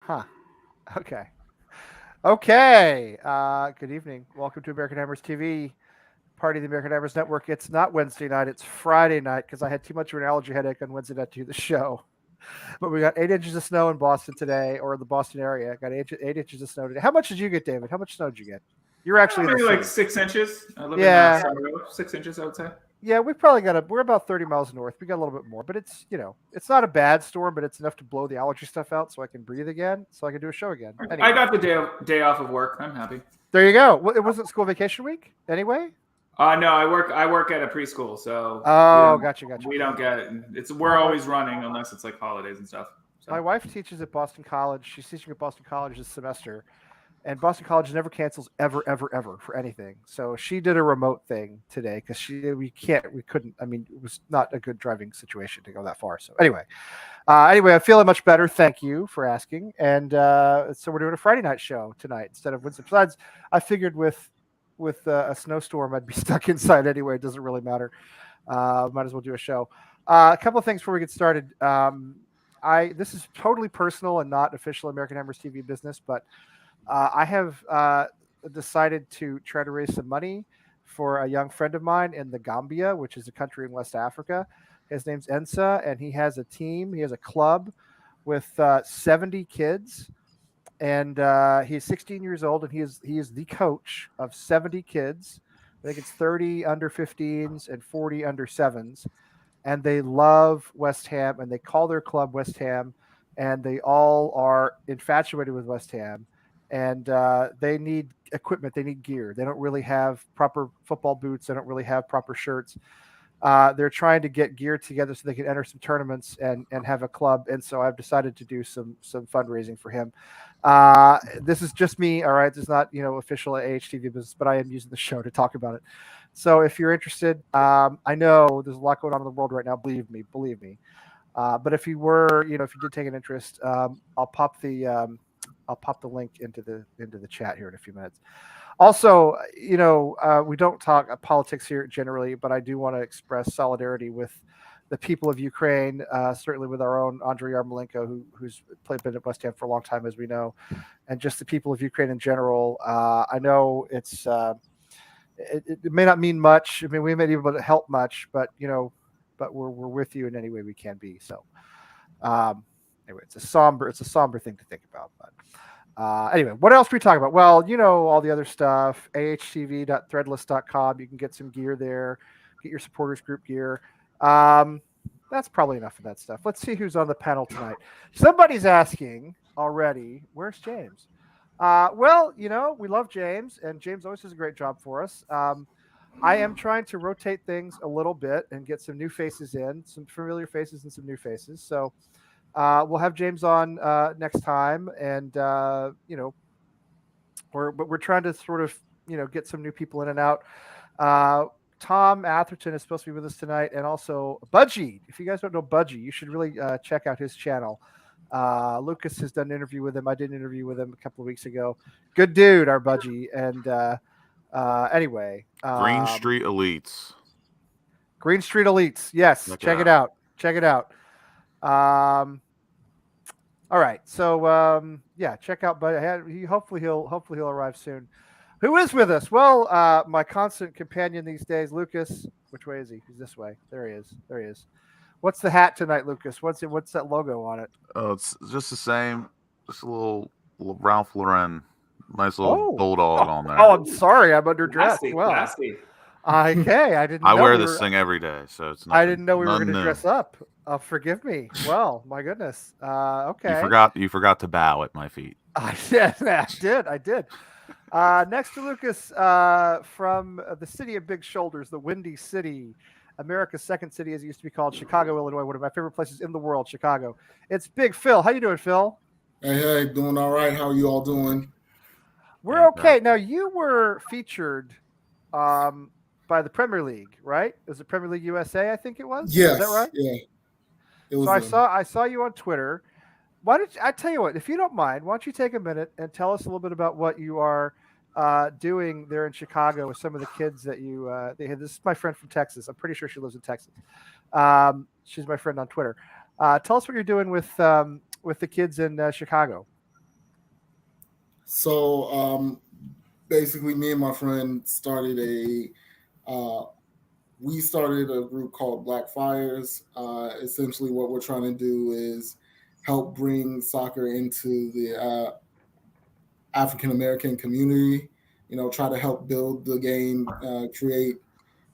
Huh. Okay. Okay. Good evening. Welcome to American Hammers TV, party of the American Hammers Network. It's not Wednesday night. It's Friday night because I had too much of an allergy headache on Wednesday night to do the show. But we got 8 inches of snow in Boston today, or the Boston area. Got 8 inches of snow today. How much did you get, David? How much snow did you get? You're actually in the Maybe like city. 6 inches. I live in Yeah. Somerville. 6 inches, I would say. Yeah, we probably we're about 30 miles north. We got a little bit more, but it's not a bad storm, but it's enough to blow the allergy stuff out so I can breathe again, so I can do a show again. Anyway. I got the day off of work. I'm happy. There you go. Well, it wasn't school vacation week anyway? No, I work at a preschool, so Oh, gotcha. we don't get it. We're always running unless it's like holidays and stuff. So. My wife teaches at Boston College. She's teaching at Boston College this semester, and Boston College never cancels ever for anything. So she did a remote thing today because we couldn't. I mean, it was not a good driving situation to go that far. So anyway, I'm feeling much better. Thank you for asking. And so we're doing a Friday night show tonight instead of Wednesday. Besides, I figured with a snowstorm, I'd be stuck inside anyway. It doesn't really matter. Might as well do a show. A couple of things before we get started. This is totally personal and not official American Hammers TV business, but I have decided to try to raise some money for a young friend of mine in the Gambia, which is a country in West Africa. His name's Ensa, and he has a team. He has a club with 70 kids, and he's 16 years old, and he is the coach of 70 kids. I think it's 30 under 15s and 40 under 7s, and they love West Ham, and they call their club West Ham, and they all are infatuated with West Ham. And they need equipment. They need gear. They don't really have proper football boots. They don't really have proper shirts. They're trying to get gear together so they can enter some tournaments and have a club. And so I've decided to do some fundraising for him. This is just me. All right. This is not, official AHTV business, but I am using the show to talk about it. So if you're interested, I know there's a lot going on in the world right now. Believe me. But if you were, if you did take an interest, I'll pop the link into the chat here in a few minutes. Also, we don't talk politics here generally, but I do want to express solidarity with the people of Ukraine, certainly with our own Andrei Yarmolenko, who's been at West Ham for a long time, as we know, and just the people of Ukraine in general. I know it may not mean much. I mean, we may be able to help much, but we're with you in any way we can be. So. Anyway, it's a somber thing to think about. But anyway, what else are we talking about? Well, all the other stuff. ahtv.threadless.com. You can get some gear there. Get your supporters group gear. That's probably enough of that stuff. Let's see who's on the panel tonight. Somebody's asking already, where's James? Well, we love James, and James always does a great job for us. I am trying to rotate things a little bit and get some new faces in, some familiar faces and some new faces. So we'll have James on next time, and we're trying to sort of get some new people in and out. Tom Atherton is supposed to be with us tonight, and also Budgie. If you guys don't know Budgie, you should really check out his channel. Lucas has done an interview with him. I did an interview with him a couple of weeks ago. Good dude, our Budgie. And anyway, Green Street Elites. Yes, check it out. All right, so check out Budgie. Hopefully he'll arrive soon. Who is with us? Well, my constant companion these days, Lucas. Which way is he? He's this way. There he is. What's the hat tonight, Lucas? What's that logo on it? Oh, it's just the same. Just a little Ralph Lauren. Nice little bulldog on there. Oh, I'm sorry, I'm underdressed. Classy. Okay, I didn't. I wear this thing every day, so it's. I didn't know we were going to dress up. Forgive me. Well, my goodness. Okay. You forgot to bow at my feet. I did. Next to Lucas, from the city of big shoulders, the Windy City, America's second city, as it used to be called, Chicago, Illinois, one of my favorite places in the world, Chicago. It's Big Phil. How you doing, Phil? Hey, doing all right. How are you all doing? We're okay. Now, you were featured by the Premier League, right? It was the Premier League USA, I think it was? Yes. Is that right? Yeah. I saw you on Twitter. I tell you what, if you don't mind, why don't you take a minute and tell us a little bit about what you are doing there in Chicago with some of the kids that they had. This is my friend from Texas. I'm pretty sure she lives in Texas. She's my friend on Twitter. Tell us what you're doing with the kids in Chicago. So basically, me and my friend started we started a group called Black Fires. Essentially, what we're trying to do is help bring soccer into the African American community. Try to help build the game, create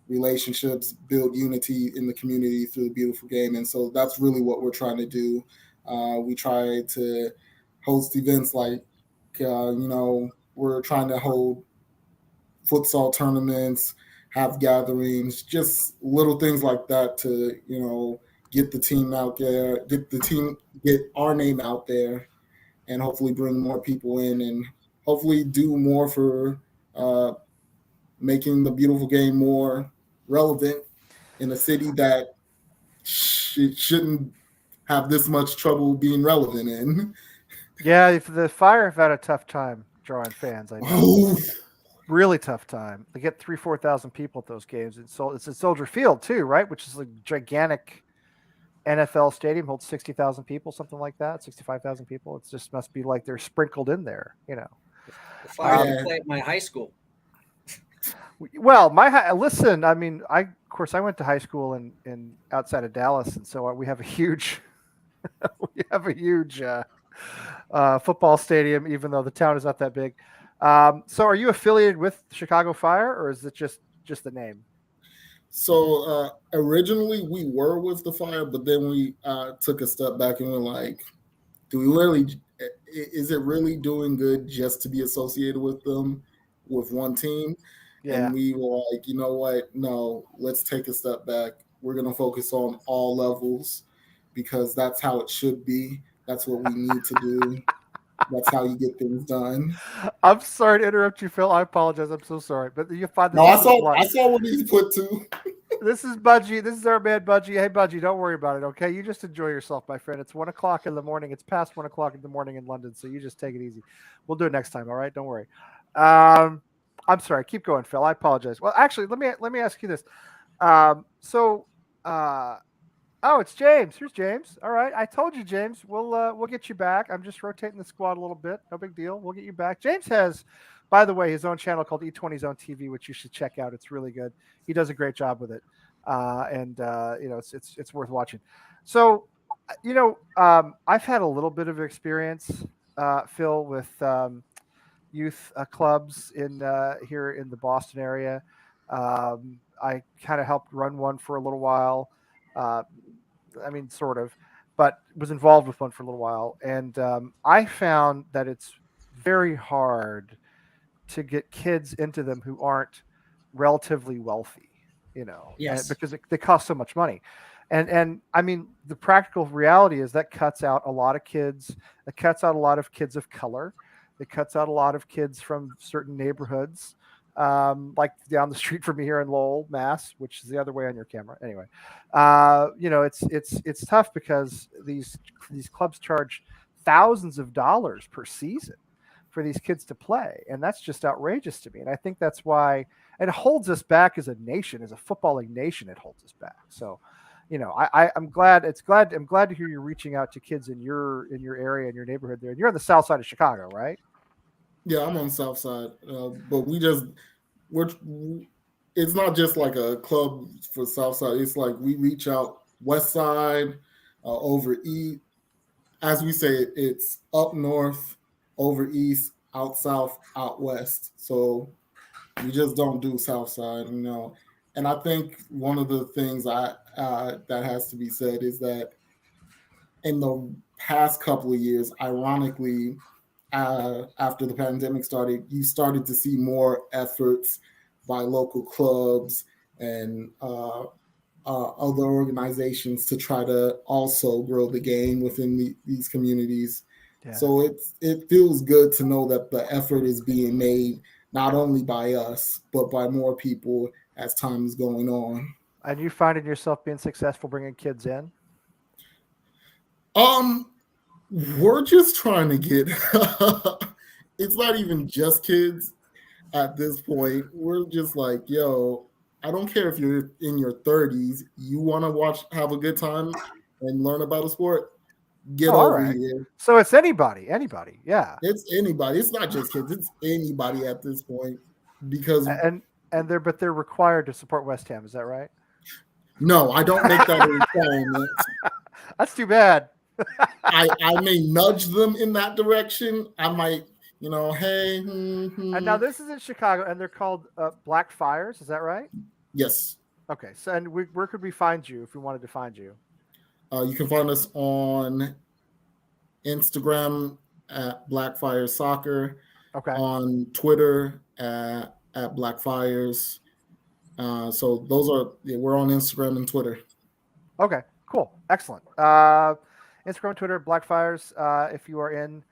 relationships, build unity in the community through the beautiful game. And so that's really what we're trying to do. We try to host events like, we're trying to hold futsal tournaments, have gatherings, just little things like that to, get the team out there, get our name out there, and hopefully bring more people in and hopefully do more for making the beautiful game more relevant in a city that shouldn't have this much trouble being relevant in. Yeah, if the Fire have had a tough time drawing fans. I know. Oh, Really tough time. They get 4,000 people at those games. It's at Soldier Field too, right? Which is a gigantic NFL stadium, holds 60,000 people, something like that, 65,000 people. It just must be like they're sprinkled in there, The Fire Yeah. play at my high school. Well, listen. I mean, of course I went to high school in outside of Dallas, and so we have a huge football stadium, even though the town is not that big. So, are you affiliated with Chicago Fire, or is it just the name? So originally we were with the Fire, but then we took a step back and we're like, do we really? Is it really doing good just to be associated with them, with one team? Yeah. And we were like, you know what? No, let's take a step back. We're going to focus on all levels because that's how it should be. That's what we need to do. That's how you get things done. I'm sorry to interrupt you, Phil. I apologize. I'm so sorry, but you find this. No, I saw what he's put to. This is Budgie. This is our man Budgie. Hey, Budgie, don't worry about it, okay? You just enjoy yourself, my friend. It's 1 o'clock in the morning. It's past 1 o'clock in the morning in London, so you just take it easy. We'll do it next time, all right? Don't worry. I'm sorry. Keep going, Phil. I apologize. Well, actually, let me ask you this. Oh, it's James. Here's James. All right, I told you, James. We'll get you back. I'm just rotating the squad a little bit. No big deal. We'll get you back. James has, by the way, his own channel called E20 Zone TV, which you should check out. It's really good. He does a great job with it, and it's worth watching. So, I've had a little bit of experience, Phil, with youth clubs in here in the Boston area. I kind of helped run one for a little while. Sort of, but was involved with one for a little while. And I found that it's very hard to get kids into them who aren't relatively wealthy, Yes. because they cost so much money. And I mean, the practical reality is that cuts out a lot of kids. It cuts out a lot of kids of color. It cuts out a lot of kids from certain neighborhoods, like down the street from me here in Lowell, Mass, which is the other way on your camera. Anyway, it's tough because these clubs charge thousands of dollars per season for these kids to play, and that's just outrageous to me. And I think that's why it holds us back as a nation, as a footballing nation. It holds us back. So, I'm glad to hear you're reaching out to kids in your area, in your neighborhood there. And you're on the south side of Chicago, right? Yeah, I'm on the south side, but it's not just like a club for south side. It's like we reach out west side, over east. As we say, it's up north, over east, out south, out west. So we just don't do south side, And I think one of the things that has to be said is that in the past couple of years, ironically, after the pandemic started, you started to see more efforts by local clubs and other organizations to try to also grow the game within these communities. Yeah. So it feels good to know that the effort is being made not only by us, but by more people as time is going on. And you finding yourself being successful bringing kids in? We're just trying to get it's not even just kids at this point. We're just like, yo, I don't care if you're in your 30s, you want to have a good time and learn about a sport, Get all over right. here. So it's anybody. Yeah. It's anybody. It's not just kids. It's anybody at this point because And they're required to support West Ham. Is that right? no, I don't make that a requirement. That's too bad. I may nudge them in that direction. I might, hey. And now this is in Chicago, and they're called Black Fires. Is that right? Yes. Okay. So, and where could we find you if we wanted to find you? You can find us on Instagram at Blackfire Soccer. Okay. On Twitter at Blackfires. So we're on Instagram and Twitter. Okay. Cool. Excellent. Instagram, Twitter, Blackfires. If you are in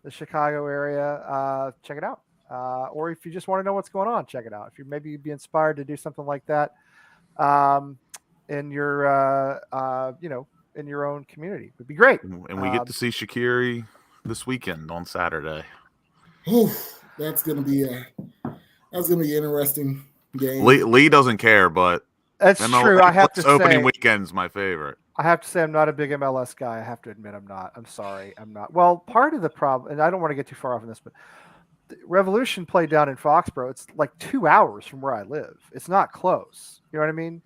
the Chicago area, check it out. Or if you just want to know what's going on, check it out. If you maybe you'd be inspired to do something like that, in your in your own community, would be great. And we get to see Shaqiri this weekend on Saturday. That's gonna be an interesting game. Lee doesn't care, but that's true. I have to say, opening weekend's my favorite. I have to say, I'm not a big MLS guy. I have to admit, I'm not. I'm sorry, I'm not. Well, part of the problem, and I don't want to get too far off on this, but Revolution played down in Foxborough. It's like 2 hours from where I live. It's not close. You know what I mean?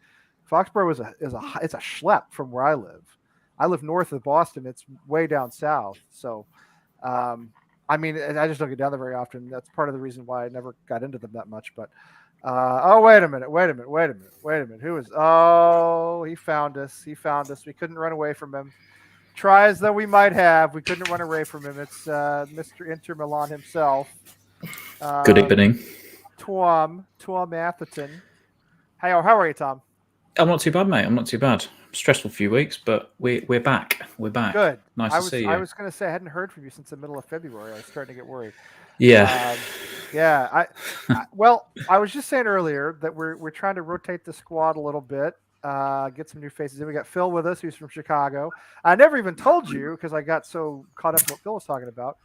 Foxborough it's a schlep from where I live. I live north of Boston. It's way down south. So, I mean, I just don't get down there very often. That's part of the reason why I never got into them that much. But, wait a minute. Who is? Oh, he found us. We couldn't run away from him. Try as though we might have. We couldn't run away from him. It's Mr. Inter Milan himself. Good evening. Tom Atherton. Hey, how are you, Tom? I'm not too bad, mate. I'm not too bad. Stressful few weeks, but we're back. We're back. Good. Nice to see you. I was going to say I hadn't heard from you since the middle of February. I was starting to get worried. Yeah. Well, I was just saying earlier that we're trying to rotate the squad a little bit, get some new faces in. We got Phil with us, who's from Chicago. I never even told you because I got so caught up in what Phil was talking about,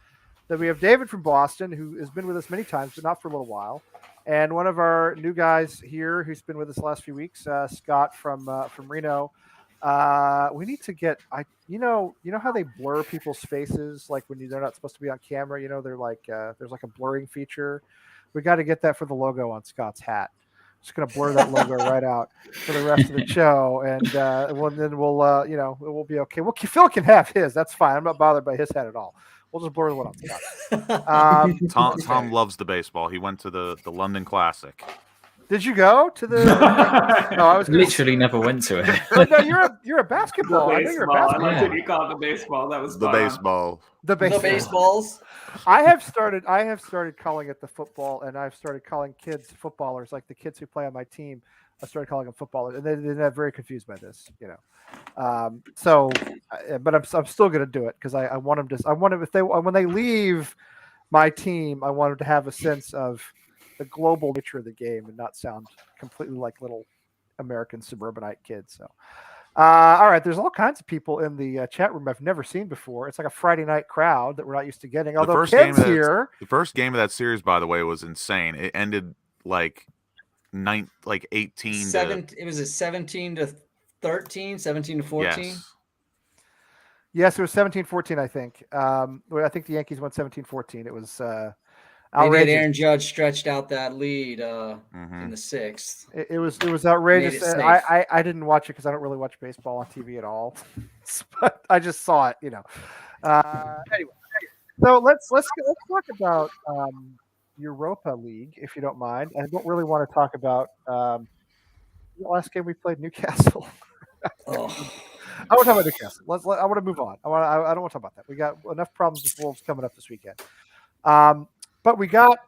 that we have David from Boston, who has been with us many times, but not for a little while. And one of our new guys here who's been with us the last few weeks, Scott from Reno. We need to get you know how they blur people's faces like when they're not supposed to be on camera. They're like there's like a blurring feature. We got to get that for the logo on Scott's hat. Just gonna blur that logo right out for the rest of the show, and then we'll it will be okay. Well, Phil can have his. That's fine. I'm not bothered by his hat at all. We'll just blur the one on Scott. Tom loves the baseball. He went to the London Classic. Did you go to the? No, I was literally never went to it. No, you're a basketball. I know you're a basketball. I like that you called it the baseball. That was the baseball. The baseballs. I have started calling it the football, and I've started calling kids footballers, like the kids who play on my team. I started calling them footballers, and they're very confused by this, but I'm still going to do it because I want them to. I want them when they leave my team, I want them to have a sense of the global nature of the game and not sound completely like little American suburbanite kids. So, all right, there's all kinds of people in the chat room I've never seen before. It's like a Friday night crowd that we're not used to getting. Although kids here, the first game of that series, by the way, was insane. It ended like 18. It was a 17 to 13, 17 to 14. Yes, it was 17-14, I think. I think the Yankees won 17-14. It was outrageous. Aaron Judge stretched out that lead in the sixth. It was outrageous. I didn't watch it because I don't really watch baseball on TV at all. But I just saw it, Anyway, so let's talk about Europa League, if you don't mind. I don't really want to talk about the last game we played, Newcastle. I want to talk about Newcastle. I want to move on. I don't want to talk about that. We got enough problems with Wolves coming up this weekend. But we got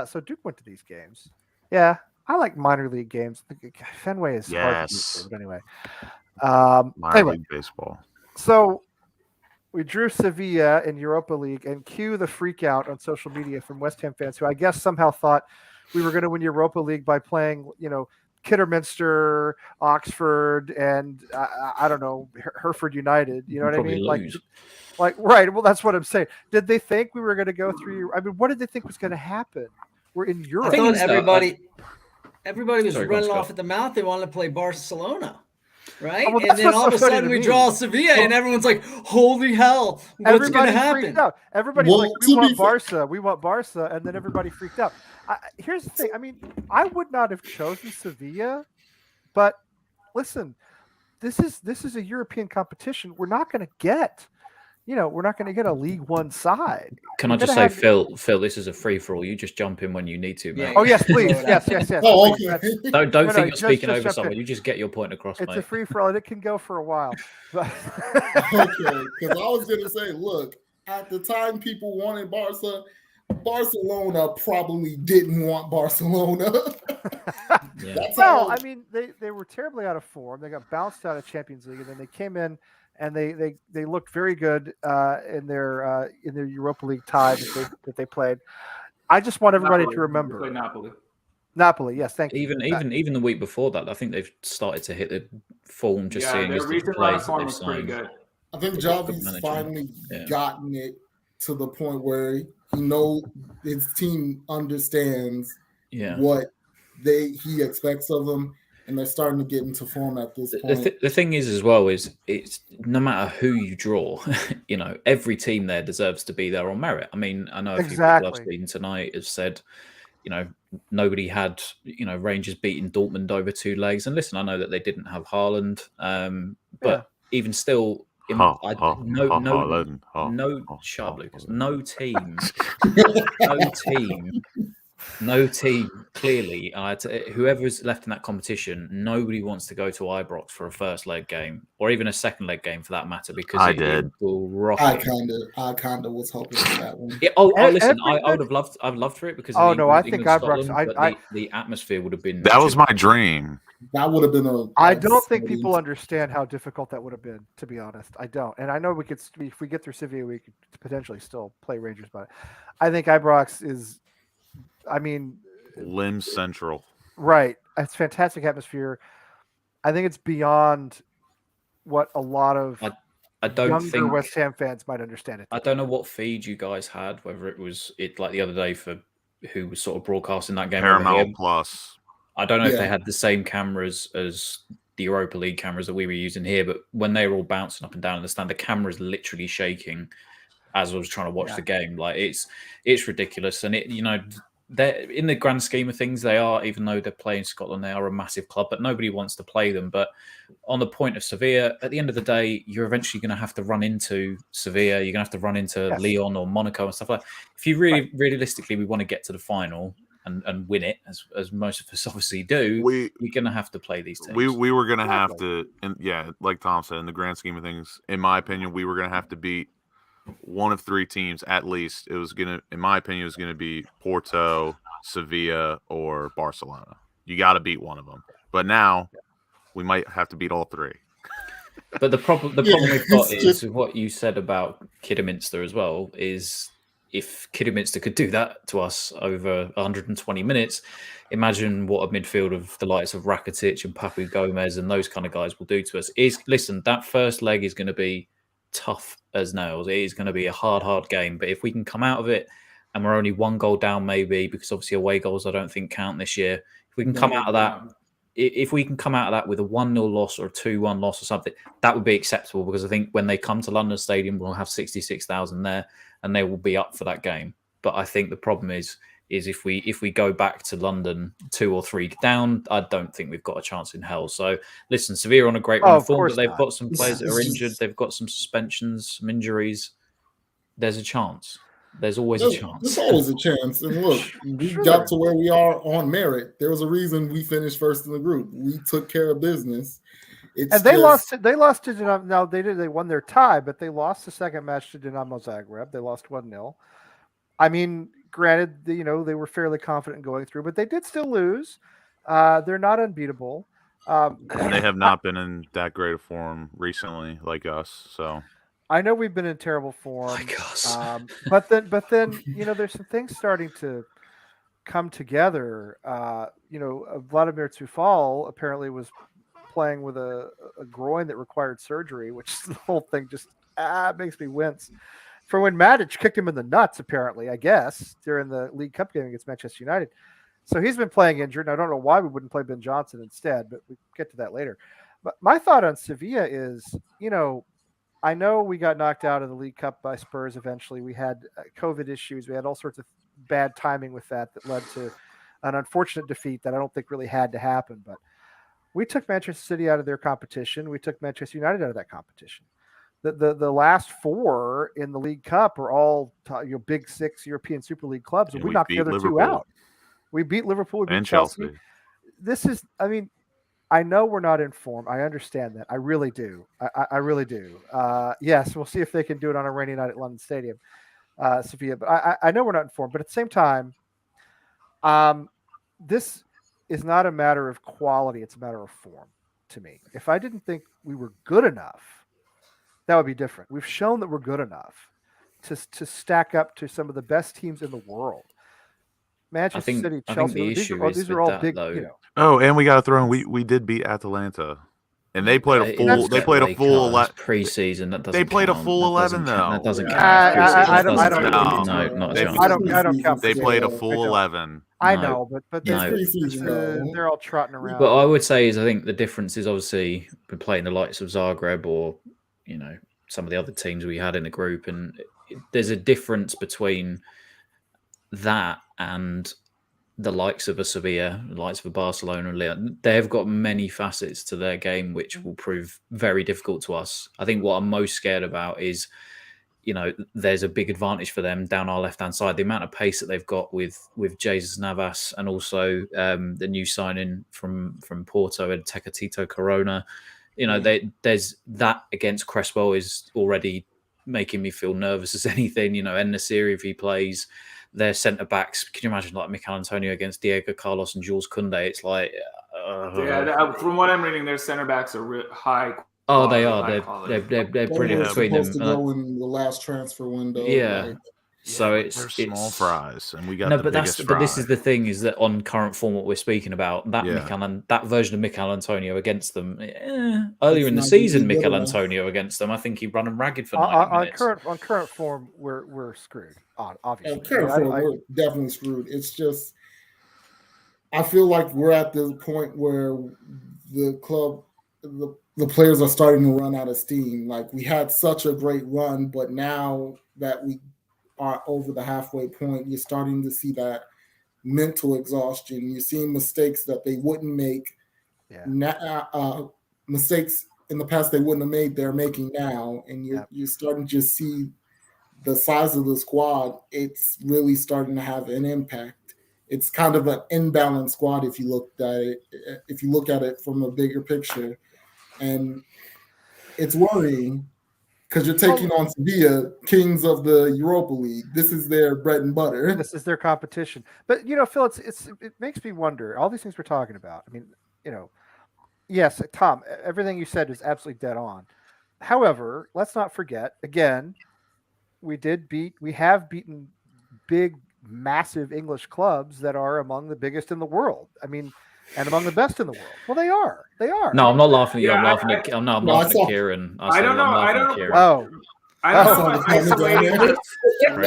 so Duke went to these games. Yeah, I like minor league games. Fenway is hard to do, but anyway. Minor league baseball. So we drew Sevilla in Europa League, and cue the freak out on social media from West Ham fans who I guess somehow thought we were going to win Europa League by playing, Kidderminster, Oxford, and I don't know, Hereford United. You know what I mean? Like, right. Well, that's what I'm saying. Did they think we were going to go through? I mean, what did they think was going to happen? We're in Europe. I thought everybody was running off at the mouth. They wanted to play Barcelona. Right? Oh, well, and that's then what's all so of a funny sudden to we me. draw Sevilla, and everyone's like, "Holy hell, what's going Everybody to happen?" freaked out. Everybody's Well, like, to we want be fair- Barca, we want Barca, and then everybody freaked out. Here's the thing. I mean, I would not have chosen Sevilla, but listen, this is a European competition. We're not going to get, we're not going to get a League One side. Can We're I just gonna say, have- Phil, this is a free for all. You just jump in when you need to, mate. Oh yes, please, Throw it out yes. Oh, please. okay. Don't No, think you're just speaking over jump someone. in. You just get your point across, It's mate. a free for all, and it can go for a while. But Okay, because I was gonna say, look, at the time people wanted Barcelona probably didn't want Barcelona. Yeah. That's well, how. I mean, they were terribly out of form. They got bounced out of Champions League, and then they came in and they looked very good in their Europa League tie that they played. I just want everybody Napoli. to remember They play Napoli. Napoli. Yes, thank you. Even the week before that, I think they've started to hit the form. Just Yeah, seeing their as the recent run players of that form they've was pretty signed. good. I think They've got a good Javi's manager. finally Yeah. gotten it to the point where he knows his team understands Yeah. what he expects of them, and they're starting to get into form at this point. The thing is, as well, is it's no matter who you draw, every team there deserves to be there on merit. I mean, I know a few people I've Exactly. seen tonight have said, nobody had, Rangers beating Dortmund over 2 legs. And listen, I know that they didn't have Haaland, but even still, shut up, Lucas. No team, clearly, whoever's left in that competition, nobody wants to go to Ibrox for a first leg game or even a second leg game for that matter, because it will rock. I kind of was hoping for that one. Yeah, listen, I would have loved. I'd loved for it because. Oh no, I think England, Ibrox. Scotland, but the atmosphere would have been. That was my dream. That would have been I don't think people understand how difficult that would have been. To be honest, I don't. And I know we could, if we get through Sevilla, we could potentially still play Rangers. But I think Ibrox is. I mean, Limb Central. Right. It's fantastic atmosphere. I think it's beyond what a lot of I don't younger think West Ham fans might understand it. I don't know what feed you guys had, whether it was like the other day for who was sort of broadcasting that game. Paramount Plus. I don't know if they had the same cameras as the Europa League cameras that we were using here, but when they were all bouncing up and down in the stand, the camera's literally shaking as I was trying to watch the game. Like it's ridiculous, and they're in the grand scheme of things, they are, even though they're playing Scotland, they are a massive club, but nobody wants to play them. But on the point of Sevilla, at the end of the day, you're eventually going to have to run into Sevilla. You're going to have to run into Lyon or Monaco and stuff like that. If you really, realistically, we want to get to the final and win it, as most of us obviously do, we're going to have to play these teams. We were going to have to, and like Tom said, in the grand scheme of things, in my opinion, we were going to have to beat one of 3 teams at least. It was gonna, in my opinion, it was gonna be Porto, Sevilla, or Barcelona. You got to beat one of them. But now we might have to beat all 3. But the problem we've got is what you said about Kidderminster as well. Is if Kidderminster could do that to us over 120 minutes, imagine what a midfield of the likes of Rakitic and Papu Gomez and those kind of guys will do to us. Listen, that first leg is going to be tough as nails. It is going to be a hard game. But if we can come out of it and we're only 1 goal down, maybe, because obviously away goals I don't think count this year. If we can come out of that, if we can come out of that with a 1-0 loss or a 2-1 loss or something, that would be acceptable, because I think when they come to London Stadium, we'll have 66,000 there and they will be up for that game. But I think the problem is if we go back to London 2 or 3 down, I don't think we've got a chance in hell. So listen, Sevilla on a great run of form, but they've got some players that are injured. They've got some suspensions, some injuries. There's a chance. There's always a chance. There's always a chance. And look, we got to where we are on merit. There was a reason we finished first in the group. We took care of business. They lost to Dinamo. Now they won their tie, but they lost the second match to Dinamo Zagreb. They lost 1-0. I mean, granted, they were fairly confident going through, but they did still lose. They're not unbeatable. And they have not been in that great of form recently, like us. So I know we've been in terrible form. Like us. But then there's some things starting to come together. Vladimir Tufal apparently was playing with a groin that required surgery, which the whole thing just makes me wince. For when Matic kicked him in the nuts, apparently, I guess, during the League Cup game against Manchester United. So he's been playing injured, and I don't know why we wouldn't play Ben Johnson instead, but we get to that later. But my thought on Sevilla is, I know we got knocked out of the League Cup by Spurs eventually. We had COVID issues. We had all sorts of bad timing with that led to an unfortunate defeat that I don't think really had to happen. But we took Manchester City out of their competition. We took Manchester United out of that competition. The last four in the League Cup are all big six European Super League clubs, and we knocked the other two out. We beat Liverpool, we beat Chelsea. This is, I know we're not in form. I understand that. I really do. I really do. Yes, we'll see if they can do it on a rainy night at London Stadium, Sevilla. But I know we're not in form. But at the same time, this is not a matter of quality. It's a matter of form to me. If I didn't think we were good enough, that would be different. We've shown that we're good enough to stack up to some of the best teams in the world. Manchester City, Chelsea. These are all big. Though. Oh, and we got to throw in. We did beat Atalanta, and they played a full. They played a full preseason. That doesn't. They played a full 11 though. That doesn't count. I don't. No, not a chance. I don't count. They played a full 11. I know, but they're all trotting around. But I would say I think the difference is obviously we're playing the likes of Zagreb or some of the other teams we had in the group, and there's a difference between that and the likes of a Sevilla, the likes of a Barcelona and Leon. They've got many facets to their game which will prove very difficult to us. I think what I'm most scared about is, there's a big advantage for them down our left-hand side. The amount of pace that they've got with Jesus Navas and also the new signing from Porto and Tecatito Corona. There's that against Cresswell is already making me feel nervous as anything. En-Nesyri, if he plays, their centre backs. Can you imagine like Mikel Antonio against Diego Carlos and Jules Koundé? It's like, from what I'm reading, their centre backs are high. Oh, they are. They're brilliant between them. Supposed to go in the last transfer window. Yeah. So it's small fries, and we got but this is the thing is that on current form, what we're speaking about that version of Mikel Antonio against them earlier in the season, Mikel Antonio against them, I think he run them ragged for 90 minutes. On current form, we're screwed. Obviously, on current form, we're definitely screwed. It's just I feel like we're at the point where the club, the players are starting to run out of steam. Like we had such a great run, but now that we are over the halfway point, you're starting to see that mental exhaustion. You're seeing mistakes that they wouldn't make. Mistakes in the past they wouldn't have made, they're making now. And you're starting to just see the size of the squad. It's really starting to have an impact. It's kind of an imbalanced squad if you look at it from a bigger picture. And it's worrying because you're taking on Sevilla, kings of the Europa League. This is their bread and butter. This is their competition. But Phil, it makes me wonder. All these things we're talking about. I mean, yes, Tom, everything you said is absolutely dead on. However, let's not forget. Again, we have beaten big, massive English clubs that are among the biggest in the world. I mean, and among the best in the world. Well, they are. No, I'm not laughing at you. I'm laughing at Kieran. I don't know. I don't know. Isolated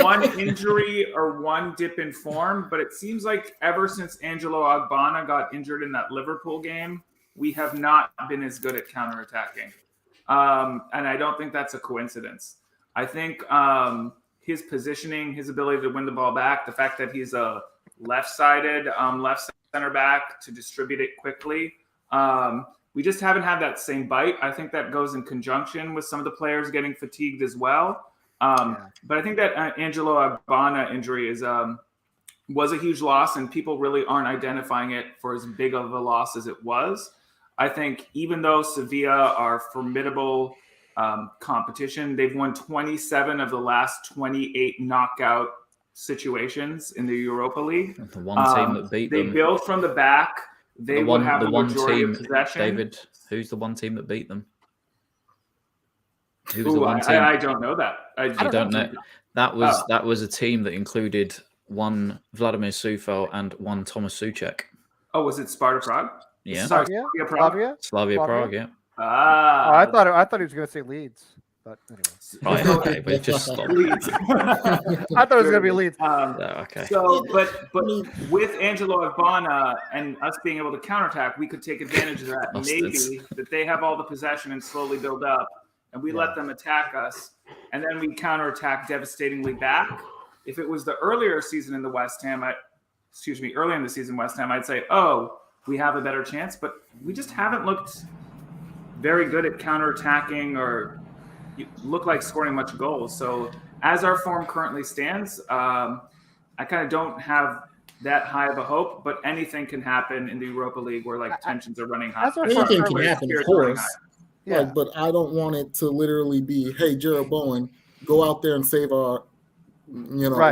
one injury or one dip in form, but it seems like ever since Angelo Ogbonna got injured in that Liverpool game, we have not been as good at counterattacking. And I don't think that's a coincidence. I think his positioning, his ability to win the ball back, the fact that he's a left-sided left center back to distribute it quickly. We just haven't had that same bite. I think that goes in conjunction with some of the players getting fatigued as well. But I think that Angelo Ogbonna injury was a huge loss, and people really aren't identifying it for as big of a loss as it was. I think even though Sevilla are formidable competition, they've won 27 of the last 28 knockout situations in the Europa League. The one team that beat them. They build from the back. They would have the majority of possession. David, who's the one team that beat them? Who was the one team? I don't know that. I don't know. That was a team that included one Vladimir Sufel and one Thomas Souček. Oh, was it Sparta Prague? Yeah. Slavia Prague, yeah. I I thought he was going to say Leeds. But anyway, Right, okay, we just stopped. Leeds. I thought it was going to be Leeds. Okay. So, but with Angelo Agbana and us being able to counterattack, we could take advantage of that. Bastards. Maybe that they have all the possession and slowly build up, and we let them attack us, and then we counterattack devastatingly back. If it was the earlier season in the West Ham, early in the season West Ham, I'd say, oh, we have a better chance, but we just haven't looked very good at counterattacking or look like scoring much goals. So as our form currently stands, I kind of don't have that high of a hope, but anything can happen in the Europa League where like tensions are running high. Anything can happen, of course. Yeah. Like, but I don't want it to literally be, hey, Jared Bowen, go out there and save our,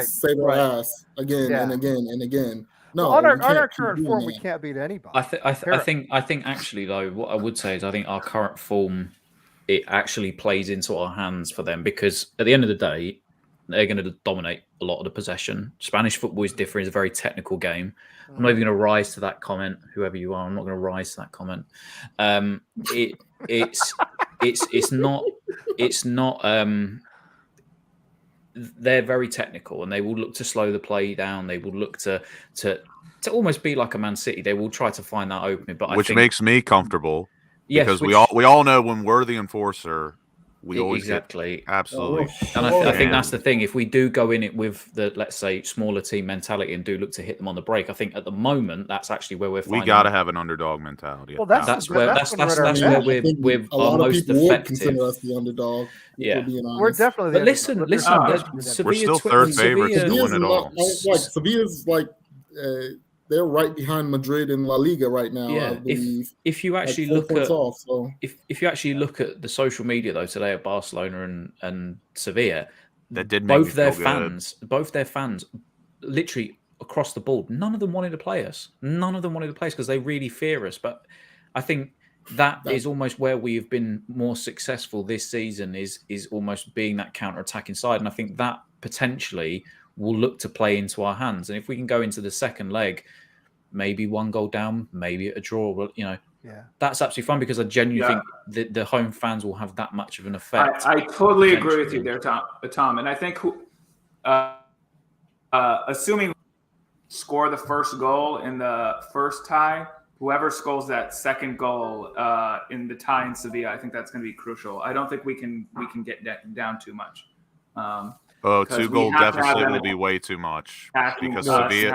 save our ass again and again and again. No, on our current form, we can't beat anybody. I think actually though, what I would say is I think our current form, it actually plays into our hands for them, because at the end of the day, they're going to dominate a lot of the possession. Spanish football is different; it's a very technical game. I'm not even going to rise to that comment, whoever you are. I'm not going to rise to that comment. It's not. They're very technical, and they will look to slow the play down. They will look to almost be like a Man City. They will try to find that opening, but which makes me comfortable. Yes, because we all know when we're the enforcer, we always exactly absolutely. And I think that's the thing. If we do go in it with the, let's say, smaller team mentality and do look to hit them on the break, I think at the moment that's actually where we're. We got to have an underdog mentality. Well, that's where we're our most effective. Consider us the underdog. Yeah, we're definitely. But listen. We're still third favorites to win it all. Like Sevilla's like. They're right behind Madrid in La Liga right now. Yeah, I believe. If you actually look at if you actually look at the social media though today at Barcelona and Sevilla, that did both their fans, literally across the board, none of them wanted to play us. None of them wanted to play us because they really fear us. But I think that is almost where we have been more successful this season. Is almost being that counter-attacking side, and I think that potentially will look to play into our hands. And if we can go into the second leg, maybe one goal down, maybe a draw, that's absolutely fun, because I genuinely think the home fans will have that much of an effect. I totally agree with you there, Tom. And I think assuming score the first goal in the first tie, whoever scores that second goal in the tie in Sevilla, I think that's going to be crucial. I don't think we can get down too much. 2-goal deficit will be way too much, because Sevilla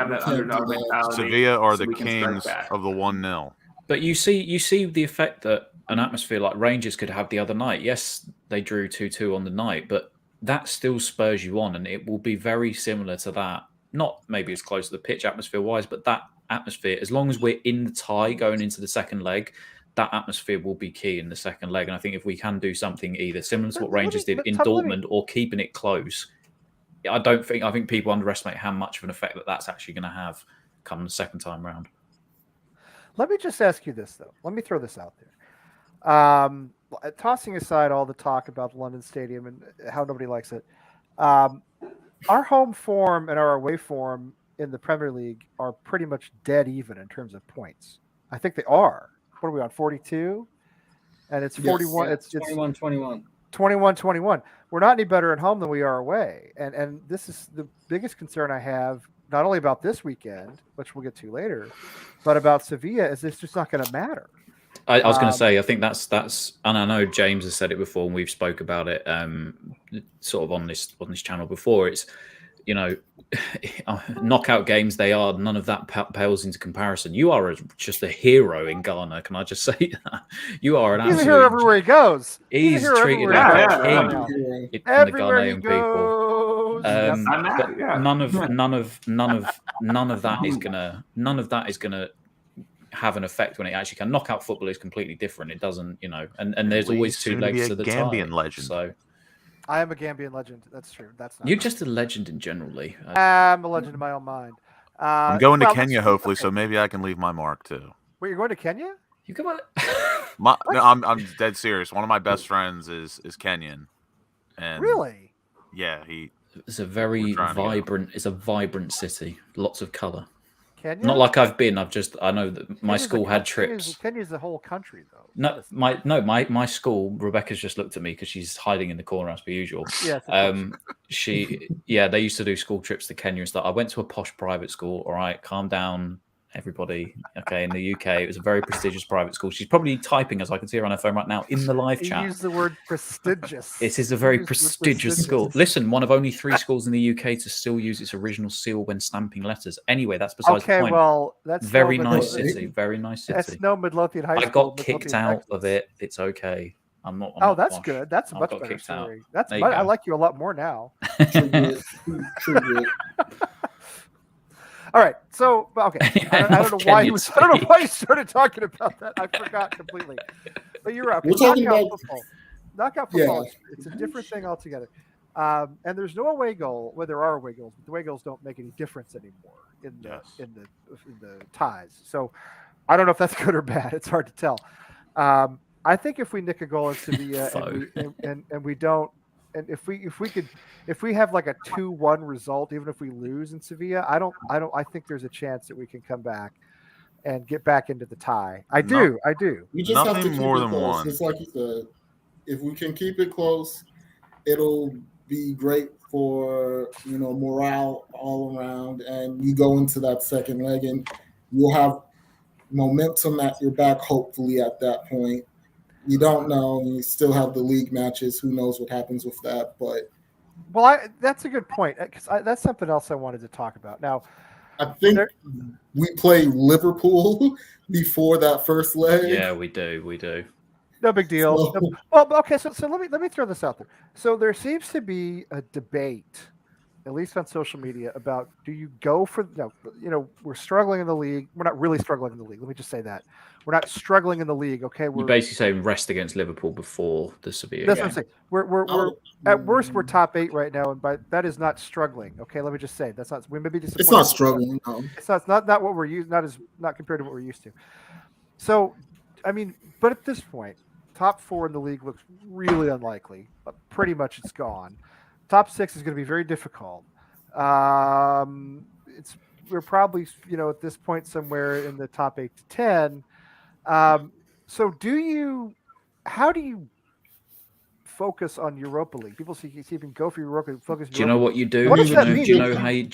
are the kings of the 1-0. But you see the effect that an atmosphere like Rangers could have the other night. Yes, they drew 2-2 on the night, but that still spurs you on, and it will be very similar to that. Not maybe as close to the pitch atmosphere-wise, but that atmosphere, as long as we're in the tie going into the second leg, that atmosphere will be key in the second leg. And I think if we can do something either similar to what Rangers did in Dortmund or keeping it close, I think people underestimate how much of an effect that's actually going to have come the second time round. Let me just ask you this, though. Let me throw this out there. Tossing aside all the talk about the London Stadium and how nobody likes it, our home form and our away form in the Premier League are pretty much dead even in terms of points. I think they are. What are we on, 42? And it's 41. It's 21-21. 21-21. We're not any better at home than we are away. And this is the biggest concern I have, not only about this weekend, which we'll get to later, but about Sevilla, is it's just not going to matter. I was going to say, I think that's, and I know James has said it before, and we've spoke about it sort of on this channel before. It's, knockout games, they are, none of that pales into comparison. You are just a hero in Ghana. Can I just say that? You are an absolute... He's a hero everywhere he goes. He's treated like a king from the Ghanaian people. None of that is gonna have an effect when it actually can. Knockout football is completely different. It doesn't, and there's always two legs to the Gambian tie. legend. So I am a Gambian legend. That's true. That's not. You're just a legend in general, Lee. I'm a legend in my own mind. I'm going to Kenya, hopefully, so maybe I can leave my mark too. Wait, you're going to Kenya? You come on. No, I'm dead serious. One of my best friends is Kenyan. And really? Yeah, It's a very vibrant. It's a vibrant city. Lots of color. Kenya? Not like I've been. I know that my school had trips. Kenya's the whole country, though. My school. Rebecca's just looked at me because she's hiding in the corner as per usual. Yes. They used to do school trips to Kenya and stuff. I went to a posh private school. All right, calm down, everybody. Okay, in the UK, it was a very prestigious private school. She's probably typing, as I can see her on her phone right now, in the live chat. Use the word prestigious. This is a very prestigious school. Listen, one of only 3 schools in the UK to still use its original seal when stamping letters. Anyway, that's besides the point. Okay, well, that's very nice city. Very nice city. That's no Midlothian High School. I got kicked out of it. It's okay. I'm not. That's good. That's a much better story. I like you a lot more now. True. All right, so I don't know why you started talking about that. I forgot completely. But you're right. We're talking about football. Knockout football. It's a different thing altogether. And there's no away goal. Well, there are away goals, but the away goals don't make any difference anymore in the ties. So I don't know if that's good or bad. It's hard to tell. I think if we nick a goal in Sevilla and we don't. And if we have like a 2-1 result, even if we lose in Sevilla, I think there's a chance that we can come back and get back into the tie. I do. We just have to keep more than one. Just like you said, if we can keep it close, it'll be great for morale all around. And you go into that second leg, and you'll have momentum at your back. Hopefully, at that point. You don't know. You still have the league matches. Who knows what happens with that? But that's a good point because that's something else I wanted to talk about. Now, I think we play Liverpool before that first leg. Yeah, we do. No big deal. So let me throw this out there. So there seems to be a debate, at least on social media, about do you go for we're struggling in the league. We're not really struggling in the league. Let me just say that. We're not struggling in the league. Okay, we're basically saying rest against Liverpool before the Sevilla. That's what I'm saying. We're at worst we're top 8 right now, and that is not struggling. Okay, let me just say that's not. We may be disappointed. It's not struggling. No. It's not what we're used. Not compared to what we're used to. So, I mean, but at this point, top 4 in the league looks really unlikely. Pretty much it's gone. Top 6 is going to be very difficult. We're probably at this point somewhere in the top 8 to 10. So how do you focus on Europa League? People see you can go for Europa League, focus. Do you know what you do? What does that mean? Do you know how you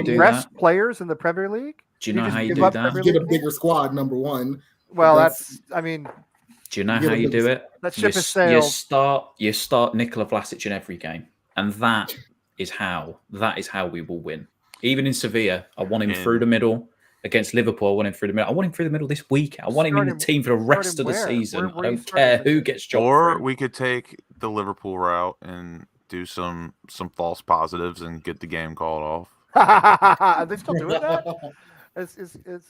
do rest that? Players in the Premier League? Do you know how you do that? You get a bigger squad, number one. Well, do you know how you do it? That ship has sailed. You start Nikola Vlasic in every game, and that is how we will win. Even in Sevilla, I want him through the middle. Against Liverpool, I want him through the middle. I want him through the middle this week. I want him in the team for the rest of the season. I don't care who gets dropped. Or we could take the Liverpool route and do some false positives and get the game called off. Are they still doing that?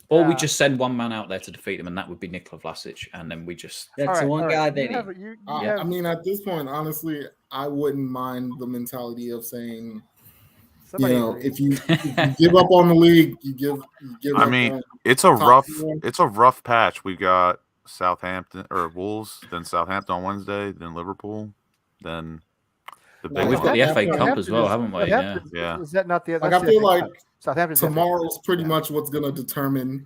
Or we just send one man out there to defeat them, and that would be Nikola Vlasic, and then we just... That's the one guy they need. I mean, at this point, honestly, I wouldn't mind the mentality of saying... if you give up on the league, you give. I mean, it's a rough patch. We got Southampton or Wolves, then Southampton on Wednesday, then Liverpool, then the big. We've got the FA Cup as well, haven't we? Yeah. Is that not the? I feel like Southampton tomorrow's pretty much what's going to determine.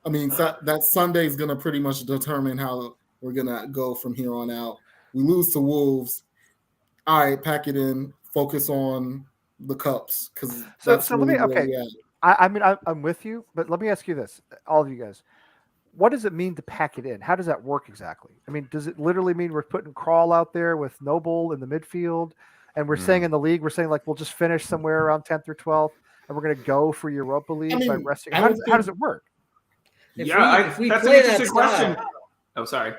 I mean, that Sunday is going to pretty much determine how we're going to go from here on out. We lose to Wolves. All right, pack it in. Focus on the cups because so let me I'm with you, but let me ask you this, all of you guys, what does it mean to pack it in? How does that work exactly? I mean, does it literally mean we're putting Krall out there with Noble in the midfield, and we're saying in the league we're saying like we'll just finish somewhere around 10th or 12th and we're going to go for Europa League by resting? How does it work? If we play that style, oh sorry,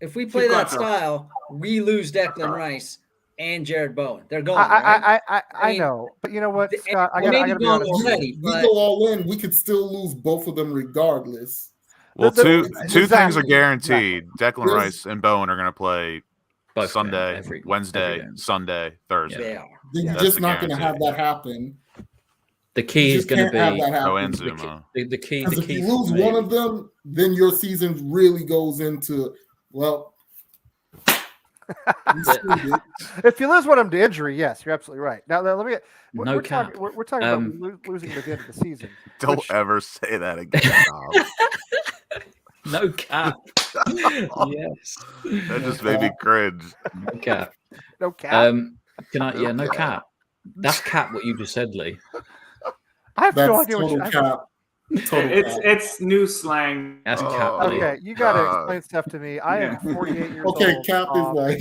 if we play that style, we lose Declan Rice and Jared Bowen. They're gone. I know, but you know what, Scott? I gotta be honest. We go all in. We could still lose both of them regardless. Well, two things are guaranteed. Declan Rice and Bowen are going to play both Sunday, Wednesday, Sunday, Thursday. They are. You're just not going to have that happen. The key is going to be and Zuma. The key. If you lose one of them, then your season really goes into If you lose one of them to injury, yes, you're absolutely right. Now let me. No cap. We're talking about losing them at the end of the season. Don't ever say that again, Tom. No cap. Yes. That just made me cringe. No cap. No cap. Can I? Yeah, no cap. That's cap. What you just said, Lee. I have That's no idea what total you. cap. It's new slang. That's cap. Lee. Okay, you got to explain stuff to me. I am 48 years old. Okay, cap is like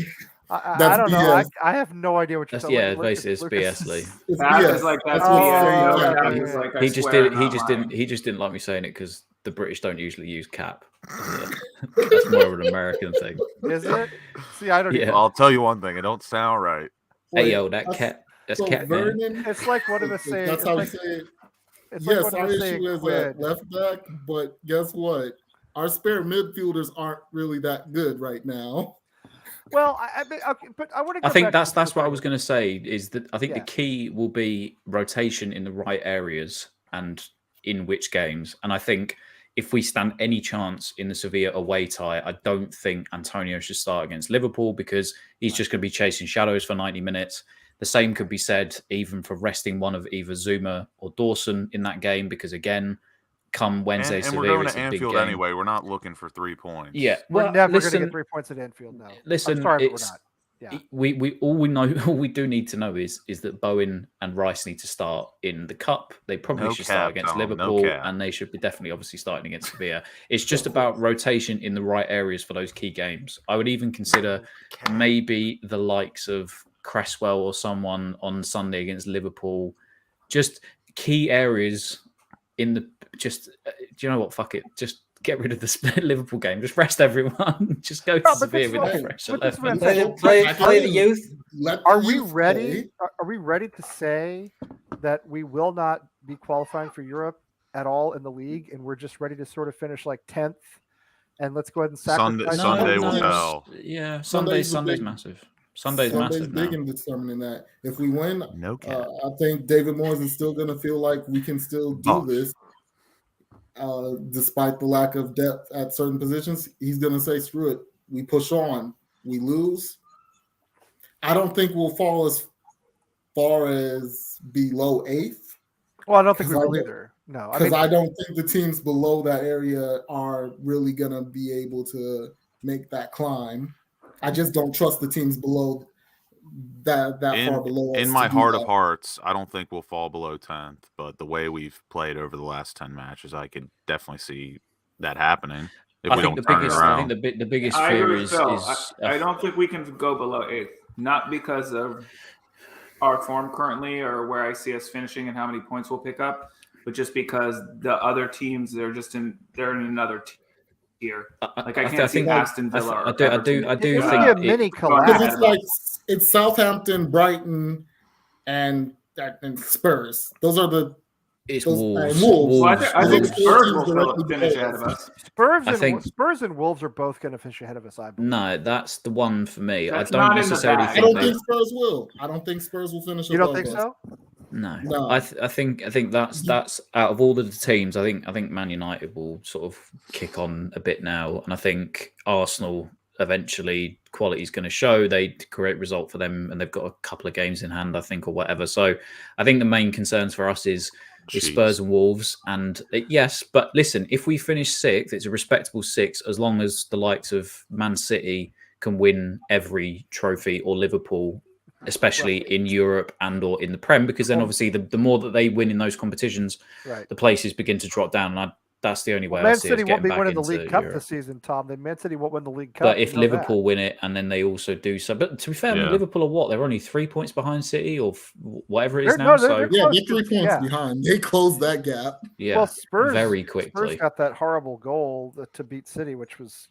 I don't know. I have no idea what you're talking about. Basically it's BS, Lee. it's Cap BS. is like that's That's what BS. saying Cap cap is is. like, I He just swear did. I'm He not just lying. didn't. He just didn't like me saying it because the British don't usually use cap. That's more of an American thing. Is it? See, I don't. Yeah. Even, I'll tell you one thing. It don't sound right. Hey yo, that cap. That's so cap, man. Vernon, it's like one of us saying. that's It's how like, you say it. it's like Yes, one of our us saying issue is quid. at left back, but guess what? Our spare midfielders aren't really that good right now. Well, I mean, okay, but I want to. I think that's what I was going to say. Is that I think the key will be rotation in the right areas and in which games. And I think if we stand any chance in the Sevilla away tie, I don't think Antonio should start against Liverpool because he's just going to be chasing shadows for 90 minutes. The same could be said even for resting one of either Zuma or Dawson in that game because again, come Wednesday, And we're Sevilla, going it's to a big Anfield game. anyway. We're not looking for 3 points. Yeah, We're never going to get 3 points at Anfield. No, Listen, I'm sorry, but we're not. Yeah. We all we know, all we do need to know is that Bowen and Rice need to start in the cup. They probably should start against Tom, no Liverpool, cap. and they should be definitely obviously starting against Sevilla. It's just about rotation in the right areas for those key games. I would even consider maybe the likes of Cresswell or someone on Sunday against Liverpool. Just key areas in the do you know what? Fuck it, just get rid of the Liverpool game. Just rest everyone. Just go to Sevilla with a fresh 11. Play the youth. Are we ready? Are we ready to say that we will not be qualifying for Europe at all in the league, and we're just ready to sort of finish like 10th? And let's go ahead and sacrifice. Sunday will tell. Yeah, Sunday's massive. Sunday's massive big now. in determining that. If we win, No cap. I think David Moyes is still going to feel like we can still do this. Despite the lack of depth at certain positions, he's going to say, screw it. We push on. We lose. I don't think we'll fall as far as below 8th. Well, I don't think we will either. No, Because I don't think the teams below that area are really going to be able to make that climb. I just don't trust the teams below that far below us. In my heart of hearts, I don't think we'll fall below 10th, but the way we've played over the last 10 matches, I could definitely see that happening if we don't turn it around. I think the biggest I fear agree is with Phil. I don't think we can go below 8th, not because of our form currently or where I see us finishing and how many points we'll pick up, but just because the other teams they're in another tier. Like I can't see Aston Villa. I do it's think a mini collapse. Because it's like it's Southampton, Brighton, and Spurs. Those are the Wolves. Well, I think Spurs will directly finish below ahead of us. Spurs and Wolves are both going to finish ahead of us. I believe. No, that's the one for me. That's I don't not in the necessarily bag. I think don't that. think Spurs will. I don't think Spurs will finish. You don't above think us. so? No. I think that's out of all of the teams. I think Man United will sort of kick on a bit now, and I think Arsenal eventually quality is going to show. They great result for them, and they've got a couple of games in hand, I think, or whatever. So I think the main concerns for us is Spurs and Wolves. And yes, but listen, if we finish 6th, it's a respectable 6, as long as the likes of Man City can win every trophy or Liverpool, especially in Europe and or in the Prem, because then obviously the more that they win in those competitions, the places begin to drop down. And that's the only way I see us getting back into Man City won't be winning the League Cup Europe. this season, Tom. Man City won't win the League Cup. But if Liverpool win it and then they also do so, but to be fair, I mean, Liverpool are what? They're only 3 points behind City or whatever it is now. They're 3 points behind. They closed that gap. Yeah, well, Spurs very quickly. Spurs got that horrible goal to beat City, which was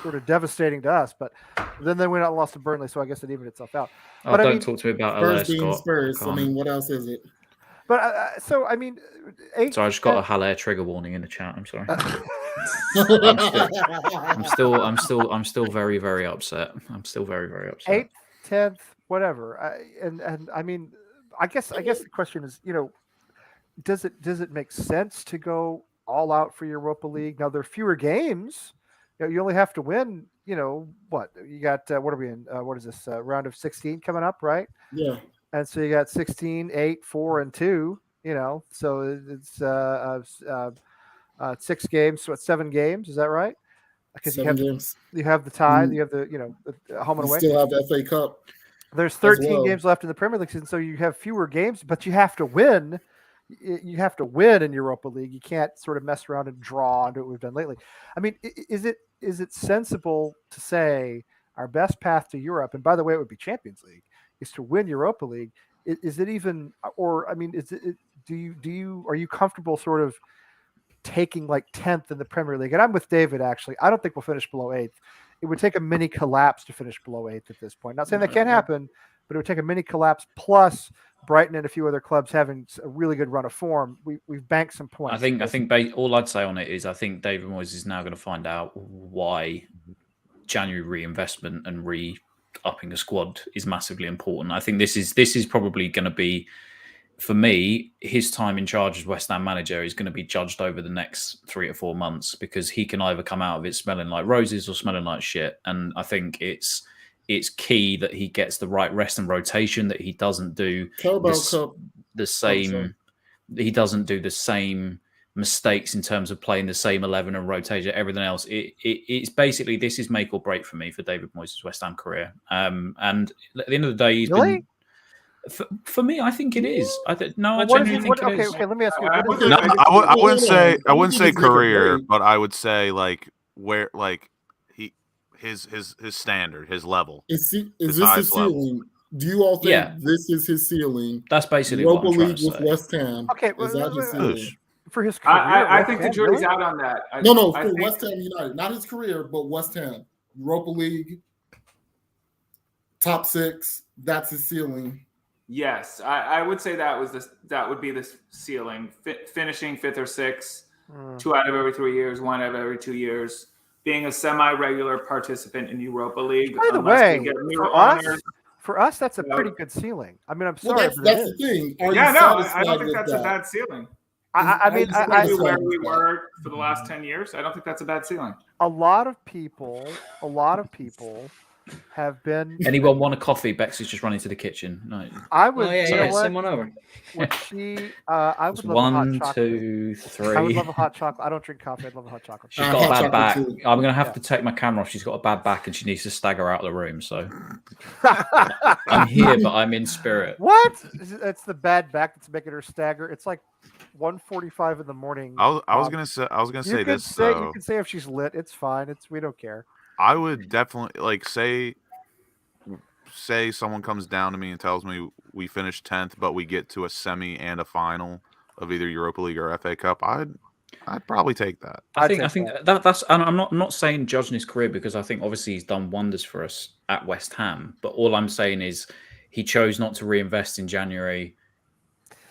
sort of devastating to us. But then they went out and lost to Burnley, so I guess it evened itself out. But don't talk to me about Spurs LA, being Scott. Spurs. I mean, what else is it? But so I mean, I just got a Haller trigger warning in the chat. I'm sorry. I'm still very, very upset. I'm still very, very upset. 8th, 10th, whatever. And I mean, I guess the question is, does it make sense to go all out for Europa League? Now there are fewer games. You only have to win what you got? What are we in? What is this round of 16 coming up, right? Yeah. And so you got 16, 8, 4, and 2. So it's 6 games. So it's 7 games. Is that right? Because 7 games. You have the tie. You have the the home and You away. still have the FA Cup. There's 13 well. games left in the Premier League season, so you have fewer games, but you have to win. You have to win in Europa League. You can't sort of mess around and draw and do what we've done lately. I mean, is it sensible to say our best path to Europe, and by the way, it would be Champions League, is to win Europa League? Is it even, or I mean, are you comfortable sort of taking like 10th in the Premier League? And I'm with David, actually. I don't think we'll finish below 8th. It would take a mini collapse to finish below 8th at this point. Not saying that can't happen, but it would take a mini collapse plus Brighton and a few other clubs having a really good run of form. We've banked some points. I think all I'd say on it is I think David Moyes is now going to find out why January reinvestment and re-upping a squad is massively important. I think this is probably going to be, for me, his time in charge as West Ham manager is going to be judged over the next 3 or 4 months, because he can either come out of it smelling like roses or smelling like shit. And I think it's key that he gets the right rest and rotation, that he doesn't do the same. He doesn't do the same mistakes in terms of playing the same 11 and rotation, everything else. It's basically, this is make or break for me for David Moyes' West Ham career. And at the end of the day, he's been. For me, I think it is. I genuinely think it is. Okay, let me ask you. I wouldn't say career, but I would say like where like his standard, his level. Is this his ceiling? Do you all think this is his ceiling? That's basically Europa what I'm League with West Ham. Okay, is that his ceiling? For his career? I think the jury's out on that. For West Ham United, not his career, but West Ham, Europa League, top 6. That's his ceiling. Yes, I would say that would be the ceiling. Finishing 5th or 6th, 2 out of every 3 years, 1 out of every 2 years. Being a semi-regular participant in Europa League. By the way, for us, that's a pretty good ceiling. I mean, I'm sorry, that's the thing. I don't think that's a bad ceiling. I mean, where we were for the last 10 years, I don't think that's a bad ceiling. A lot of people have been. Anyone want a coffee? Bex is just running to the kitchen. No, I would. Send one over. I would love 1, 2, 3. I would love a hot chocolate. I don't drink coffee. I'd love a hot chocolate. She's got a bad back. Too. I'm going to have to take my camera off. She's got a bad back and she needs to stagger out of the room. So I'm here, but I'm in spirit. What? It's the bad back that's making her stagger. It's like 1:45 in the morning. I was gonna say this. You can say if she's lit. It's fine. We don't care. I would definitely like say someone comes down to me and tells me we finished 10th, but we get to a semi and a final of either Europa League or FA Cup. I'd probably take that. I think that's, and I'm not saying judging his career, because I think obviously he's done wonders for us at West Ham. But all I'm saying is he chose not to reinvest in January.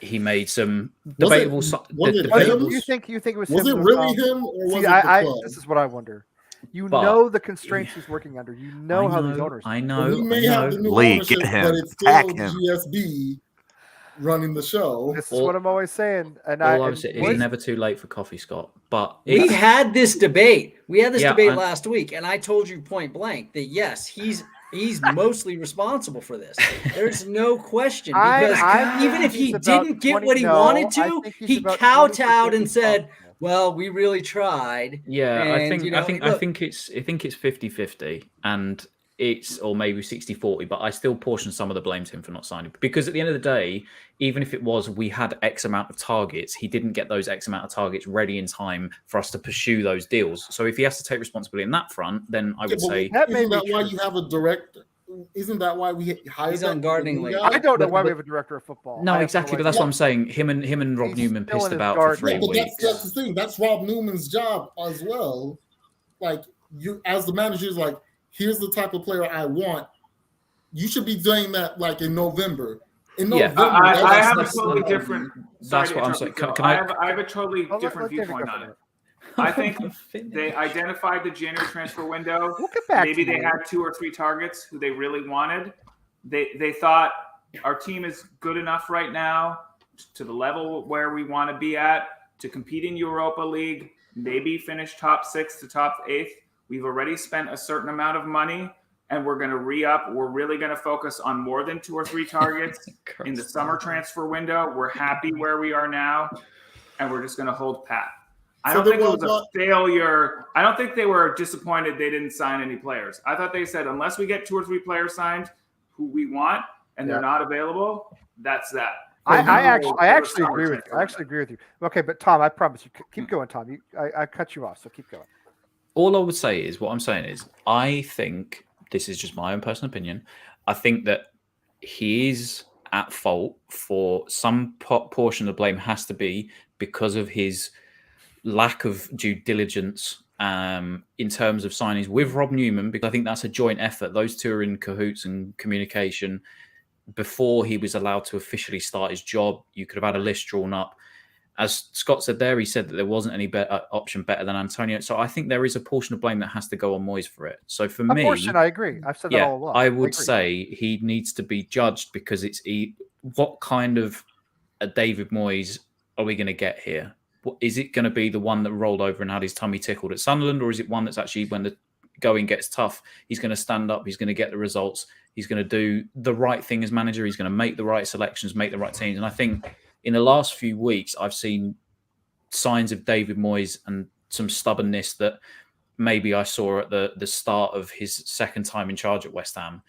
He made some debatable. You think it was? Was it really him, or was it the club? This is what I wonder. Know the constraints he's working under. You know how these owners. I know. He may have the new ownership, but it's still GSB running the show. This is what I'm always saying. And it's never too late for coffee, Scott. But we had this debate. We had this debate last week, and I told you point blank that yes, he's mostly responsible for this. There's no question, because even if he didn't get what he wanted to, he kowtowed and said, well, we really tried. Yeah, I think it's 50-50, and it's, or maybe 60-40, but I still portion some of the blame to him for not signing, because at the end of the day, even if it was we had X amount of targets, he didn't get those X amount of targets ready in time for us to pursue those deals. So if he has to take responsibility in that front, then I would say isn't that why you have a director? Isn't that why we hired? He's on gardening leave. I don't know why we have a director of football. No, exactly, but that's what I'm saying. Him and Rob Newman pissed about for 3 weeks. That's the thing. That's Rob Newman's job as well. Like, you, as the manager, is like, here's the type of player I want. You should be doing that like in November. I have a totally different. That's what I'm saying. I have a totally different viewpoint on it. I think they identified the January transfer window. Maybe they had 2 or 3 targets who they really wanted. They thought our team is good enough right now to the level where we want to be at to compete in Europa League, maybe finish top 6 to top 8th. We've already spent a certain amount of money, and we're going to re-up. We're really going to focus on more than 2 or 3 targets in the summer transfer window. We're happy where we are now, and we're just going to hold pat. I don't think it was a failure. I don't think they were disappointed they didn't sign any players. I thought they said, unless we get 2 or 3 players signed who we want and they're not available, that's that. I actually agree with you. I actually agree with you. Okay, but Tom, I promise you, keep going, Tom. I cut you off, so keep going. All I would say is, what I'm saying is, I think, this is just my own personal opinion, I think that he is at fault for some portion of the blame has to be because of his lack of due diligence in terms of signings with Rob Newman, because I think that's a joint effort. Those two are in cahoots and communication. Before he was allowed to officially start his job, you could have had a list drawn up. As Scott said there, he said that there wasn't any option better than Antonio. So I think there is a portion of blame that has to go on Moyes for it. So for me, portion, I agree. I've said that all along. I would say he needs to be judged because what kind of a David Moyes are we going to get here? Is it going to be the one that rolled over and had his tummy tickled at Sunderland, or is it one that's actually, when the going gets tough, he's going to stand up, he's going to get the results, he's going to do the right thing as manager, he's going to make the right selections, make the right teams? And I think in the last few weeks, I've seen signs of David Moyes and some stubbornness that maybe I saw at the start of his second time in charge at West Ham.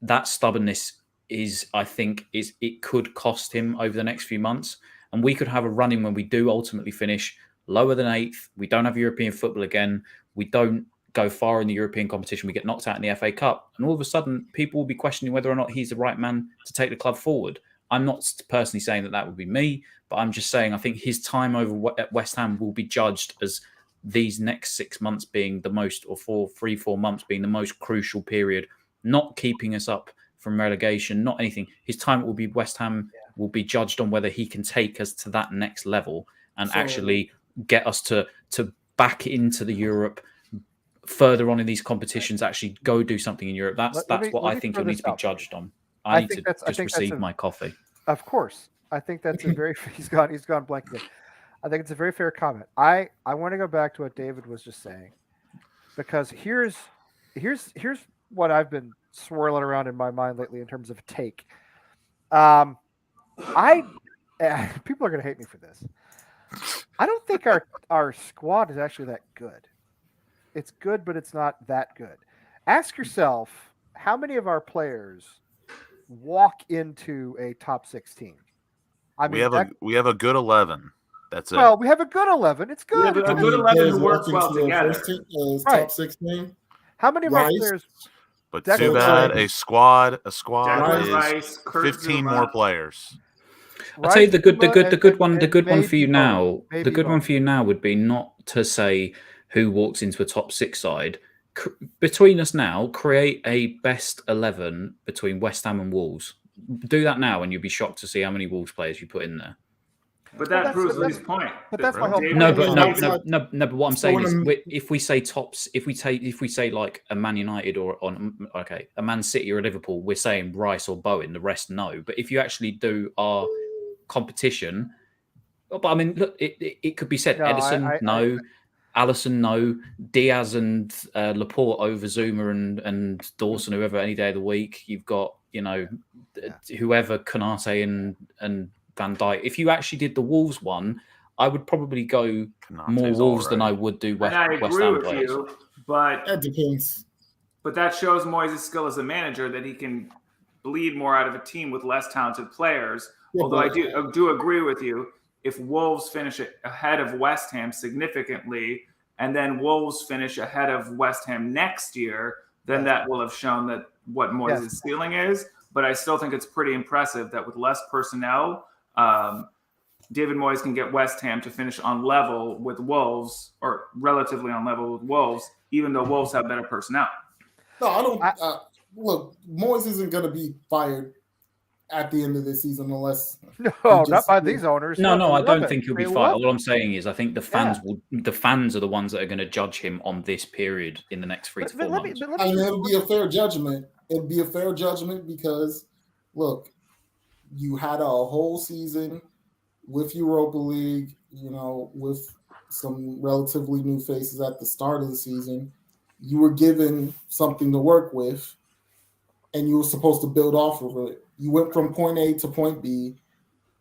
That stubbornness it could cost him over the next few months. And we could have a run-in when we do ultimately finish lower than 8th. We don't have European football again. We don't go far in the European competition. We get knocked out in the FA Cup. And all of a sudden, people will be questioning whether or not he's the right man to take the club forward. I'm not personally saying that would be me, but I'm just saying I think his time over at West Ham will be judged as these next 6 months being the most, or 4 months being the most crucial period, not keeping us up from relegation, not anything. His time will be West Ham will be judged on whether he can take us to that next level and actually get us to back into the Europe further on in these competitions, actually go do something in Europe. That's what I think he'll need to be judged on. I need to just receive my coffee. Of course. I think that's a very he's gone blank again. I think it's a very fair comment. I want to go back to what David was just saying, because here's what I've been swirling around in my mind lately in terms of a take. People are going to hate me for this. I don't think our squad is actually that good. It's good, but it's not that good. Ask yourself, how many of our players walk into a top 16? We have a good 11. That's it. Well, we have a good 11. It's good. A good 11 who works well together. Top 16. How many of our players? But too bad a squad is Rice, 15 more players. I'll tell you the good one for you now. The good one for you now would be not to say who walks into a top 6 side. Between us now, create a best 11 between West Ham and Wolves. Do that now, and you'll be shocked to see how many Wolves players you put in there. But that proves Lee's point. But that's my whole point. No. But what I'm saying is, if we say like a Man United or a Man City or a Liverpool, we're saying Rice or Bowen. The rest, no. But if you actually do our competition, but I mean, look, it could be said: Edison, no. Alisson, no. Diaz and Laporte over Zuma and Dawson, whoever, any day of the week. You've got whoever, Konate and Van Dijk. If you actually did the Wolves one, I would probably go more Wolves than I would do West Ham players. You, but that depends. But that shows Moyes' skill as a manager, that he can bleed more out of a team with less talented players. Yeah, although I do agree with you, if Wolves finish ahead of West Ham significantly, and then Wolves finish ahead of West Ham next year, then that will have shown that what Moyes' ceiling is. But I still think it's pretty impressive that with less personnel, David Moyes can get West Ham to finish on level with Wolves, or relatively on level with Wolves, even though Wolves have better personnel. No, I don't. Look, Moyes isn't going to be fired at the end of the season unless not by these owners. No, I don't think he'll be fired. All I'm saying is I think the fans are the ones that are going to judge him on this period in the next 3 to 4 months. And it'll be a fair judgment. It'll be a fair judgment because, look, you had a whole season with Europa League, with some relatively new faces at the start of the season. you were given something to work with, and you were supposed to build off of it. You went from point A to point B.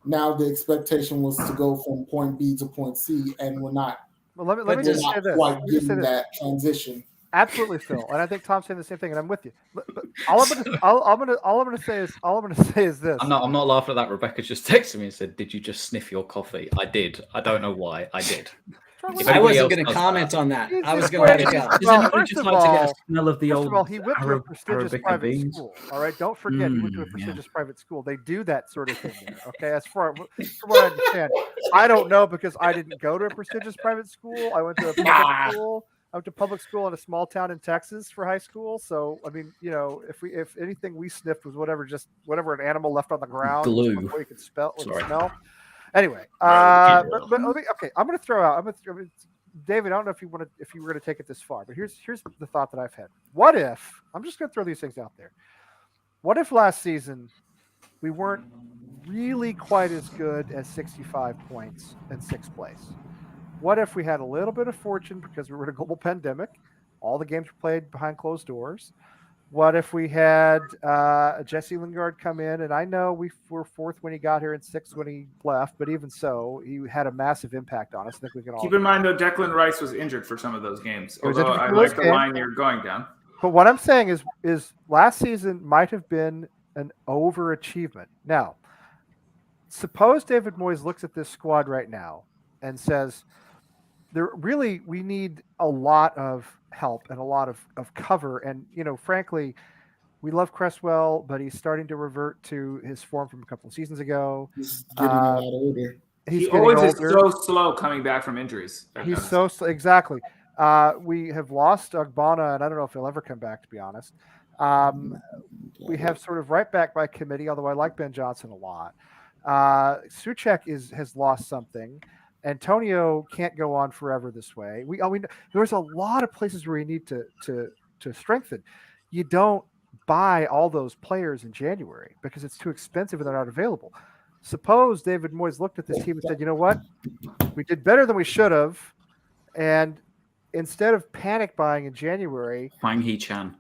Now the expectation was to go from point B to point C, and we're not. Well, let me just say this. Quite getting that transition. Absolutely, Phil, and I think Tom's saying the same thing, and I'm with you. But all I'm gonna say is this. I'm not laughing at that. Rebecca just texted me and said, "Did you just sniff your coffee?" I did. I don't know why. I did. I wasn't going to comment on that. I was going to let it go. Does anybody just like to get a smell of the old? First of all, he went to a prestigious Arabica private beans? school. All right, don't forget he went to a prestigious private school. They do that sort of thing there. Okay, as far from what I understand, I don't know because I didn't go to a prestigious private school. I went to a public school. I went to public school in a small town in Texas for high school. So I mean, if anything we sniffed was whatever an animal left on the ground, glue. Before you could smell. Anyway, but let me, okay, I'm going to throw out. David, I don't know if you were going to take it this far, but here's the thought that I've had. What if I'm just going to throw these things out there? What if last season we weren't really quite as good as 65 points in sixth place? What if we had a little bit of fortune because we were in a global pandemic? All the games were played behind closed doors. What if we had Jesse Lingard come in? And I know we were fourth when he got here and sixth when he left, but even so, he had a massive impact on us. I think we can all keep in mind though, Declan Rice was injured for some of those games. Although I like the line you're going down. But what I'm saying is last season might have been an overachievement. Now, suppose David Moyes looks at this squad right now and says, we need a lot of help and a lot of cover. And, frankly, we love Cresswell, but he's starting to revert to his form from a couple of seasons ago. He's getting a lot older. He always is so slow coming back from injuries. He's so slow. Exactly. We have lost Ogbonna, and I don't know if he'll ever come back, to be honest. We have sort of right back by committee, although I like Ben Johnson a lot. Souček has lost something. Antonio can't go on forever this way. There's a lot of places where you need to strengthen. You don't buy all those players in January because it's too expensive and they're not available. Suppose David Moyes looked at this team and said, you know what? We did better than we should have. And instead of panic buying in January, Wang Hee-chan.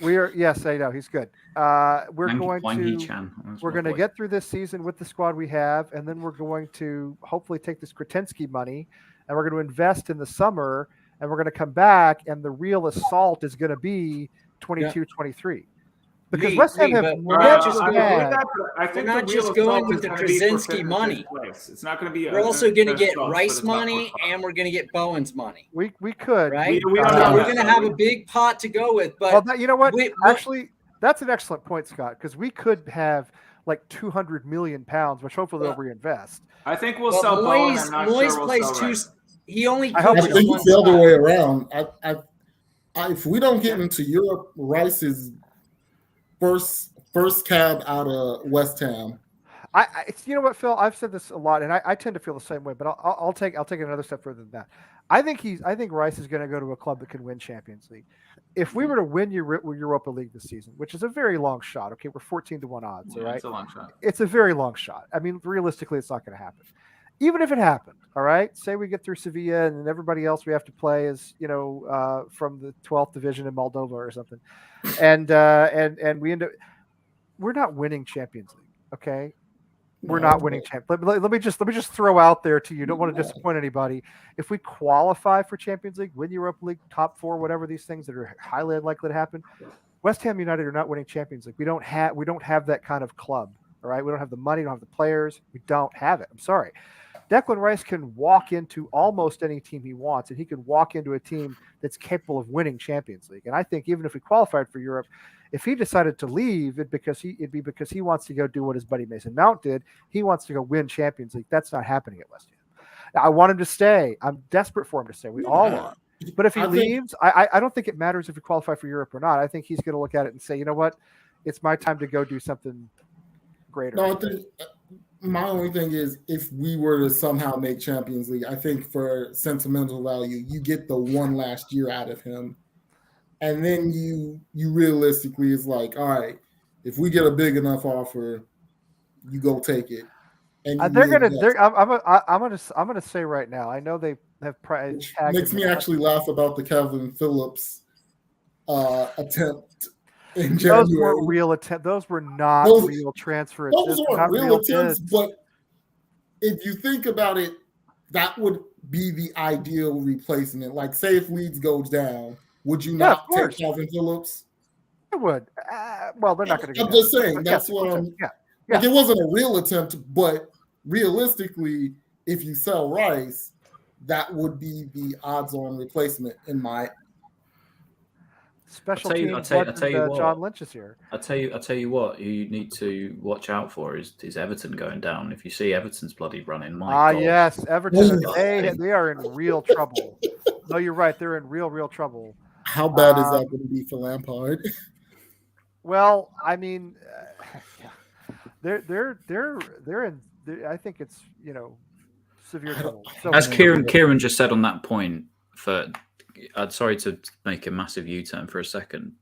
Yes, I know he's good. We're going to get through this season with the squad we have, and then we're going to hopefully take this Kretensky money, and we're going to invest in the summer, and we're going to come back, and the real assault is going to be 22-23. Because West Ham have not just going with the Krasinski money. It's not going to be. We're also going to get Rice money, and we're going to get Bowen's money. We could, right? We're going to have a big pot to go with. But you know what? Actually, that's an excellent point, Scott. Because we could have like £200 million, which hopefully they'll reinvest. I think we'll sell Bowen. I'm not Moyes sure plays we'll sell He only. I think it's the other way around. If we don't get into Europe, Rice is first cab out of West Ham. You know what, Phil? I've said this a lot, and I tend to feel the same way. But I'll take it another step further than that. I think Rice is going to go to a club that can win Champions League. If we were to win Europa League this season, which is a very long shot. Okay, we're 14-1 odds. All right, it's a long shot. It's a very long shot. I mean, realistically, it's not going to happen. Even if it happened, all right. Say we get through Sevilla, and then everybody else we have to play is from the 12th division in Moldova or something, and we end up. We're not winning Champions League, okay? We're not winning Champions. Let me just throw out there to you. Don't want to disappoint anybody. If we qualify for Champions League, win Europa League, top four, whatever these things that are highly unlikely to happen, West Ham United are not winning Champions League. We don't have that kind of club, all right? We don't have the money, we don't have the players. We don't have it. I'm sorry. Declan Rice can walk into almost any team he wants, and he can walk into a team that's capable of winning Champions League. And I think even if we qualified for Europe, if he decided to leave, it'd be because he wants to go do what his buddy Mason Mount did. He wants to go win Champions League. That's not happening at West Ham. Now, I want him to stay. I'm desperate for him to stay. We all are. But if he leaves, I don't think it matters if we qualify for Europe or not. I think he's going to look at it and say, you know what, it's my time to go do something greater. No, I think my only thing is if we were to somehow make Champions League, I think for sentimental value, you get the one last year out of him. And then you realistically is like, all right, if we get a big enough offer, you go take it. And I'm gonna say right now, I know they have makes me actually laugh about the Calvin Phillips attempt in January. Those were real attempts. Those were not real transfer. Those weren't real attempts, but if you think about it, that would be the ideal replacement. Like, say if Leeds goes down, would you not take Calvin Phillips? I would. Well, they're not going to go I'm just saying, that's what I'm... Like, it wasn't a real attempt, but realistically, if you sell Rice, that would be the odds-on replacement in my... Special teams. I'll tell you what. John Lynch is here. I'll tell you what. You need to watch out for is Everton going down. If you see Everton's bloody running, my God. Yes, Everton. They are in real trouble. No, you're right. They're in real trouble. How bad is that going to be for Lampard? Well, I mean, they're in. I think it's severe trouble. So, as Kieran just said on that point, I'm sorry to make a massive U-turn for a second.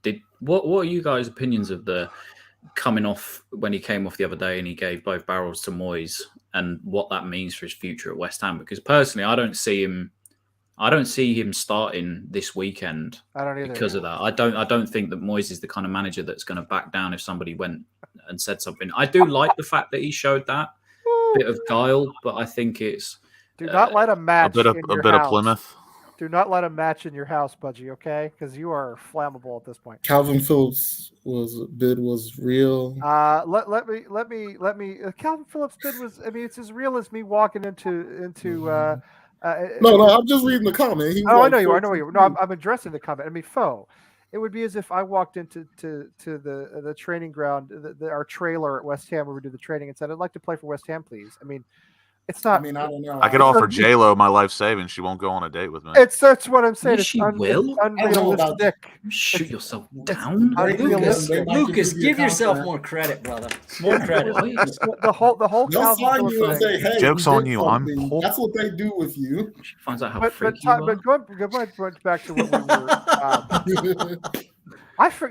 What are you guys' opinions of the coming off when he came off the other day and he gave both barrels to Moyes and what that means for his future at West Ham? Because personally, I don't see him starting this weekend. I don't either. Because of that. I don't think that Moyes is the kind of manager that's going to back down if somebody went and said something. I do like the fact that he showed that bit of guile, but I think it's do not let a match a bit of Plymouth. Do not let a match in your house, Budgie, okay? Because you are flammable at this point. Calvin Phillips bid was real. Let me. Calvin Phillips bid was. I mean, it's as real as me walking into. No, I'm just reading the comment. I know you are. No, I'm addressing the comment. I mean, it would be as if I walked into the training ground, our trailer at West Ham where we do the training, and said, "I'd like to play for West Ham, please." I mean. It's not. I mean, I don't know. I could offer J-Lo my life savings. She won't go on a date with me. That's what I'm saying. She will. It's unrealistic. Shoot yourself down. Lucas, give yourself more credit, brother. More credit. the whole they'll sign you and say, "Hey, joke's on you." That's what they do with you. She finds out how freaky you are. But going back to what we were.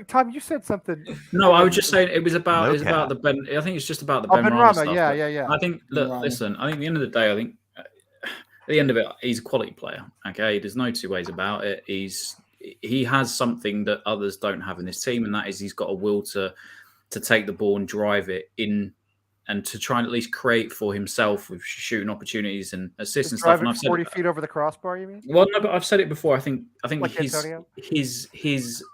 Tom, you said something. No, I was just saying it was about the Ben. I think it's just about the Ben Rama stuff. Yeah. I think listen. I think at the end of the day, at the end of it, he's a quality player. Okay, there's no two ways about it. He has something that others don't have in this team, and that is he's got a will to take the ball and drive it in, and to try and at least create for himself with shooting opportunities and assists and stuff. And I've 40 feet over the crossbar, you mean? Well, no, but I've said it before. I think like his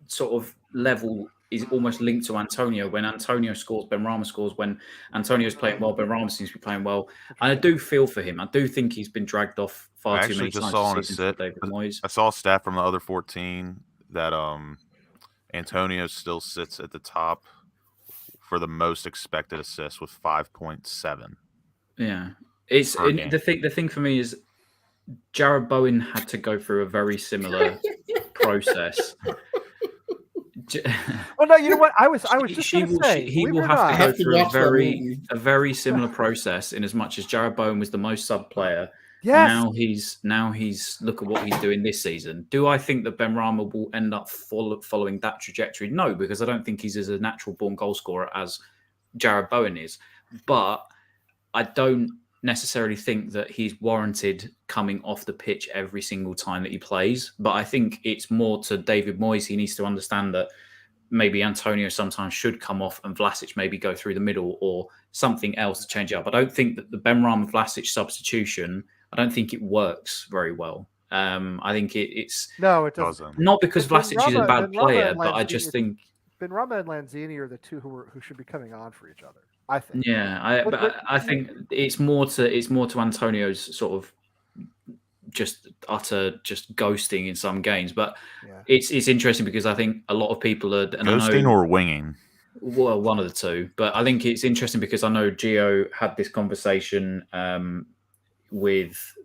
sort of level is almost linked to Antonio. When Antonio scores, Benrahma scores. When Antonio's playing well, Benrahma seems to be playing well. And I do feel for him. I do think he's been dragged off far too many times. I saw a stat from the other 14 that Antonio still sits at the top for the most expected assists with 5.7. Yeah, the thing for me is Jared Bowen had to go through a very similar process. Well, no, you know what? I was just going to say he will have to go through a very similar process. In as much as Jared Bowen was the most sub player, now he's look at what he's doing this season. Do I think that Benrahma will end up following that trajectory? No, because I don't think he's as a natural born goal scorer as Jared Bowen is. But I don't necessarily think that he's warranted coming off the pitch every single time that he plays. But I think it's more to David Moyes. He needs to understand that maybe Antonio sometimes should come off and Vlasic maybe go through the middle or something else to change it up. I don't think that the Benrahma Vlasic substitution, I don't think it works very well. I think it doesn't. Not because Vlasic is a bad player, but I just think Benrahma and Lanzini are the two who should be coming on for each other. I think. Yeah, I think it's more to Antonio's sort of just ghosting in some games, but it's interesting because I think a lot of people are ghosting or winging. Well, one of the two, but I think it's interesting because I know Gio had this conversation with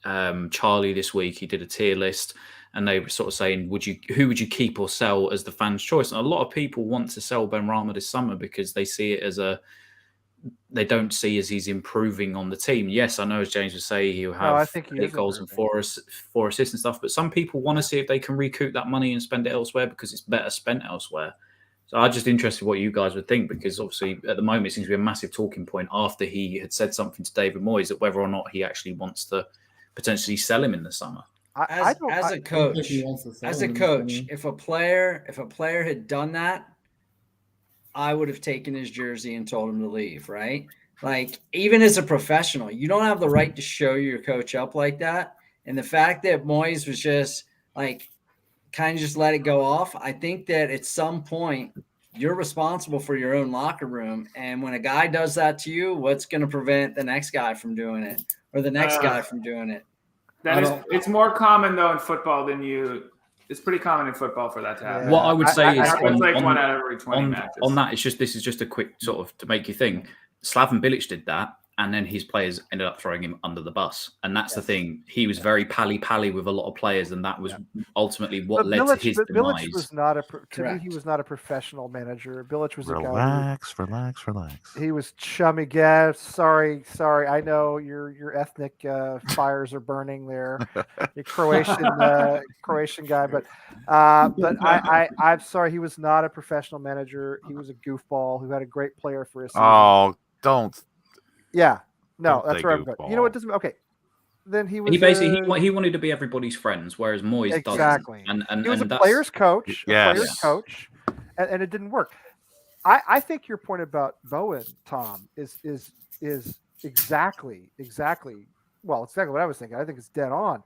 Charlie this week. He did a tier list, and they were sort of saying, who would you keep or sell as the fans' choice? And a lot of people want to sell Benrahma this summer because they see it as they don't see as he's improving on the team. Yes, I know, as James would say, he'll have 8 goals and 4 assists and stuff, but some people want to see if they can recoup that money and spend it elsewhere because it's better spent elsewhere. So I'm just interested what you guys would think, because obviously at the moment it seems to be a massive talking point after he had said something to David Moyes that whether or not he actually wants to potentially sell him in the summer. As a coach, if a player had done that, I would have taken his jersey and told him to leave, right? Like, even as a professional, you don't have the right to show your coach up like that. And the fact that Moyes was just like kind of just let it go off, I think that at some point you're responsible for your own locker room. And when a guy does that to you, what's going to prevent the next guy from doing it or the next guy from doing it? It's more common though in football than it's pretty common in football for that to happen. What I would say is it's like 1 out of every 20 matches. On that, this is just a quick sort of to make you think. Slaven Bilic did that, and then his players ended up throwing him under the bus. And that's the thing. He was very pally with a lot of players, and that was ultimately what led to his demise. Bilic was not to me, he was not a professional manager. Bilic was a guy. Relax. He was chummy. Yeah, sorry. I know your ethnic fires are burning there. The Croatian guy, but I'm sorry. He was not a professional manager. He was a goofball who had a great player for his season. Oh, don't. Yeah. No, that's where I'm going. You know what? Doesn't okay. Then he was. He basically he wanted to be everybody's friends, whereas Moyes doesn't. And he was and a player's coach. Yes. And it didn't work. I think your point about Bowen, Tom, is exactly well, it's exactly what I was thinking. I think it's dead on.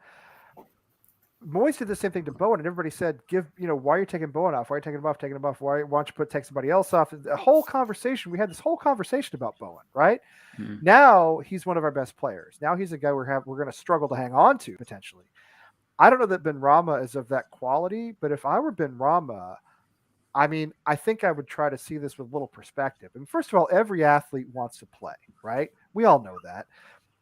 Moyes did the same thing to Bowen, and everybody said, why are you taking Bowen off? Why are you taking him off? Why don't you take somebody else off? The whole conversation, we had this whole conversation about Bowen, right? Mm-hmm. Now he's one of our best players. Now he's a guy we're going to struggle to hang on to potentially. I don't know that Benrahma is of that quality, but if I were Benrahma, I mean, I think I would try to see this with a little perspective. And first of all, every athlete wants to play, right? We all know that.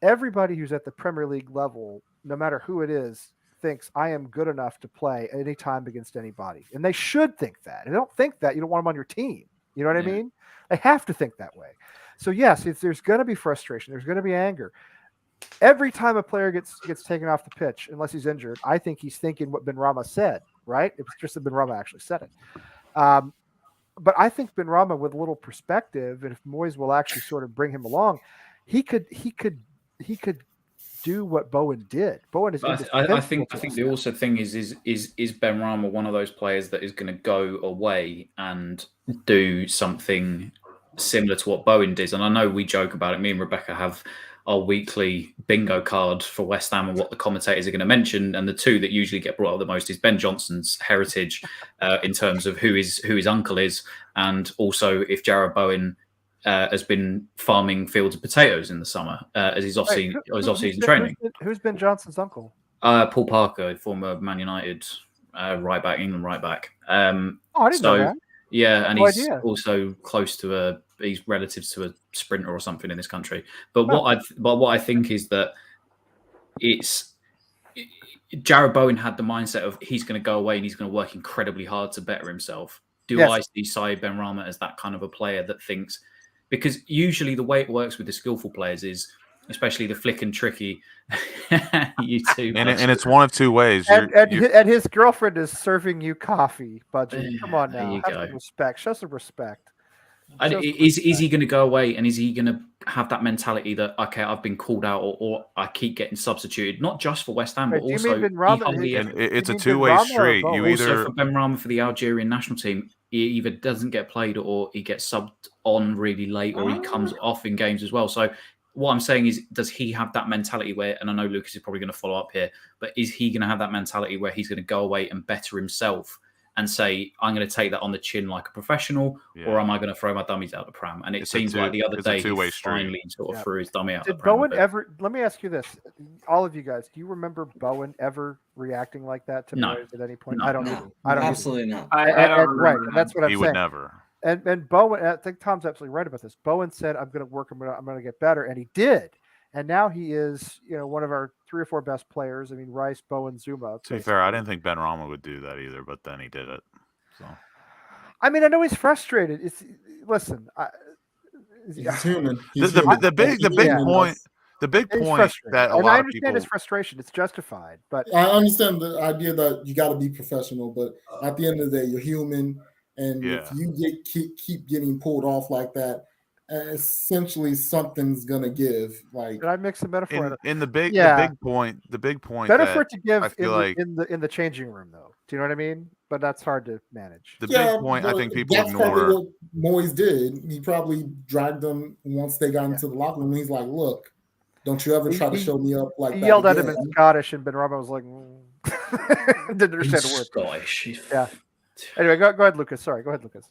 Everybody who's at the Premier League level, no matter who it is, thinks I am good enough to play anytime against anybody. And they should think that. If they don't think that, you don't want them on your team. You know what I mean? They have to think that way. So yes, there's going to be frustration. There's going to be anger. Every time a player gets taken off the pitch, unless he's injured, I think he's thinking what Benrahma said, right? It was just that Benrahma actually said it. But I think Benrahma, with a little perspective, and if Moyes will actually sort of bring him along, he could do what Bowen did. Bowen is. I think the also thing is Benrahma one of those players that is going to go away and do something similar to what Bowen did? And I know we joke about it. Me and Rebecca have our weekly bingo card for West Ham and what the commentators are going to mention. And the two that usually get brought up the most is Ben Johnson's heritage in terms of who his uncle is, and also if Jarrod Bowen has been farming fields of potatoes in the summer as he's off-season training. Who's Ben Johnson's uncle? Paul Parker, former Man United England right back. I didn't know that. Yeah, and he's also close to he's relatives to a sprinter or something in this country. But what I think is that Jarrod Bowen had the mindset of he's going to go away and he's going to work incredibly hard to better himself. I see Saïd Benrahma as that kind of a player that thinks, because usually the way it works with the skillful players is, especially the flick and tricky, you two, and it's one of two ways. And his girlfriend is serving you coffee, Budgie. Come on now, have some respect. Show some respect. Is he going to go away, and is he going to have that mentality that, okay, I've been called out, or I keep getting substituted, not just for West Ham, but also it's a two-way street. You either for Benrahma for the Algerian national team, he either doesn't get played or he gets subbed on really late, or he comes off in games as well. So what I'm saying is, does he have that mentality where, and I know Lucas is probably going to follow up here, but is he going to have that mentality where he's going to go away and better himself and say, I'm going to take that on the chin like a professional, or am I going to throw my dummies out the pram? And it seems like the other day he finally sort of threw his dummy out the pram. Did Bowen ever, let me ask you this, all of you guys, do you remember Bowen ever reacting like that to Moyes at any point? No, I don't either. I don't absolutely not. I don't right, and that's what I'm saying. He would never. And Bowen, I think Tom's absolutely right about this. Bowen said, I'm going to work, I'm going to get better. And he did. And now he is, one of our 3 or 4 best players. I mean, Rice, Bowen, Zuma. To be fair, I didn't think Benrahma would do that either, but then he did it. So, I mean, I know he's frustrated. Listen, he's human. The big point that a lot of people, his frustration. It's justified, but I understand the idea that you got to be professional. But at the end of the day, you're human, and if you keep getting pulled off like that, essentially something's gonna give. Like, did I mix a metaphor? In the big point better for it to give I feel in the changing room, though. Do you know what I mean? But that's hard to manage. The big point I think people that's ignore. probably what Moyes did. He probably dragged them once they got into the locker room. He's like, "Look, don't you ever try to show me up like that." He yelled again. at him in Scottish, and Ben Rama was like, didn't understand a word. Scottish. Yeah. Anyway, go ahead, Lucas. Sorry, go ahead, Lucas.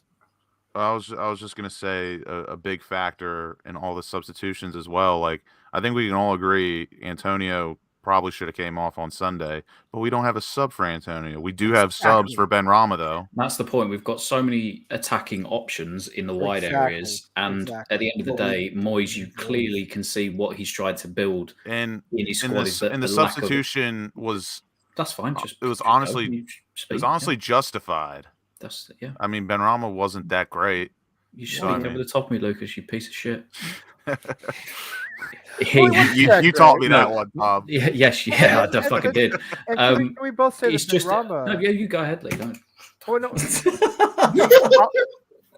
I was just gonna say a big factor in all the substitutions as well. Like, I think we can all agree Antonio probably should have came off on Sunday, but we don't have a sub for Antonio. We do have subs for Ben Rama, though. That's the point. We've got so many attacking options in the wide areas, and at the end of the day, Moyes, you clearly can see what he's tried to build and in his squad. The substitution was that's fine. It was honestly justified. I mean, Ben Rama wasn't that great. You speak over the top of me, Lucas. You piece of shit. You taught me that one, Bob. Yes, I fucking did. Can we both say it's just Rama? No, you go ahead, Lee. Don't. Oh no.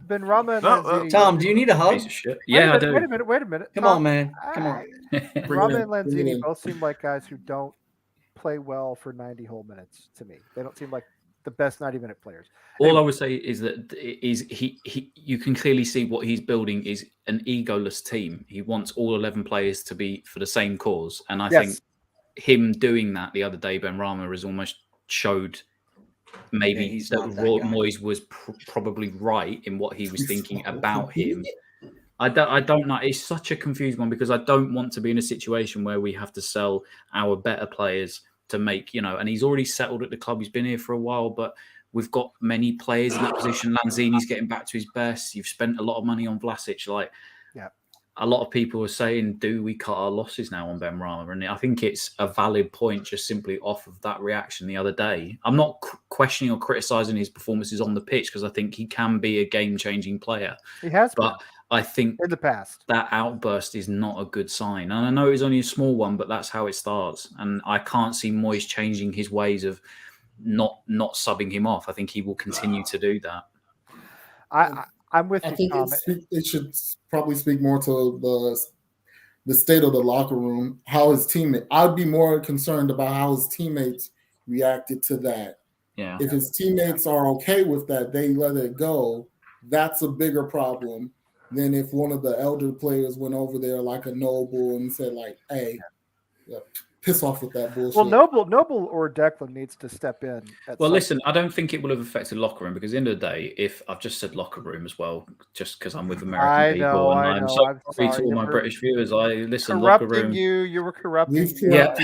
Ben Rama and Lanzini. Tom, do you need a hug? Piece of shit. Yeah, I do. Wait a minute. Come on, man. Come on. Rama and Lanzini both seem like guys who don't play well for 90 whole minutes to me. They don't seem like the best 90-minute players. All I would say is that you can clearly see what he's building is an egoless team. He wants all 11 players to be for the same cause. And I think him doing that the other day, Ben Rama, has almost showed maybe that Moyes was probably right in what he was thinking about him. I don't know. It's such a confused one because I don't want to be in a situation where we have to sell our better players to make, and he's already settled at the club. He's been here for a while, but we've got many players in that position. Lanzini's getting back to his best. You've spent a lot of money on Vlasic. A lot of people are saying, do we cut our losses now on Ben Rama? And I think it's a valid point just simply off of that reaction the other day. I'm not questioning or criticising his performances on the pitch because I think he can be a game-changing player. He has but I think in the past that outburst is not a good sign. And I know it's only a small one, but that's how it starts. And I can't see Moyes changing his ways of not subbing him off. I think he will continue to do that. I'm with you. I think it should probably speak more to the state of the locker room, how his teammate. I'd be more concerned about how his teammates reacted to that. Yeah. If his teammates are okay with that, they let it go. That's a bigger problem than if one of the elder players went over there like a Noble and said, like, "Hey, piss off with that bullshit." Well, Noble or Declan needs to step in. Listen, I don't think it will have affected locker room because at the end of the day, if I've just said locker room as well, just because I'm with American people and I'm sorry to all my British viewers. I listen locker room. You were corrupting. Yeah.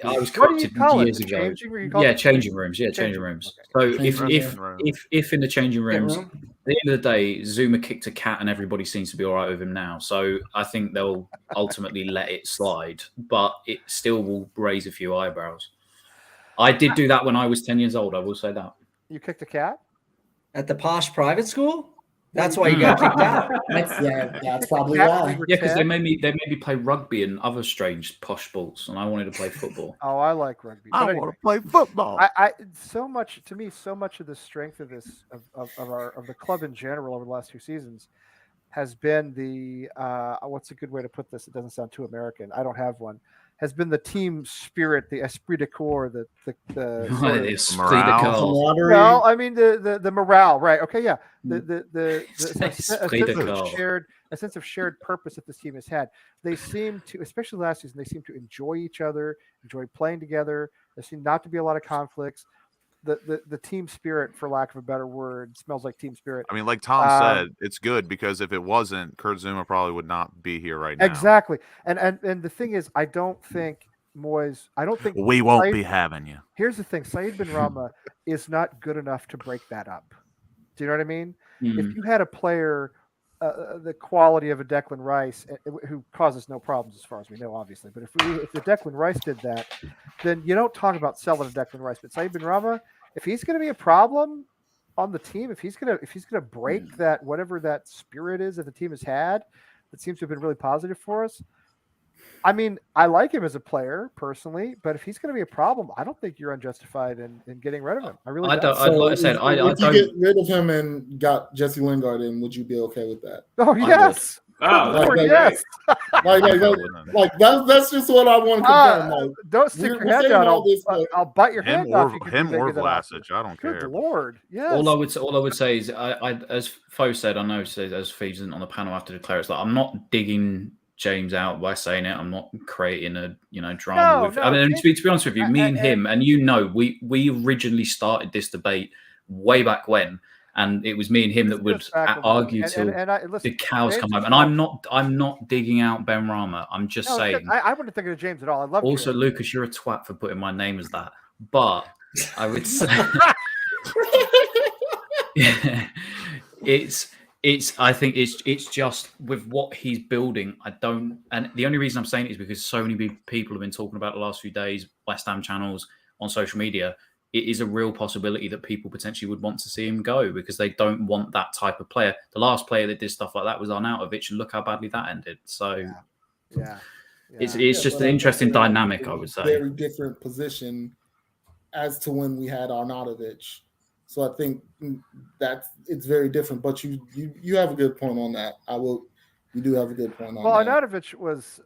I was corrupted years ago. Changing rooms. Yeah, changing rooms. So if in the changing rooms. At the end of the day, Zuma kicked a cat and everybody seems to be all right with him now. So I think they'll ultimately let it slide, but it still will raise a few eyebrows. I did do that when I was 10 years old. I will say that. You kicked a cat? At the posh private school? That's why you got kicked out. That's probably why. Yeah, because they made me play rugby and other strange posh sports, and I wanted to play football. Oh, I like rugby. I want to play football. So much of the strength of this of the club in general over the last 2 seasons has been the what's a good way to put this? It doesn't sound too American. I don't have one. Has been the team spirit, the esprit de corps, the morale. Well, I mean the morale, right? Okay, yeah. A sense of shared purpose that this team has had. They seem to, especially last season, they seem to enjoy each other, enjoy playing together. There seem not to be a lot of conflicts. The team spirit, for lack of a better word, smells like team spirit. I mean, like Tom said, it's good because if it wasn't, Kurt Zuma probably would not be here right now. Exactly. And the thing is, I don't think we won't be having you. Here's the thing: Said Ben Rama is not good enough to break that up. Do you know what I mean? If you had a player the quality of a Declan Rice, who causes no problems as far as we know, obviously. But if the Declan Rice did that, then you don't talk about selling a Declan Rice. But Said Ben Rama, if he's going to be a problem on the team, if he's going to break that, whatever that spirit is that the team has had, that seems to have been really positive for us, I mean, I like him as a player personally, but if he's going to be a problem, I don't think you're unjustified in getting rid of him. I really don't. Like I said, I if you get rid of him and got Jesse Lingard in, would you be okay with that? Oh yes. Yes. Like that's just what I want to confirm. Like, don't stick your head out. I'll bite your hand off. Him or Vlasic, I don't care. Good Lord. Yes. All I would say is, I as Fo said, I know as Fee isn't on the panel, I have to declare it's like I'm not digging James out by saying it. I'm not creating a drama with. I mean, to be honest with you, me and him, and we originally started this debate way back when. And it was me and him that would argue till the cows come home. And I'm not digging out Ben Rama. I'm just saying. I wouldn't think of James at all. I love. Also, James. Lucas, you're a twat for putting my name as that. But I would say, I think it's just with what he's building. And the only reason I'm saying it is because so many people have been talking about the last few days, West Ham channels on social media. It is a real possibility that people potentially would want to see him go because they don't want that type of player. The last player that did stuff like that was Arnautovic, and look how badly that ended. So, it's just an interesting dynamic, I would say. Very different position as to when we had Arnautovic. So I think that it's very different. But you have a good point on that. You do have a good point on that. Well, Arnautovic was.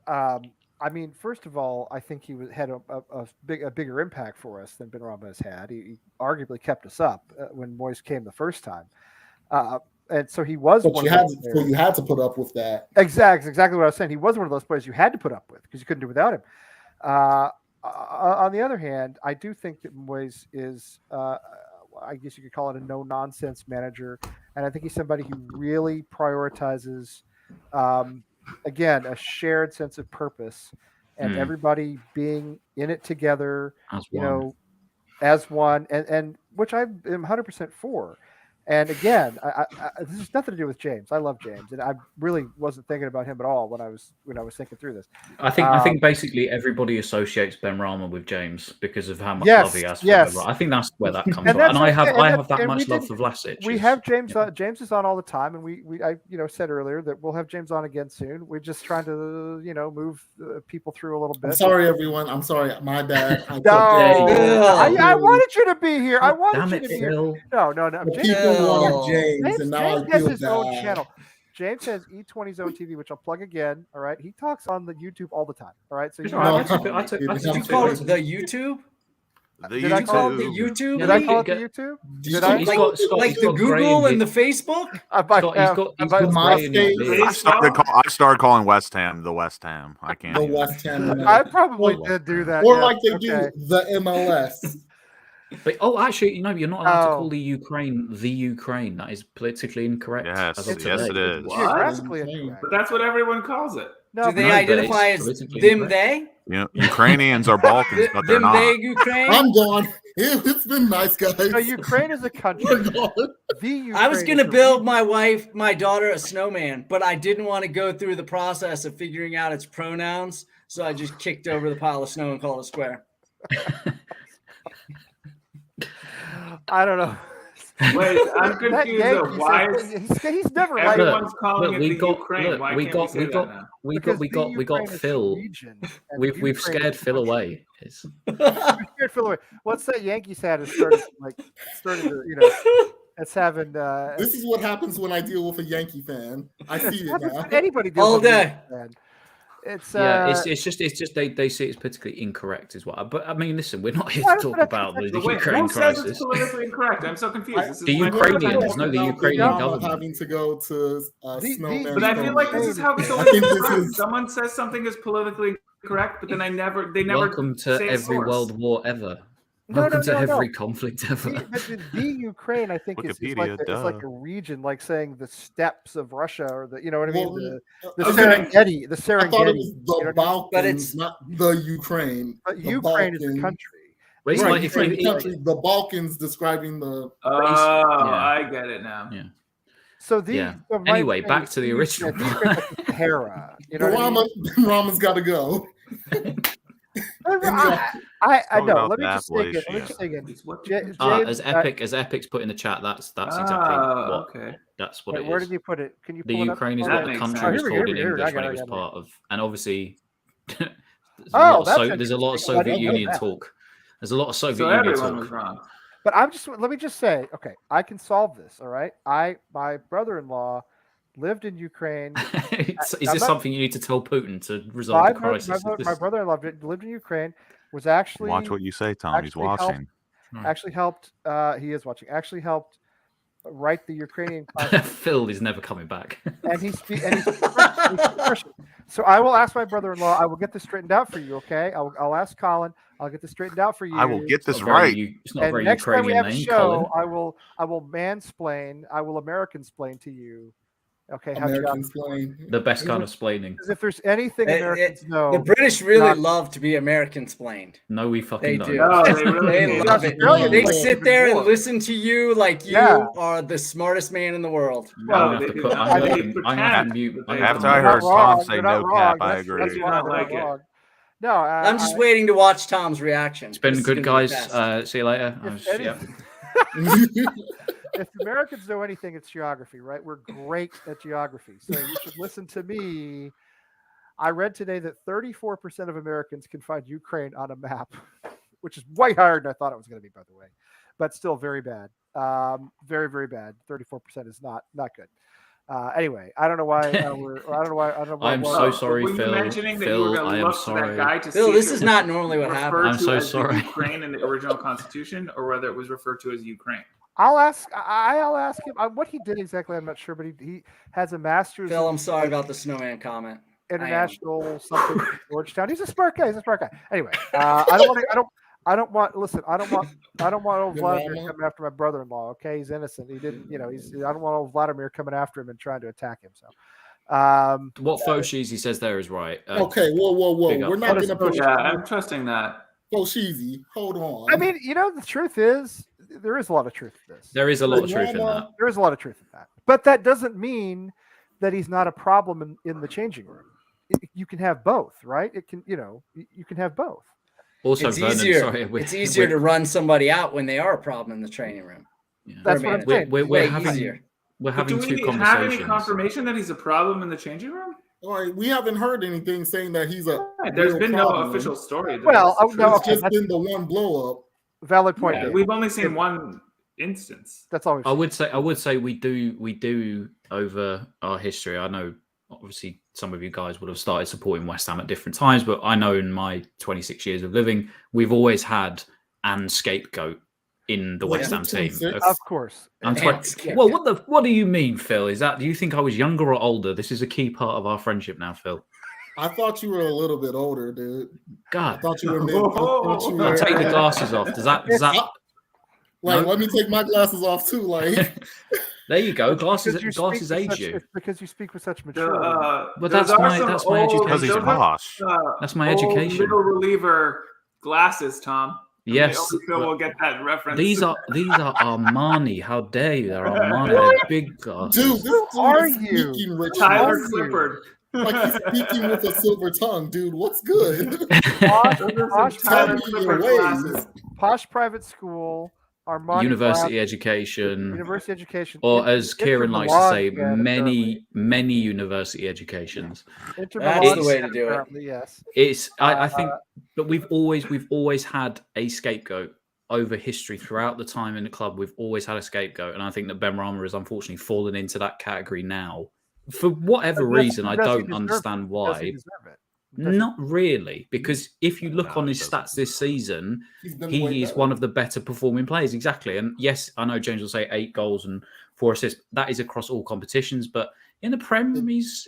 I mean, first of all, I think he had a bigger impact for us than Benrahma has had. He arguably kept us up when Moyes came the first time, and so he was. But you had to put up with that. Exactly what I was saying. He was one of those players you had to put up with because you couldn't do without him. On the other hand, I do think that Moyes is, I guess you could call it a no-nonsense manager, and I think he's somebody who really prioritizes. Again, a shared sense of purpose and everybody being in it together, as one, and which I am 100% for. And again, this has nothing to do with James. I love James, and I really wasn't thinking about him at all when I was thinking through this. I think basically everybody associates Benrahma with James because of how much love he has for Benrahma. I think that's where that comes from. And I have that much love for Vlasic. We have James. James is on all the time, and I said earlier that we'll have James on again soon. We're just trying to move people through a little bit. I'm sorry, everyone. I'm sorry. My bad. I wanted you to be here. I wanted you to be here. No. James and now James has his own channel. James has E20's own TV, which I'll plug again. All right, he talks on the YouTube all the time. All right, so did you call it the YouTube? Did I call it the YouTube? Did I call it the YouTube? Like the Google and the Facebook? I started calling West Ham the West Ham. I can't. The West Ham. I probably did do that. Or like they do the MLS. But actually, you're not allowed to call the Ukraine. That is politically incorrect. Yes, it is. Geographically incorrect. But that's what everyone calls it. Do they identify as them? They? Ukrainians are Balkans, but they're not. They Ukraine. I'm gone. It's been nice, guys. So Ukraine is a country. I was going to build my daughter, a snowman, but I didn't want to go through the process of figuring out its pronouns, so I just kicked over the pile of snow and called it a square. I don't know. Wait, I'm confused. Why he's never everyone's calling it the Ukraine? Why can't we say that now? We got Phil. We've scared Phil away. Scared Phil away. What's that Yankees hat has started to, it's having. This is what happens when I deal with a Yankee fan. I see it now. Anybody deals all day. It's it's just they see it's particularly incorrect as well. But I mean, listen, we're not here to talk about the Ukraine crisis. It's politically incorrect. I'm so confused. The Ukrainians, no, the Ukrainian government having to go to snowman. But I feel like this is how it's always been. Someone says something is politically correct, but then they never. Welcome to every world war ever. Welcome to every conflict ever. The Ukraine, I think, is like a region, like saying the steppes of Russia, or the what I mean, the Serengeti. The Serengeti. I thought it was the Balkans, but it's not the Ukraine. But Ukraine is a country. Right, like the Balkans describing the. I get it now. Yeah. So anyway, back to the original. Sahara. Rama's got to go. I know. Let me just say again. As Epic's put in the chat, that's exactly what. Okay. That's what it is. Where did you put it? Can you? The Ukraine is what the country was called in English when it was part of, and obviously, There's a lot of Soviet Union talk. There's a lot of Soviet Union everyone talk. was wrong. But let me just say, okay, I can solve this. All right, my brother-in-law lived in Ukraine. Is this something you need to tell Putin to resolve the crisis? My brother-in-law lived in Ukraine. Was actually watch what you say, Tom. He's watching. Actually helped. He is watching. Actually helped write the Ukrainian. Phil is never coming back. And he's Russian. So I will ask my brother-in-law. I will get this straightened out for you. Okay. I'll ask Colin. I'll get this straightened out for you. I will get this right. It's not a very next time we Ukrainian have a name, show, Colin. I will mansplain. I will American-splain to you. Okay. The best kind of splaining. Because if there's anything Americans know, the British really love to be American-splained. No, we fucking they don't. do. No, they really love it. They sit there and listen to you like you are the smartest man in the world. Well, I'm going to have to mute. After I heard Tom say no cap, I agree. That's why I like it. No, I'm just waiting to watch Tom's reaction. It's been good, guys. See you later. If Americans know anything, it's geography, right? We're great at geography. So you should listen to me. I read today that 34% of Americans can find Ukraine on a map, which is way higher than I thought it was going to be, by the way, but still very bad. Very, very bad. 34% is not good. Anyway, I don't know why I'm so sorry, Were you Phil. mentioning that Phil, you were going I to am look for sorry. that guy to Phil, see this if is it not was normally what referred happens. to I'm so as sorry. Ukraine in the original Constitution, or whether it was referred to as Ukraine. I'll ask him what he did exactly. I'm not sure, but he has a master's. Phil, I'm sorry about the snowman comment. International something Georgetown. He's a smart guy. Anyway, I don't want old Vladimir coming after my brother-in-law. Okay, he's innocent. He didn't. I don't want old Vladimir coming after him and trying to attack him. So, what Fosheezy says there is right. Okay, whoa. We're not going to push. Yeah, I'm trusting that. Fosheezy, hold on. I mean, the truth is, there is a lot of truth in this. There is a lot of truth in that. There is a lot of truth in that. But that doesn't mean that he's not a problem in the changing room. You can have both, right? It can, you can have both. Also, it's Vernon, easier to run somebody out when they are a problem in the training room. Yeah. That's what I'm saying. We're having two conversations. Have any confirmation that he's a problem in the changing room? All right, we haven't heard anything saying that he's a. Right, there's been no official story. Well, it's just been the one blow up. Valid point. Yeah, we've only seen one instance. That's all. I would say we do over our history. I know obviously some of you guys would have started supporting West Ham at different times, but I know in my 26 years of living, we've always had an scapegoat in the West Ham team. Of course. Well, what do you mean, Phil? Do you think I was younger or older? This is a key part of our friendship now, Phil. I thought you were a little bit older, dude. God. I thought you were I'll take the glasses off. Does that like, no? Let me take my glasses off too. Like, there you go. Glasses age you. It's because you speak with such maturity. But that's my education. Because he's posh. That's my education. Little reliever glasses, Tom. Yes, we'll get that reference. These are Armani. How dare you? They're Armani. They're big glasses. Dude, who are you? Tyler Clifford. Like he's speaking with a silver tongue, dude. What's good? Posh private school, Armani university education, or as Kieran likes to say, many university educations. That's the way to do it. Yes, it's. I think, but we've always had a scapegoat over history throughout the time in the club. We've always had a scapegoat, and I think that Benrahma has unfortunately fallen into that category now. For whatever reason, I don't understand why. Not really, because if you look on his stats this season, he is one of the better performing players. Exactly. And yes, I know James will say 8 goals and 4 assists. That is across all competitions. But in the Prem, he's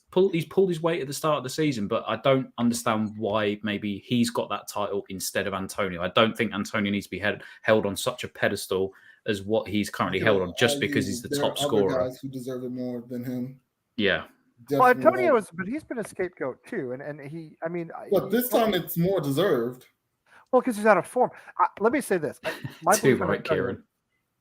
pulled his weight at the start of the season. But I don't understand why maybe he's got that title instead of Antonio. I don't think Antonio needs to be held on such a pedestal as what he's currently held on, just because he's the top scorer. There are other guys who deserve it more than him. Yeah. Well, Antonio but he's been a scapegoat too, and he. I mean, but this time it's more deserved. Well, because he's out of form. Let me say this. Too right, Kieran.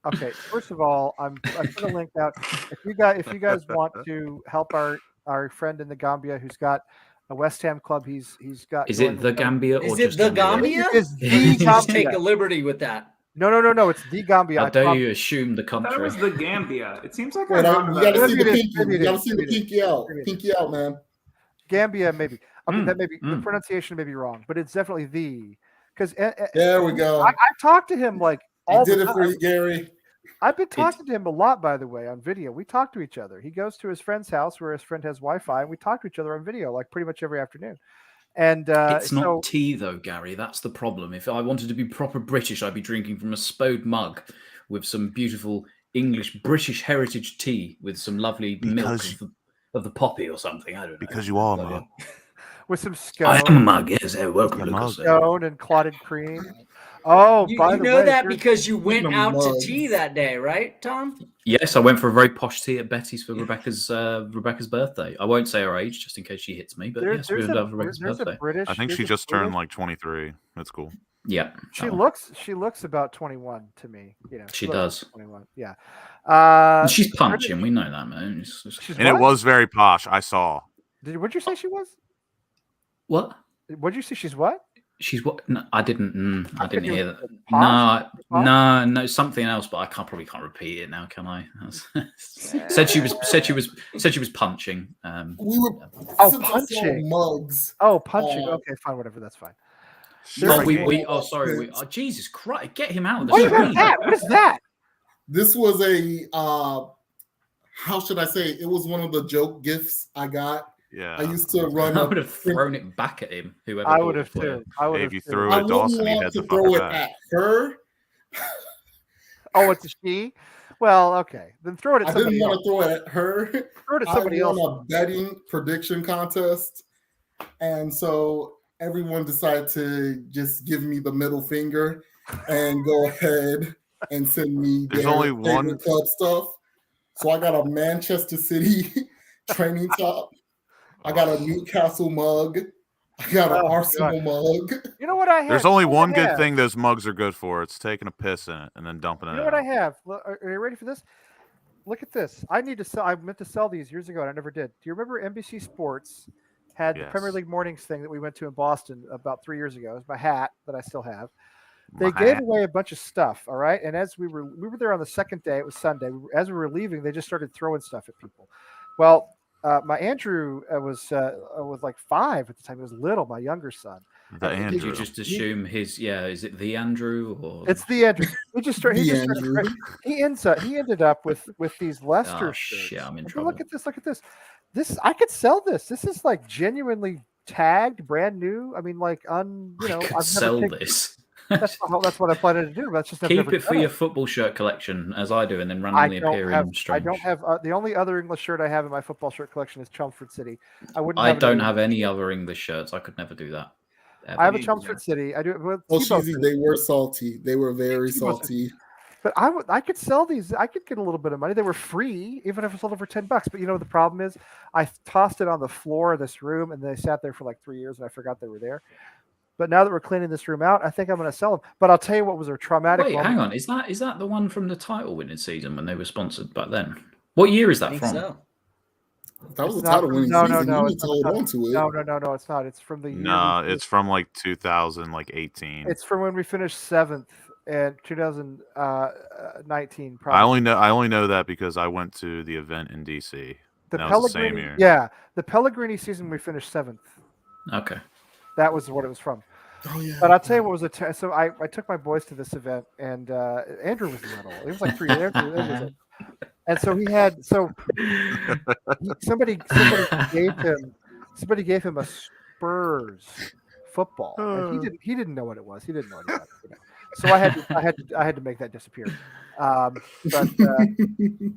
Okay, first of all, I put a link out. If you guys want to help our friend in the Gambia who's got a West Ham club, he's got. Is it the Gambia or is just it the Gambia? Is the Gambia? Take a liberty with that. No. It's the Gambia. How dare you assume the country? That was the Gambia. It seems like you got to see the pinky. You got to see the pinky out. Pinky out, man. Gambia, maybe. Okay, that may be the pronunciation may be wrong, but it's definitely the. Because there we go. I talked to him like all the time. Did it for you, Gary. I've been talking to him a lot, by the way, on video. We talk to each other. He goes to his friend's house where his friend has Wi-Fi, and we talk to each other on video like pretty much every afternoon. And it's not tea, though, Gary. That's the problem. If I wanted to be proper British, I'd be drinking from a spode mug with some beautiful English British heritage tea with some lovely milk of the poppy or something. I don't know. Because you are, mug. With some scone. I am a mug, yes. Welcome, Lucas. Scone and clotted cream. Oh, by the way, you know that because you went out to tea that day, right, Tom? Yes, I went for a very posh tea at Betty's for Rebecca's birthday. I won't say her age just in case she hits me, but yes, we went for Rebecca's birthday. I think she just turned like 23. That's cool. Yeah, she looks about 21 to me. You know, she does. 21. Yeah. She's punching. We know that, man. And it was very posh. I saw. What'd you say she was? What? What'd you say? She's what? She's what? No, I didn't. I didn't hear that. Posh? No, something else. But I probably can't repeat it now, can I? said she was punching. We were punching mugs. Oh, punching. Okay, fine, whatever. That's fine. Sorry. Jesus Christ! Get him out of the screen. What is that? This was a. How should I say? It was one of the joke gifts I got. Yeah, I used to run. I would have thrown it back at him. Whoever I would have too. If you threw it at Dawson, he'd have to throw it at her. Oh, it's a she. Well, okay, then throw it at somebody. I didn't want to throw it at her. Throw it at somebody else. I won a betting prediction contest, and so everyone decided to just give me the middle finger and go ahead and send me their only one club stuff. So I got a Manchester City training top. I got a Newcastle mug. I got an Arsenal mug. You know what I have? There's only one good thing those mugs are good for. It's taking a piss in it and then dumping it out. You know what I have? Are you ready for this? Look at this. I meant to sell these years ago and I never did. Do you remember NBC Sports had the Premier League mornings thing that we went to in Boston about 3 years ago? It was my hat that I still have. They gave away a bunch of stuff, all right? And as we were there on the second day, it was Sunday. As we were leaving, they just started throwing stuff at people. Well, my Andrew was like 5 at the time. He was little, my younger son. Did you just assume his? Yeah, is it the Andrew or? It's the Andrew. He ended up with these Leicester shirts. Shit, I'm in trouble. Look at this. This I could sell this. This is like genuinely tagged, brand new. I mean, like I could sell this. That's what I planning to do. That's just keep it for your football shirt collection, as I do, and then randomly appear in Strange. I don't have the only other English shirt I have in my football shirt collection is Chelmsford City. I don't have any other English shirts. I could never do that. I have a Chelmsford City. I do. Well, they were salty. They were very salty. But I could sell these. I could get a little bit of money. They were free, even if I sold them for $10. But you know the problem is, I tossed it on the floor of this room, and they sat there for like 3 years, and I forgot they were there. But now that we're cleaning this room out, I think I'm going to sell them. But I'll tell you what was a traumatic. Wait, hang on. Is that the one from the title winning season when they were sponsored back then? What year is that from? So. That was the title winning season. No. You need to hold on to it. No. It's not. It's from the year. No, it's from like 2018. It's from when we finished 7th in 2019. Probably. I only know that because I went to the event in DC. That was the same year. Yeah, the Pellegrini season we finished 7th. Okay. That was what it was from. Oh yeah. But I'll tell you what was so I took my boys to this event, and Andrew was little. It was like 3 years. And so somebody gave him a Spurs football. And he didn't know what it was. He didn't know what it was. You know? So I had to make that disappear. But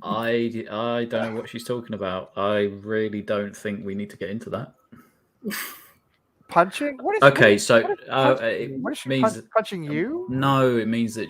I don't know what she's talking about. I really don't think we need to get into that. Punching? What is punching you? No, it means that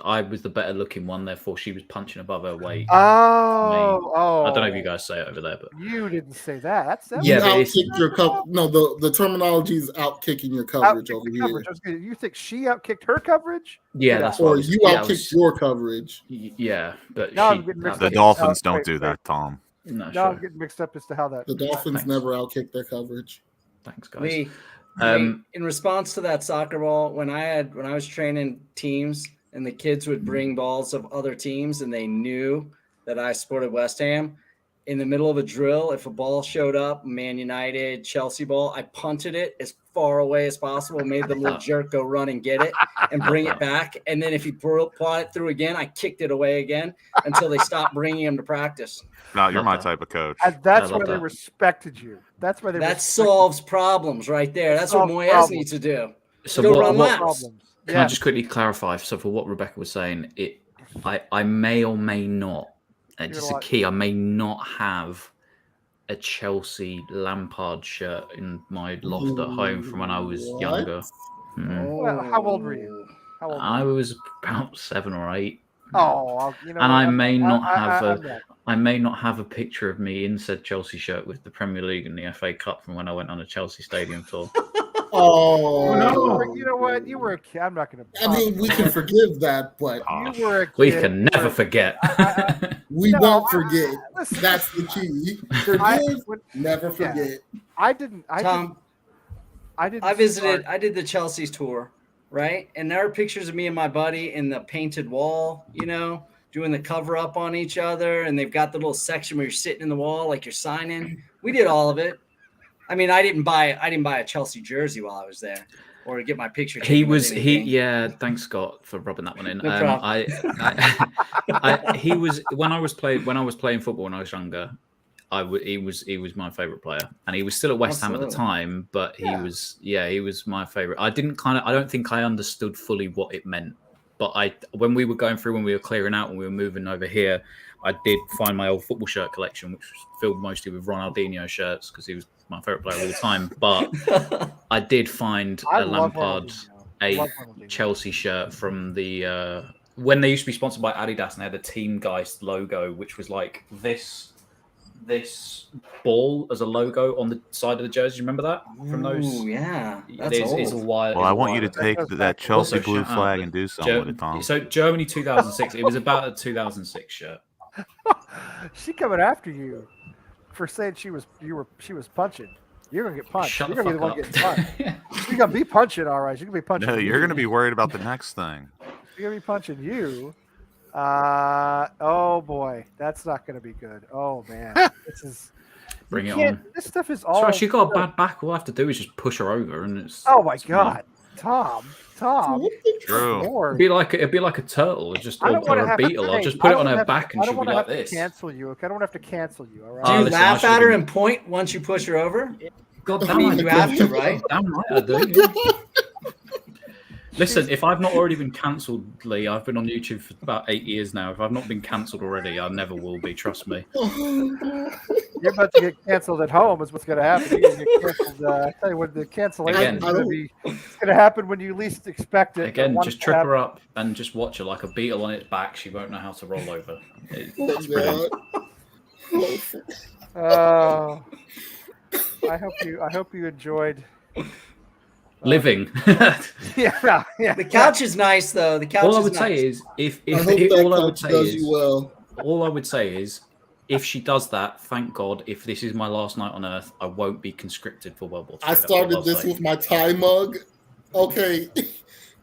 I was the better looking one, therefore she was punching above her weight. Oh. I don't know if you guys say it over there, but you didn't say that. The terminology is out kicking your coverage over here. You think she outkicked her coverage? Yeah, that's or you outkicked your coverage. Yeah, but the Dolphins don't do that, Tom. No, I'm getting mixed up as to how that. The Dolphins never outkick their coverage. Thanks, guys. In response to that soccer ball, when I was training teams and the kids would bring balls of other teams and they knew that I supported West Ham, in the middle of a drill, if a ball showed up, Man United, Chelsea ball, I punted it as far away as possible, made the little jerk go run and get it and bring it back. And then if he plot it through again, I kicked it away again until they stopped bringing him to practice. No, you're my type of coach. And that's why they respected you. That's why that solves problems right there. That's what Moyes needs to do. So go run laps. Can I just quickly clarify? So for what Rebecca was saying, I may or may not. And just a key, I may not have a Chelsea Lampard shirt in my loft at home from when I was younger. Well, how old were you? I was about 7 or 8. Oh, you know. And I may not have a picture of me in said Chelsea shirt with the Premier League and the FA Cup from when I went on a Chelsea stadium tour. Oh no! You know what? You were a kid. I'm not going to. I mean, we can forgive that, but you were a kid. We can never forget. We won't forget. That's the key. Forgive, never forget. I did the Chelsea's tour, right? And there are pictures of me and my buddy in the painted wall, doing the cover up on each other, and they've got the little section where you're sitting in the wall like you're signing. We did all of it. I mean, I didn't buy a Chelsea jersey while I was there, or to get my picture. Thanks Scott for rubbing that one in. No he was when I was playing football when I was younger. He was my favorite player, and he was still at West Ham at the time. But he was my favorite. I don't think I understood fully what it meant. But when we were clearing out and we were moving over here, I did find my old football shirt collection, which was filled mostly with Ronaldinho shirts because he was my favorite player of all time. But I did find a Lampard, Chelsea shirt from the when they used to be sponsored by Adidas, and they had the Team Geist logo, which was like this ball as a logo on the side of the jersey. You remember that from those? Oh yeah, it's a while. Well, I want you to take that Chelsea blue flag and do something with it, Tom. So Germany 2006. It was about a 2006 shirt. She coming after you for saying she was punching. You're gonna get punched. You're gonna be the one getting punched. You're gonna be punching, all right. You're gonna be punching. No, you're gonna be worried about the next thing. You're gonna be punching you. Oh boy, that's not gonna be good. Oh man, this is. Bring it on. This stuff is all. So she got a bad back. All I have to do is just push her over, and it's. Oh my god, Tom. True. It'd be like a turtle, or a beetle. I'll just put it on her back, and she'll be like this. Cancel you. Okay? I don't want to have to cancel you. All right. Do you laugh at her and point once you push her over? God damn, you have to, right? Damn right, I do. Listen, if I've not already been cancelled, Lee, I've been on YouTube for about 8 years now. If I've not been cancelled already, I never will be. Trust me. You're about to get cancelled at home. Is what's going to happen. You're get canceled, I tell you what, the cancellation is going to happen when you least expect it. Again, just trip her up and just watch her like a beetle on its back. She won't know how to roll over. It's brilliant. Oh, I hope you enjoyed. Living. Yeah. The couch is nice, though. The couch. All I would say is, all I would say is, if she does that, thank God. If this is my last night on Earth, I won't be conscripted for World War III. I started this with my tie mug. Okay.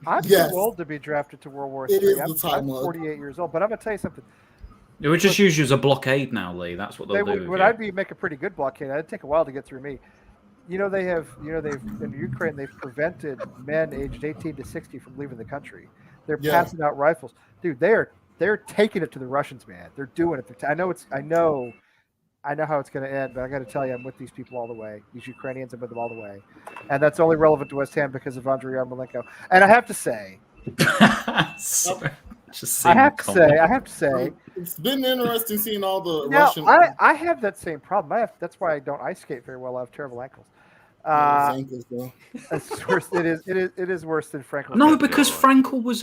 I'm too old to be drafted to World War III. It is the tie I'm mug. 48 years old, but I'm gonna tell you something. It would just use you as a blockade now, Lee. That's what they'll do. I'd make a pretty good blockade. It'd take a while to get through me. They've in Ukraine, they've prevented men aged 18 to 60 from leaving the country. They're passing out rifles, dude. They're taking it to the Russians, man. They're doing it. I know how it's going to end, but I got to tell you, I'm with these people all the way. These Ukrainians, I'm with them all the way, and that's only relevant to West Ham because of Andriy Yarmolenko. And I have to say, it's been interesting seeing all the Russian. I have that same problem. That's why I don't ice skate very well. I have terrible ankles. It's worse. It is worse than Frankel. No, because Frankel was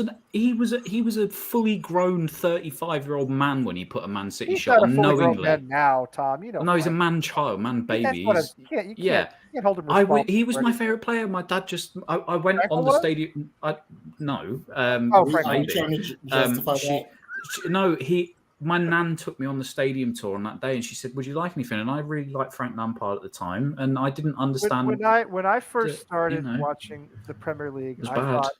a fully grown 35-year-old man when he put a Man City shot unknowingly. Now, Tom, no, he's a man baby. You can't hold him responsible. He was my favorite player. My dad just. I went Frankel on the stadium. My nan took me on the stadium tour on that day, and she said, "Would you like anything?" And I really liked Frank Lampard at the time, and I didn't understand. When I first started watching the Premier League, I thought,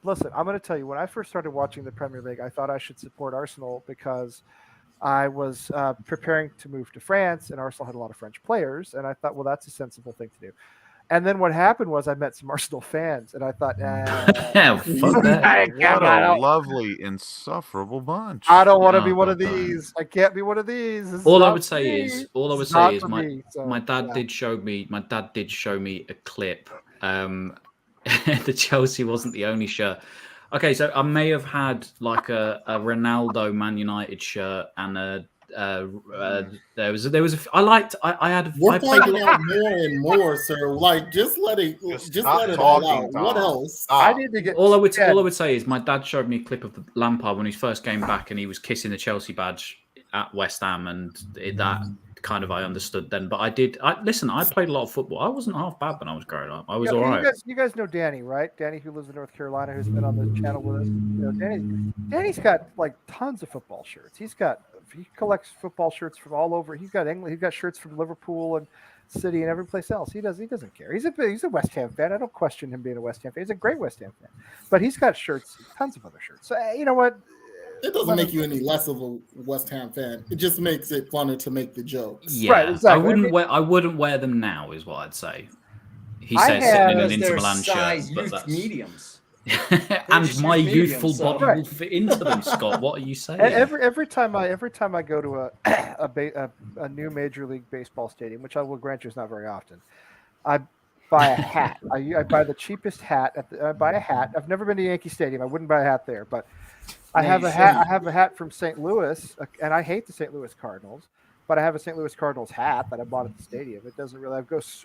listen, I'm going to tell you, when I first started watching the Premier League, I thought I should support Arsenal because I was preparing to move to France, and Arsenal had a lot of French players, and I thought, well, that's a sensible thing to do. And then what happened was I met some Arsenal fans, and I thought, fuck that. What a lovely, insufferable bunch. I don't want to be one of these. I can't be one of these. All I would say is my dad did show me a clip. The Chelsea wasn't the only shirt. Okay, so I may have had like a Ronaldo Man United shirt and a there was I had we're finding out more and more, sir. Like just let it all out. Tom. What else? I need to get all I would say is my dad showed me a clip of the Lampard when he first came back and he was kissing the Chelsea badge at West Ham, and that kind of I understood then. But I played a lot of football. I wasn't half bad when I was growing up. I was all right. You guys know Danny, right? Danny, who lives in North Carolina, who's been on the channel with us. You know, Danny's got like tons of football shirts. He collects football shirts from all over. He's got England. He's got shirts from Liverpool and City and every place else. He doesn't care. He's a West Ham fan. I don't question him being a West Ham fan. He's a great West Ham fan. But he's got shirts, tons of other shirts. So you know what? It doesn't make you any less of a West Ham fan. It just makes it funner to make the jokes. Yeah, right, exactly. I wouldn't wear them now, is what I'd say. He says sitting in an Inter Milan shirt, but that's mediums. And my youthful body will fit into them, Scott. What are you saying? Every time I go to a new Major League Baseball stadium, which I will grant you is not very often, I buy a hat. I buy the cheapest hat. I buy a hat. I've never been to Yankee Stadium. I wouldn't buy a hat there, but I have a hat. I have a hat from St. Louis, and I hate the St. Louis Cardinals, but I have a St. Louis Cardinals hat that I bought at the stadium. It doesn't really.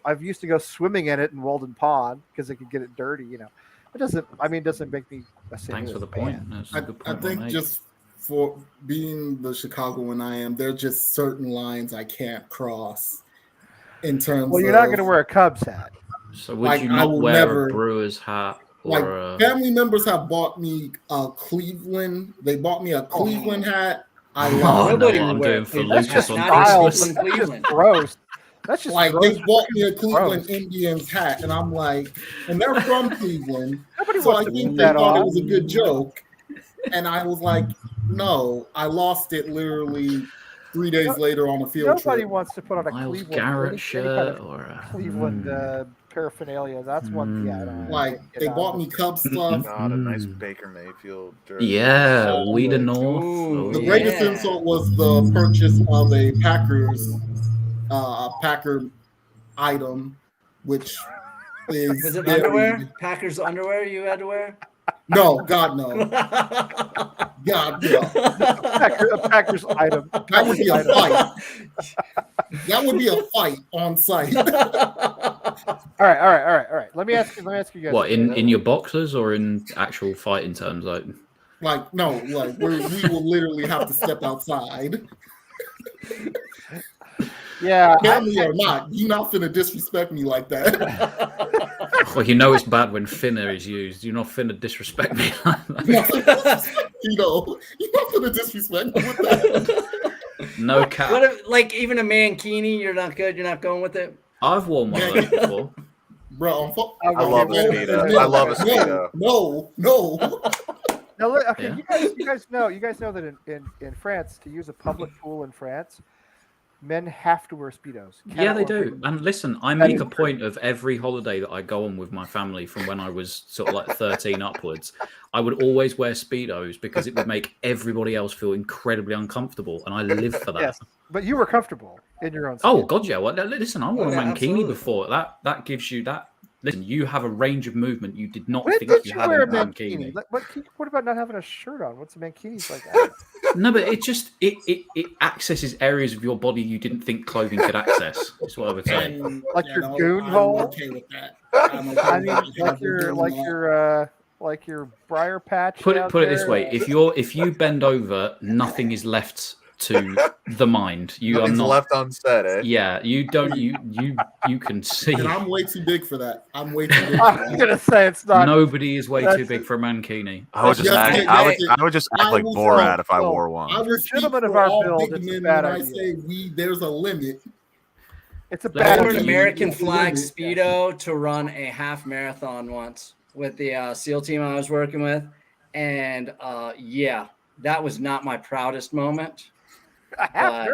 I've used to go swimming in it in Walden Pond because it could get it dirty. You know, it doesn't. I mean, it doesn't make me a St. Thanks Louis for the fan. point. I think just for being the Chicagoan I am, there are just certain lines I can't cross. In terms, well, you're not going to wear a Cubs hat. So would you not wear a Brewers hat? Family members have bought me a Cleveland. They bought me a Cleveland hat. I love it. I'm doing for Lucas on Christmas. That's gross. That's just like gross. they bought me a Cleveland Indians hat, and I'm like, and they're from Cleveland, so I think they thought it was a good joke. And I was like, no, I lost it literally 3 days later on a field trip. Nobody wants to put on a Miles Cleveland Garrett shirt or a Cleveland paraphernalia. That's one. Yeah, like they bought me Cubs stuff. God, a nice Baker Mayfield jersey. Yeah, Weeder North. The greatest insult was the purchase of a Packer item, which is was it underwear? Packers underwear you had to wear? No, God no. God no. A Packers item. That would be a fight. That would be a fight on site. All right. Let me ask you guys. What in your boxers or in actual fighting terms, like no, like we will literally have to step outside. Yeah, family or not, you're not finna disrespect me like that. Well, you know it's bad when finna is used. You're not finna disrespect me like that. You're not finna disrespect me with that. No cap. What if, like even a mankini, you're not good. You're not going with it. I've worn one of those before. Bro, I love a speedo. I love a speedo. No. Now, okay, yeah. you guys know that in France, to use a public pool in France, men have to wear Speedos. Yeah, they do. And listen, I make a point of every holiday that I go on with my family from when I was sort of like 13 upwards, I would always wear Speedos because it would make everybody else feel incredibly uncomfortable. And I live for that. Yes, but you were comfortable in your own Speedo. Oh, God, yeah. Well, listen, I wore a mankini before. That gives you that. Listen, you have a range of movement you did not think you had in a mankini. What about not having a shirt on? What's a mankini's like that? No, but it accesses areas of your body you didn't think clothing could access. That's what I would say. Like your goon hole. Okay with that. I mean, like your briar patch. Put it this way: if you bend over, nothing is left to the mind. You are not left unsaid. Eh? Yeah, you don't. You can see. And I'm way too big for that. I'm way too big. I'm gonna say it's not. Nobody is way too big for a mankini. I would just act like Borat if I wore one. I was gentlemen of our build. It's a bad idea. I say there's a limit. It's a bad. I wore an American flag Speedo to run a half marathon once with the SEAL team I was working with, and yeah, that was not my proudest moment.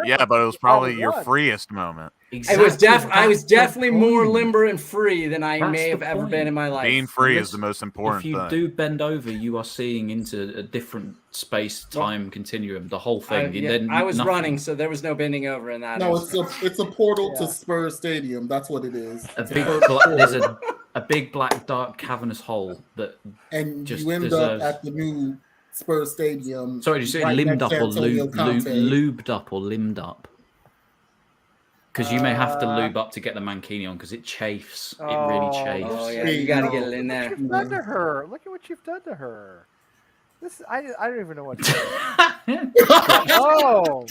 Yeah, but it was probably your freest moment. Exactly. I was definitely more limber and free than I may have ever been in my life. Being free is the most important thing. If you do bend over, you are seeing into a different space-time continuum, the whole thing. I was running, so there was no bending over in that. No, it's a portal to Spurs Stadium. That's what it is. There's a big black dark cavernous hole that you end up at the new Spurs Stadium. Sorry, did you say limbed up or lubed up or limbed up? Because you may have to lube up to get the mankini on because it chafes. It really chafes. Oh yeah, you got to get it in there. Look what you've done to her. Look at what you've done to her. I don't even know what to say. Oh,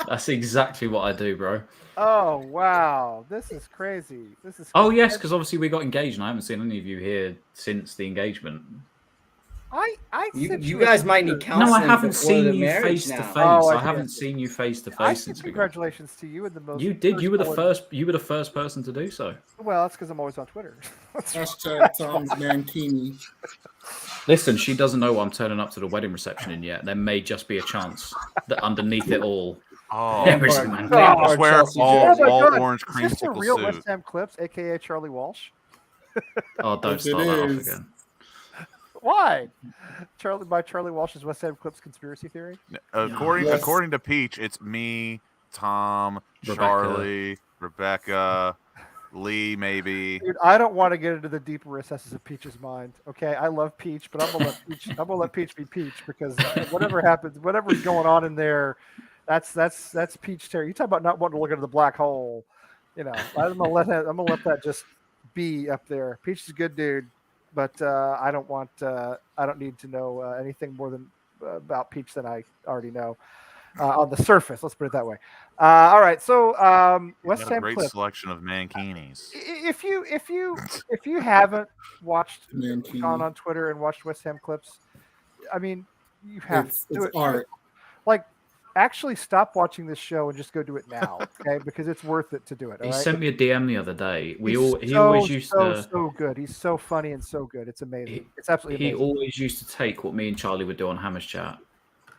that's exactly what I do, bro. Oh wow, this is crazy. Oh yes, because obviously we got engaged, and I haven't seen any of you here since the engagement. You guys might need counseling. No, I haven't seen you face to face. I haven't seen you face to face since. Congratulations to you and the most. You did. You were the first. You were the first person to do so. Well, that's because I'm always on Twitter. Hashtag Tom's Mankini. Listen, she doesn't know what I'm turning up to the wedding reception in yet. There may just be a chance that underneath it all. Oh, I swear, all orange cream. Is this a real West Ham Clips, aka Charlie Walsh? Oh, don't start that off again. Why? Charlie Walsh's West Ham Clips conspiracy theory? According to Peach, it's me, Tom, Charlie, Rebecca, Lee, maybe. Dude, I don't want to get into the deeper recesses of Peach's mind. Okay, I love Peach, but I'm gonna let Peach be Peach because whatever happens, whatever's going on in there, that's Peach territory. You talk about not wanting to look into the black hole. I'm gonna let that just be up there. Peach is a good dude. But I don't need to know anything more than about Peach than I already know on the surface. Let's put it that way. All right, so West Ham great Clip. Selection of mankinis. If you haven't gone on Twitter and watched West Ham Clips, I mean, you have to do it. Art. Like, actually stop watching this show and just go do it now, okay? Because it's worth it to do it. He sent me a DM the other day. He always used to so good. He's so funny and so good. It's amazing. It's absolutely amazing. He always used to take what me and Charlie would do on Hammers Chat,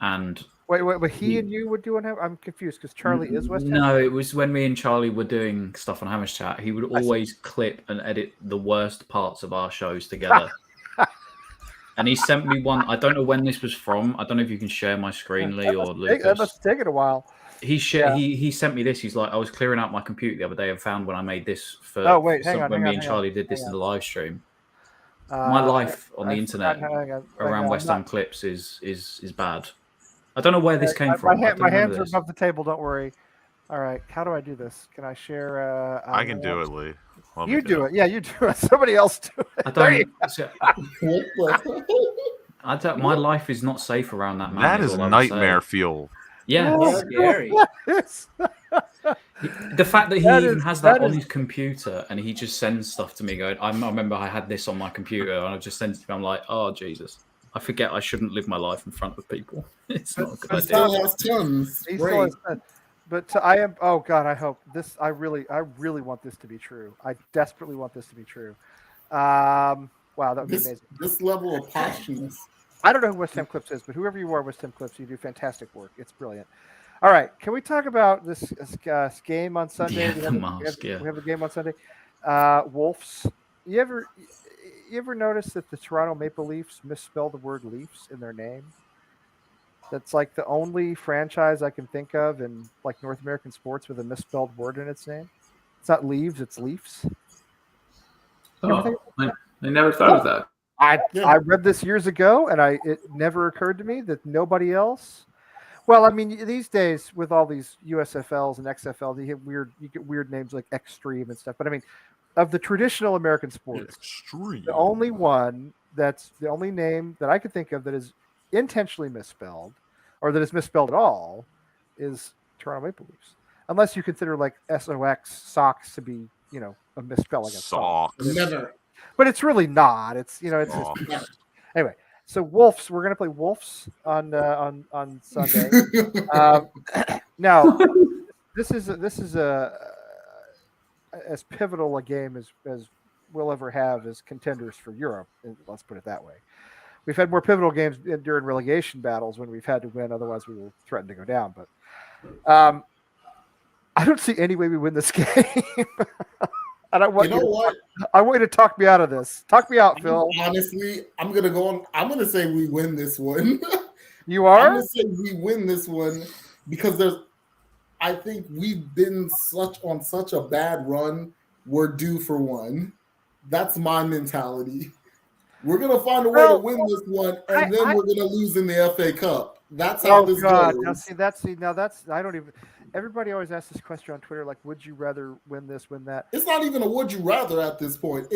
and wait, he and you would do on Hammers? I'm confused because Charlie is West Ham. No, it was when me and Charlie were doing stuff on Hammers Chat. He would always clip and edit the worst parts of our shows together. And he sent me one. I don't know when this was from. I don't know if you can share my screen, Lee or Lucas. That must take it a while. He sent me this. He's like, I was clearing out my computer the other day and found when I made this for when me and Charlie did this in the live stream. My life on the internet around West Ham Clips is bad. I don't know where this came from. My hands are above the table. Don't worry. All right. How do I do this? Can I share? I can do it, Lee. You do it. Yeah, you do it. Somebody else do it. I don't. My life is not safe around that man. That is nightmare fuel. Yeah, it's scary. The fact that he even has that on his computer and he just sends stuff to me going, I remember I had this on my computer and I just sent it to him. I'm like, oh, Jesus. I forget I shouldn't live my life in front of people. It's not a good idea. Still has tons. But I am. Oh God, I hope this. I really want this to be true. I desperately want this to be true. Wow, that would be amazing. This level of passion. I don't know who West Ham Clips is, but whoever you are, West Ham Clips, you do fantastic work. It's brilliant. All right, can we talk about this game on Sunday? Yeah, we have a game on Sunday. Wolves. You ever notice that the Toronto Maple Leafs misspell the word Leafs in their name? That's like the only franchise I can think of in like North American sports with a misspelled word in its name. It's not Leaves, it's Leafs. I never thought of that. I read this years ago, and it never occurred to me that nobody else. Well, I mean, these days with all these USFLs and XFLs, you get weird names like Extreme and stuff. But I mean, of the traditional American sports, the only name that I could think of that is intentionally misspelled, or that is misspelled at all, is Toronto Maple Leafs. Unless you consider like socks to be, a misspelling of socks. Never. But it's really not. It's just anyway. So Wolves, we're gonna play Wolves on Sunday. Now, this is as pivotal a game as we'll ever have as contenders for Europe. Let's put it that way. We've had more pivotal games during relegation battles when we've had to win. Otherwise, we will threaten to go down. But I don't see any way we win this game. And I want what? I want you to talk me out of this. Talk me out, Phil. Honestly, I'm gonna go on. I'm gonna say we win this one. You are? I'm gonna say we win this one because I think we've been on such a bad run. We're due for one. That's my mentality. We're gonna find a way to win this one, and then we're gonna lose in the FA Cup. That's how this goes. Now that's I don't even. Everybody always asks this question on Twitter, like, would you rather win this, win that? It's not even a would you rather at this point.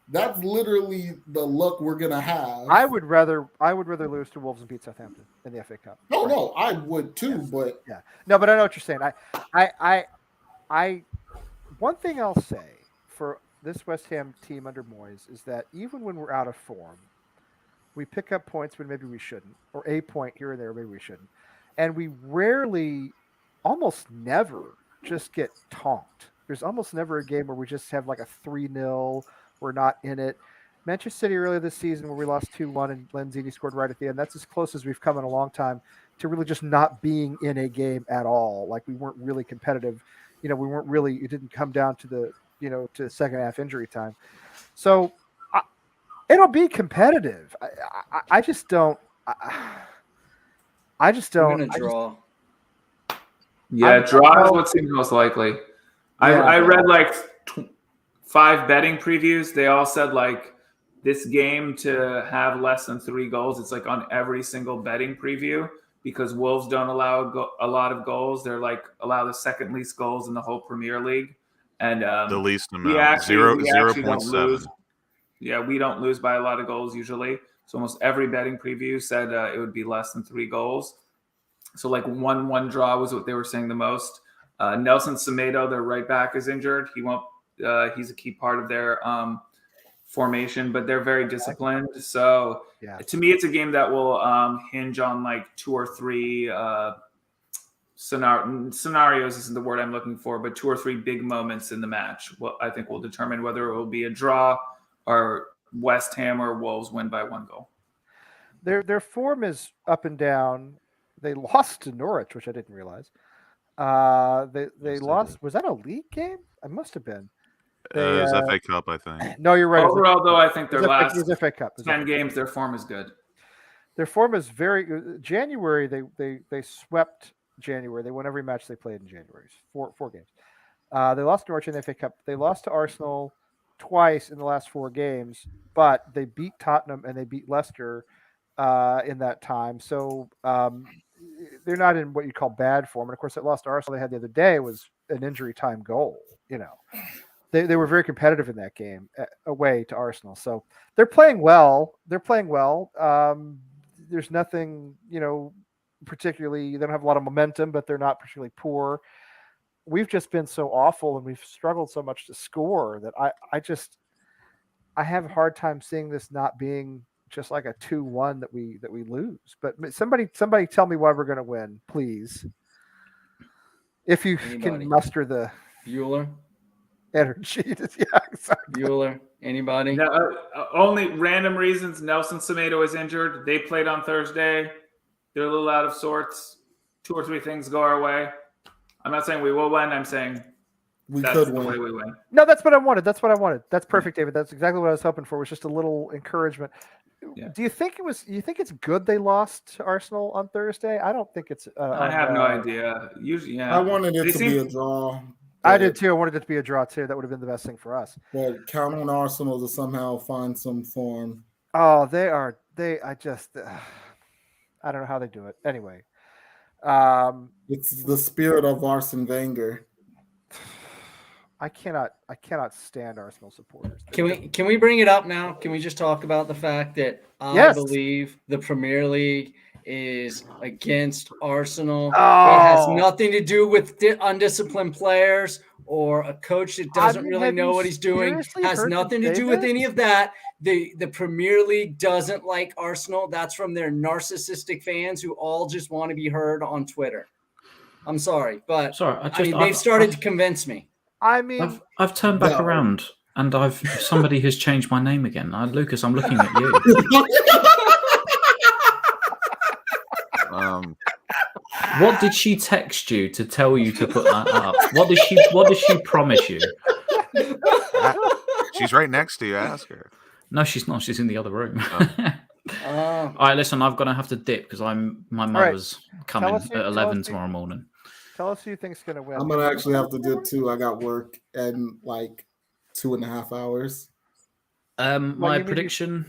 That's literally the luck we're gonna have. I would rather lose to Wolves and beat Southampton in the FA Cup. No, I would too, but no, but I know what you're saying. I one thing I'll say for this West Ham team under Moyes is that even when we're out of form, we pick up points when maybe we shouldn't, or a point here and there maybe we shouldn't, and we rarely, almost never, just get tonked. There's almost never a game where we just have like a 3-0. We're not in it. Manchester City earlier this season where we lost 2-1 and Lanzini scored right at the end. That's as close as we've come in a long time to really just not being in a game at all. Like we weren't really competitive. We weren't really, it didn't come down to the, to second half injury time. So it'll be competitive. I just don't. I just don't. We're gonna draw. Draw is what seems most likely. I read like 5 betting previews. They all said like this game to have less than 3 goals. It's like on every single betting preview because Wolves don't allow a lot of goals. They're like allow the second least goals in the whole Premier League, and the least amount. 0.7. Yeah, we don't lose by a lot of goals usually. So almost every betting preview said it would be less than 3 goals. So like 1-1 draw was what they were saying the most. Nelson Semedo, their right back, is injured. He won't. He's a key part of their formation, but they're very disciplined. So to me, it's a game that will hinge on like 2 or 3 scenarios. Isn't the word I'm looking for, but 2 or 3 big moments in the match. Well, I think will determine whether it will be a draw or West Ham or Wolves win by 1 goal. Their form is up and down. They lost to Norwich, which I didn't realize. They lost. Was that a league game? It must have been. It was FA Cup, I think. No, you're right. Overall, though, I think their last FA Cup. 10 games, their form is good. Their form is very good. January, they swept January. They won every match they played in January. 4 games. They lost to Norwich in the FA Cup. They lost to Arsenal twice in the last 4 games, but they beat Tottenham and they beat Leicester in that time. So they're not in what you call bad form. And of course, that loss to Arsenal they had the other day was an injury time goal. They were very competitive in that game away to Arsenal. So they're playing well. There's nothing, particularly, they don't have a lot of momentum, but they're not particularly poor. We've just been so awful and we've struggled so much to score that I have a hard time seeing this not being just like a 2-1 that we lose. But somebody tell me why we're going to win, please. If you can muster the Bueller energy. Bueller. Anybody? No, only random reasons. Nelson Semedo is injured. They played on Thursday. They're a little out of sorts. 2 or 3 things go our way. I'm not saying we will win. I'm saying that's the way we win. No, that's what I wanted. That's perfect, David. That's exactly what I was hoping for. Was just a little encouragement. Yeah. Do you think it's good they lost to Arsenal on Thursday? I don't think it's. I have no idea. Usually, yeah. I wanted it to be a draw. I did too. I wanted it to be a draw too. That would have been the best thing for us. But count on Arsenal to somehow find some form. Oh, they are. I don't know how they do it. Anyway, it's the spirit of Arsene Wenger. I cannot stand Arsenal supporters. Can we bring it up now? Can we just talk about the fact that I believe the Premier League is against Arsenal? Oh. It has nothing to do with undisciplined players or a coach that doesn't really know what he's doing. Has nothing to do with any of that. The Premier League doesn't like Arsenal. That's from their narcissistic fans who all just want to be heard on Twitter. I'm sorry, but they've started to convince me. I mean, I've turned back around and somebody has changed my name again. Lucas, I'm looking at you. What did she text you to tell you to put that up? What did she promise you? She's right next to you. Ask her. No, she's not. She's in the other room. Oh. All right, listen, I'm gonna have to dip because my mother's coming at 11 tomorrow morning. Tell us who you think's gonna win. I'm gonna actually have to dip too. I got work in like 2.5 hours. My prediction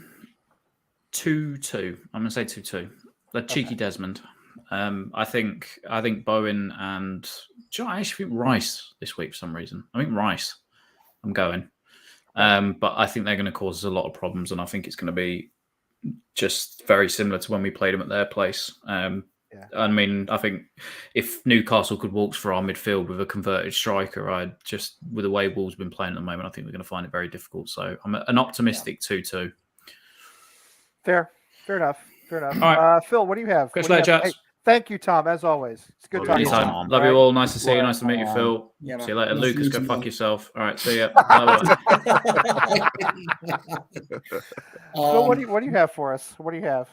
2-2. I'm gonna say 2-2. The cheeky Desmond. I think Bowen and I actually think Rice this week for some reason. I think Rice. I'm going. But I think they're going to cause us a lot of problems, and I think it's going to be just very similar to when we played them at their place. I mean, I think if Newcastle could waltz for our midfield with a converted striker, with the way Wolves have been playing at the moment, I think we're going to find it very difficult. So I'm an optimistic 2-2. Fair enough. All right. Phil, what do you have? Catch you later, chaps. Hey, thank you, Tom, as always. It's good talking to you. Anytime. Love you all. Nice to see you. Nice to meet you, Phil. Yeah, see you later. Nice Lucas, to go meet fuck you. yourself. All right, see ya. So what do you have for us? What do you have?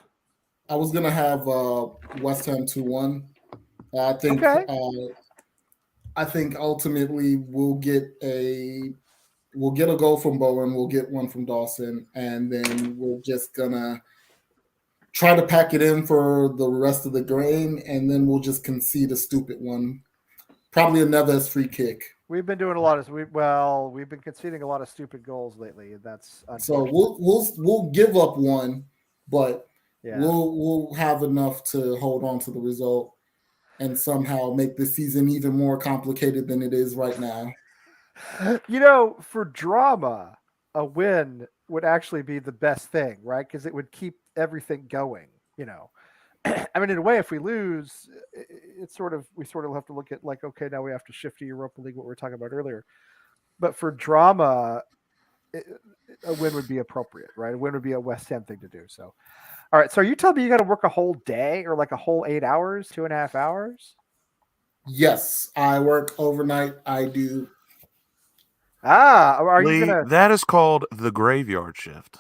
I was gonna have West Ham 2-1. I think I think ultimately we'll get a goal from Bowen, we'll get one from Dawson, and then we're just gonna try to pack it in for the rest of the game, and then we'll just concede a stupid one. Probably a Neves free kick. We've been doing we've been conceding a lot of stupid goals lately. That's so we'll give up one, but we'll have enough to hold on to the result and somehow make the season even more complicated than it is right now. For drama, a win would actually be the best thing, right? Because it would keep everything going. I mean, in a way, if we lose, we sort of have to look at like, okay, now we have to shift to Europa League, what we were talking about earlier. But for drama, a win would be appropriate, right? A win would be a West Ham thing to do. So, all right. So are you telling me you got to work a whole day or like a whole 8 hours, 2.5 hours? Yes, I work overnight. I do. Are you gonna? That is called the graveyard shift.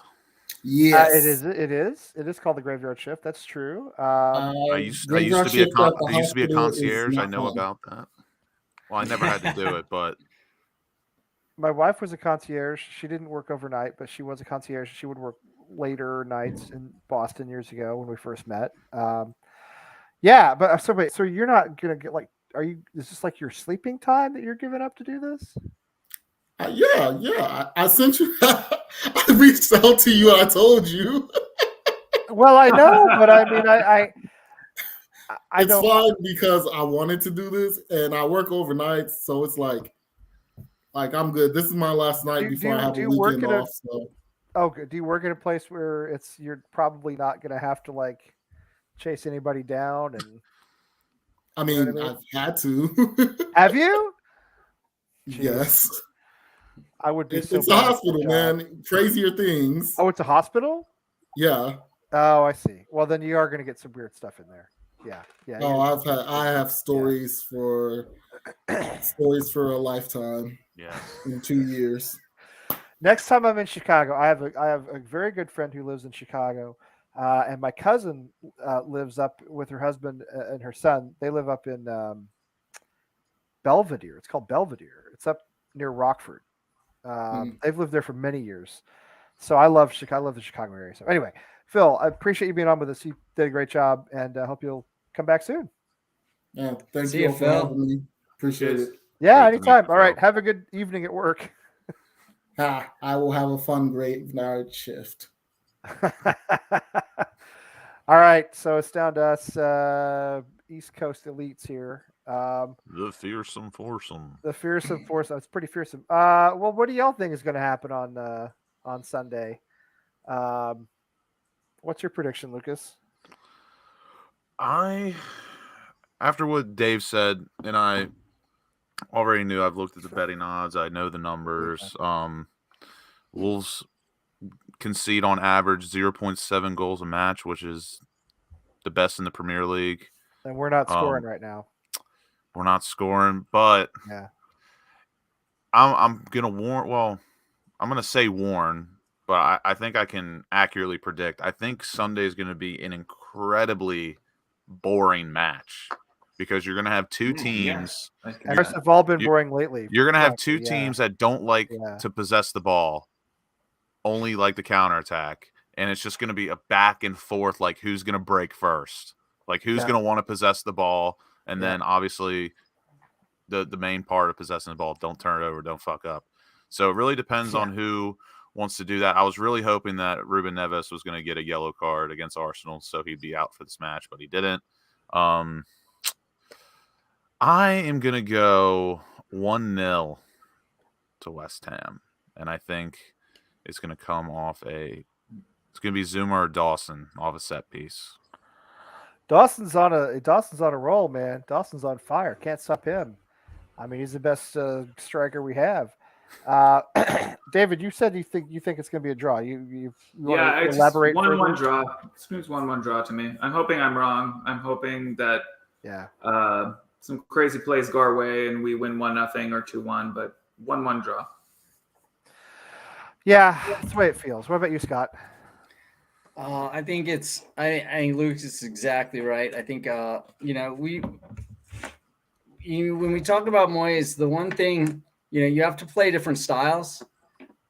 Yes, it is. It is called the graveyard shift. That's true. I used to be a concierge. I know about that. Well, I never had to do it, but my wife was a concierge. She didn't work overnight, but she was a concierge. She would work later nights in Boston years ago when we first met. But so you're not gonna get like? Is this like your sleeping time that you're giving up to do this? Yeah. I sent you. I reached out to you. I told you. Well, I know, but I mean, I it's fine because I wanted to do this, and I work overnight, so it's like I'm good. This is my last night before I have a weekend off. Oh, good. Do you work in a place where you're probably not going to have to like chase anybody down? And I mean, I've had to. Have you? Yes. I would be. It's a hospital, man. Crazier things. Oh, it's a hospital? Yeah. Oh, I see. Well, then you are going to get some weird stuff in there. Yeah. Oh, I have stories for a lifetime. Yeah. In 2 years. Next time I'm in Chicago, I have a very good friend who lives in Chicago, and my cousin lives up with her husband and her son. They live up in Belvedere. It's called Belvedere. It's up near Rockford. They've lived there for many years. So I love Chicago. I love the Chicago area. So anyway, Phil, I appreciate you being on with us. You did a great job, and I hope you'll come back soon. Yeah, thank you for having me. Appreciate it. Yeah, anytime. All right, have a good evening at work. I will have a fun graveyard shift. All right, so it's down to us East Coast elites here. The fearsome foursome. The fearsome foursome. It's pretty fearsome. Well, what do y'all think is going to happen on Sunday? What's your prediction, Lucas? After what Dave said, and I already knew, I've looked at the betting odds. I know the numbers. Wolves concede on average 0.7 goals a match, which is the best in the Premier League. And we're not scoring right now. We're not scoring, but I'm gonna warn. Well, I'm gonna say warn, but I think I can accurately predict. I think Sunday is going to be an incredibly boring match. because you're going to have two teams. Yeah. And ours have all been boring lately. You're going to have two teams that don't like to possess the ball, only like the counterattack. And it's just going to be a back and forth, like who's going to break first, like who's going to want to possess the ball. And then obviously the main part of possessing the ball, don't turn it over, don't fuck up. So it really depends on who wants to do that. I was really hoping that Ruben Neves was going to get a yellow card against Arsenal, so he'd be out for this match, but he didn't. I am going to go 1-0 to West Ham, and I think it's going to come off it's going to be Zuma or Dawson off a set piece. Dawson's on a roll, man. Dawson's on fire. Can't stop him. I mean, he's the best striker we have. David, you said you think it's going to be a draw. You want to elaborate? 1-1 draw. It screams 1-1 draw to me. I'm hoping I'm wrong. I'm hoping that some crazy plays go our way and we win 1-0 or 2-1, but 1-1 draw. Yeah, that's the way it feels. What about you, Scott? I think Luke is exactly right. I think when we talk about Moyes, the one thing, you have to play different styles.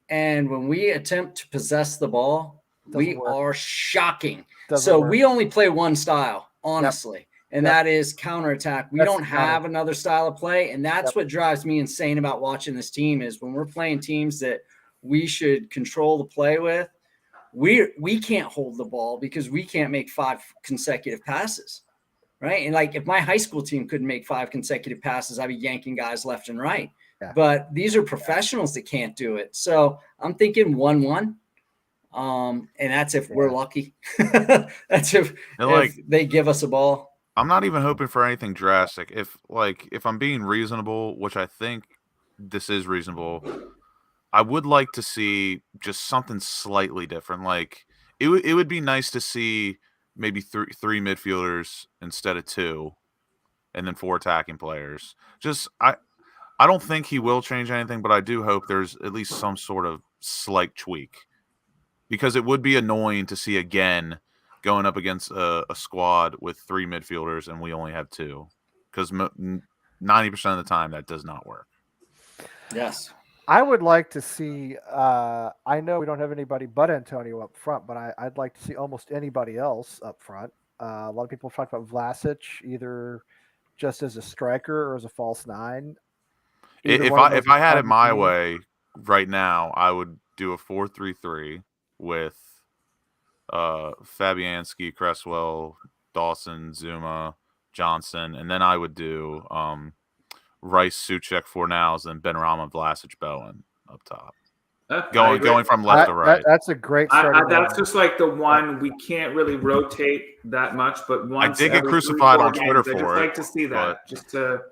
And when we attempt to possess the ball, we are shocking. We only play one style, honestly, and that is counterattack. We don't have another style of play. And that's what drives me insane about watching this team is when we're playing teams that we should control the play with, we can't hold the ball because we can't make 5 consecutive passes. Right. And like if my high school team couldn't make 5 consecutive passes, I'd be yanking guys left and right. Yeah. But these are professionals that can't do it. So I'm thinking 1-1. And that's if we're lucky. That's if they give us a ball. I'm not even hoping for anything drastic. If I'm being reasonable, which I think this is reasonable, I would like to see just something slightly different. Like it would be nice to see maybe three midfielders instead of 2, and then 4 attacking players. I don't think he will change anything, but I do hope there's at least some sort of slight tweak, because it would be annoying to see again going up against a squad with 3 midfielders and we only have 2, because 90% of the time that does not work. Yes. I would like to see, I know we don't have anybody but Antonio up front, but I'd like to see almost anybody else up front. A lot of people talk about Vlasic, either just as a striker or as a false 9. If I had it my way right now, I would do a 4-3-3 with Fabianski, Cresswell, Dawson, Zuma, Johnson, and then I would do Rice, Suchek, Fornals, and Benrahma, Vlasic, Bowen up top. Going from left to right. That's a great starting that's just like the one we can't really rotate that much, but once I did get crucified on Twitter for it. I'd like to see that, just to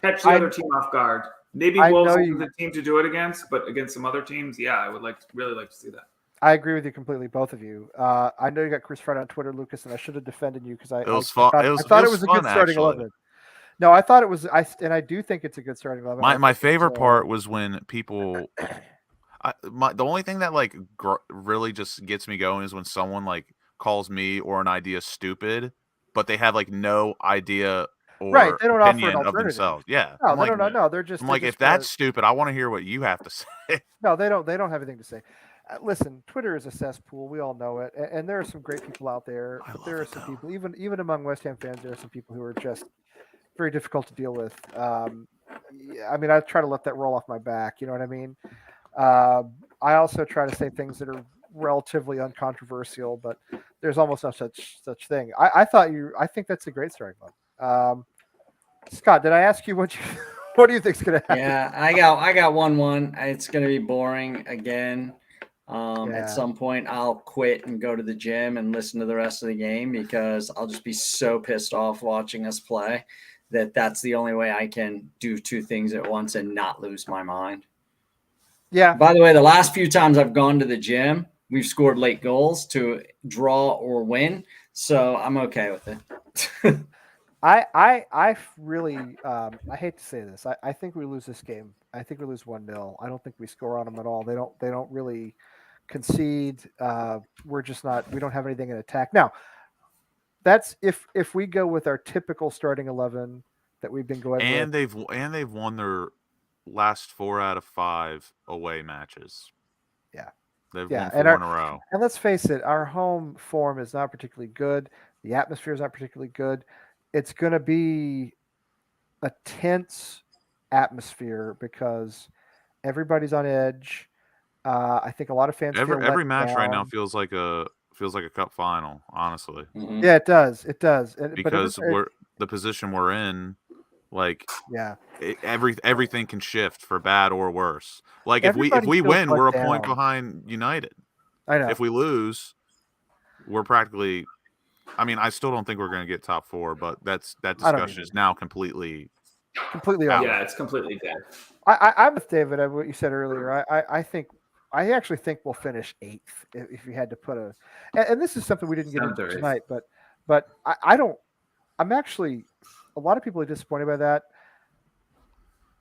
catch the other team off guard. Maybe Wolves is the team to do it against, but against some other teams, I would really like to see that. I agree with you completely, both of you. I know you got crucified on Twitter, Lucas, and I should have defended you because I thought it was a good starting 11. No, I thought it was. I do think it's a good starting 11. My favorite part was when people. The only thing that really just gets me going is when someone calls me or an idea stupid, but they have no idea or they don't opinion offer an of themselves. Yeah, no, they're just. I'm if that's stupid, I want to hear what you have to say. No, they don't. They don't have anything to say. Listen, Twitter is a cesspool. We all know it, and there are some great people out there. But there are some people, even among West Ham fans, there are some people who are just very difficult to deal with. I mean, I try to let that roll off my back. You know what I mean? I also try to say things that are relatively uncontroversial, but there's almost no such thing. I think that's a great starting line. Scott, did I ask you what do you think's going to happen? Yeah, I got 1-1. It's going to be boring again. At some point I'll quit and go to the gym and listen to the rest of the game because I'll just be so pissed off watching us play that's the only way I can do 2 things at once and not lose my mind. Yeah. By the way, the last few times I've gone to the gym, we've scored late goals to draw or win. So I'm okay with it. I really I hate to say this. I think we lose this game. I think we lose 1-0. I don't think we score on them at all. They don't really concede. We're just not. We don't have anything in attack now. that's if we go with our typical starting 11 that we've been going and with. they've won their last 4 out of 5 away matches. Yeah. They've Yeah, won 4 in a row. And let's face it, our home form is not particularly good. The atmosphere is not particularly good. It's going to be a tense atmosphere because everybody's on edge. I think a lot of fans feel every let match right now down. feels like a cup final, honestly. Mhm. Yeah, it does. It does. Because the position we're in, like everything can shift for bad or worse. Like if we Everybody feels win, let we're a down. point behind United. I know. If we lose, we're practically. I mean, I still don't think we're going to get top 4, but that discussion is now completely off. Yeah, it's completely dead. I'm with David on what you said earlier. I actually think we'll finish 8th if you had to put a. And this is something we didn't get into tonight, but I don't. I'm actually. A lot of people are disappointed by that.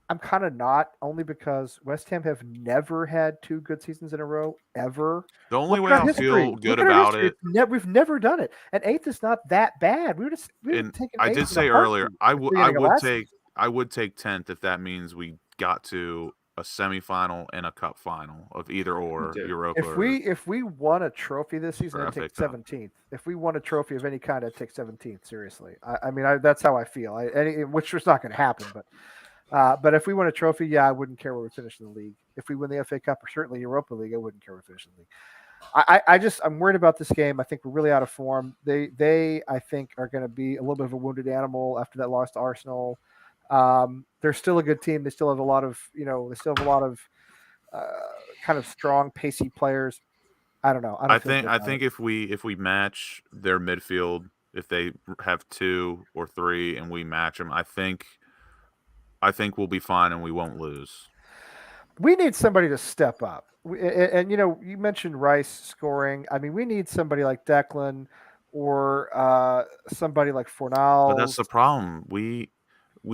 I'm kind of not, only because West Ham have never had 2 good seasons in a row ever. The only way I feel good about it, we've never done it. And 8th is not that bad. We would take. I did say earlier, I would take 10th if that means we got to a semifinal and a cup final of either or Europa. If we won a trophy this season, I'd take 17th. If we won a trophy of any kind, I'd take 17th. Seriously, I mean, that's how I feel. Which is not going to happen, but if we win a trophy, I wouldn't care where we finish in the league. If we win the FA Cup or certainly Europa League, I wouldn't care where we finish in the league. I'm worried about this game. I think we're really out of form. They I think are going to be a little bit of a wounded animal after that loss to Arsenal. They're still a good team. They still have a lot of kind of strong, pacey players. I don't know. I think if we match their midfield, if they have 2 or 3 and we match them, I think we'll be fine and we won't lose. We need somebody to step up. And you mentioned Rice scoring. I mean, we need somebody like Declan or somebody like Fornals. But that's the problem. We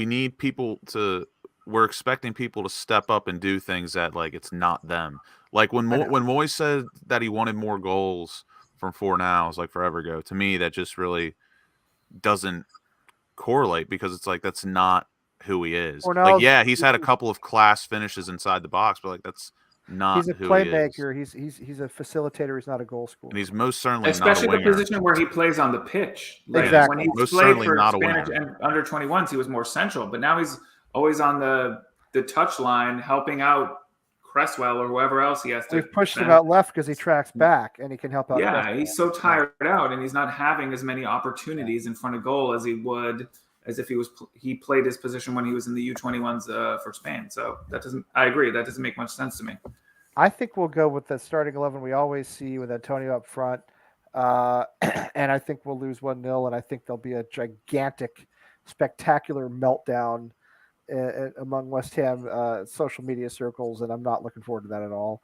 need people to. We're expecting people to step up and do things that, like, it's not them. Like when Moyes said that he wanted more goals from Fornals, like forever ago. To me, that just really doesn't correlate, because it's like that's not who he is. Fornals, like, he's had a couple of class finishes inside the box, but like that's not. He's a playmaker. He's a facilitator. He's not a goal scorer. And he's most certainly especially not a winger. the position where he plays on the pitch. Like, exactly. When he most played certainly for not Spanish a winger. and under 21s, he was more central. But now he's always on the touch line, helping out Cresswell or whoever else he has to. We've pushed him out left because he tracks back and he can help out. Yeah, Cresswell. he's so tired out, and he's not having as many opportunities in front of goal as he would as if he played his position when he was in the U21s for Spain. So I agree. That doesn't make much sense to me. I think we'll go with the starting 11 we always see with Antonio up front. And I think we'll lose 1-0, and I think there'll be a gigantic, spectacular meltdown among West Ham social media circles, and I'm not looking forward to that at all.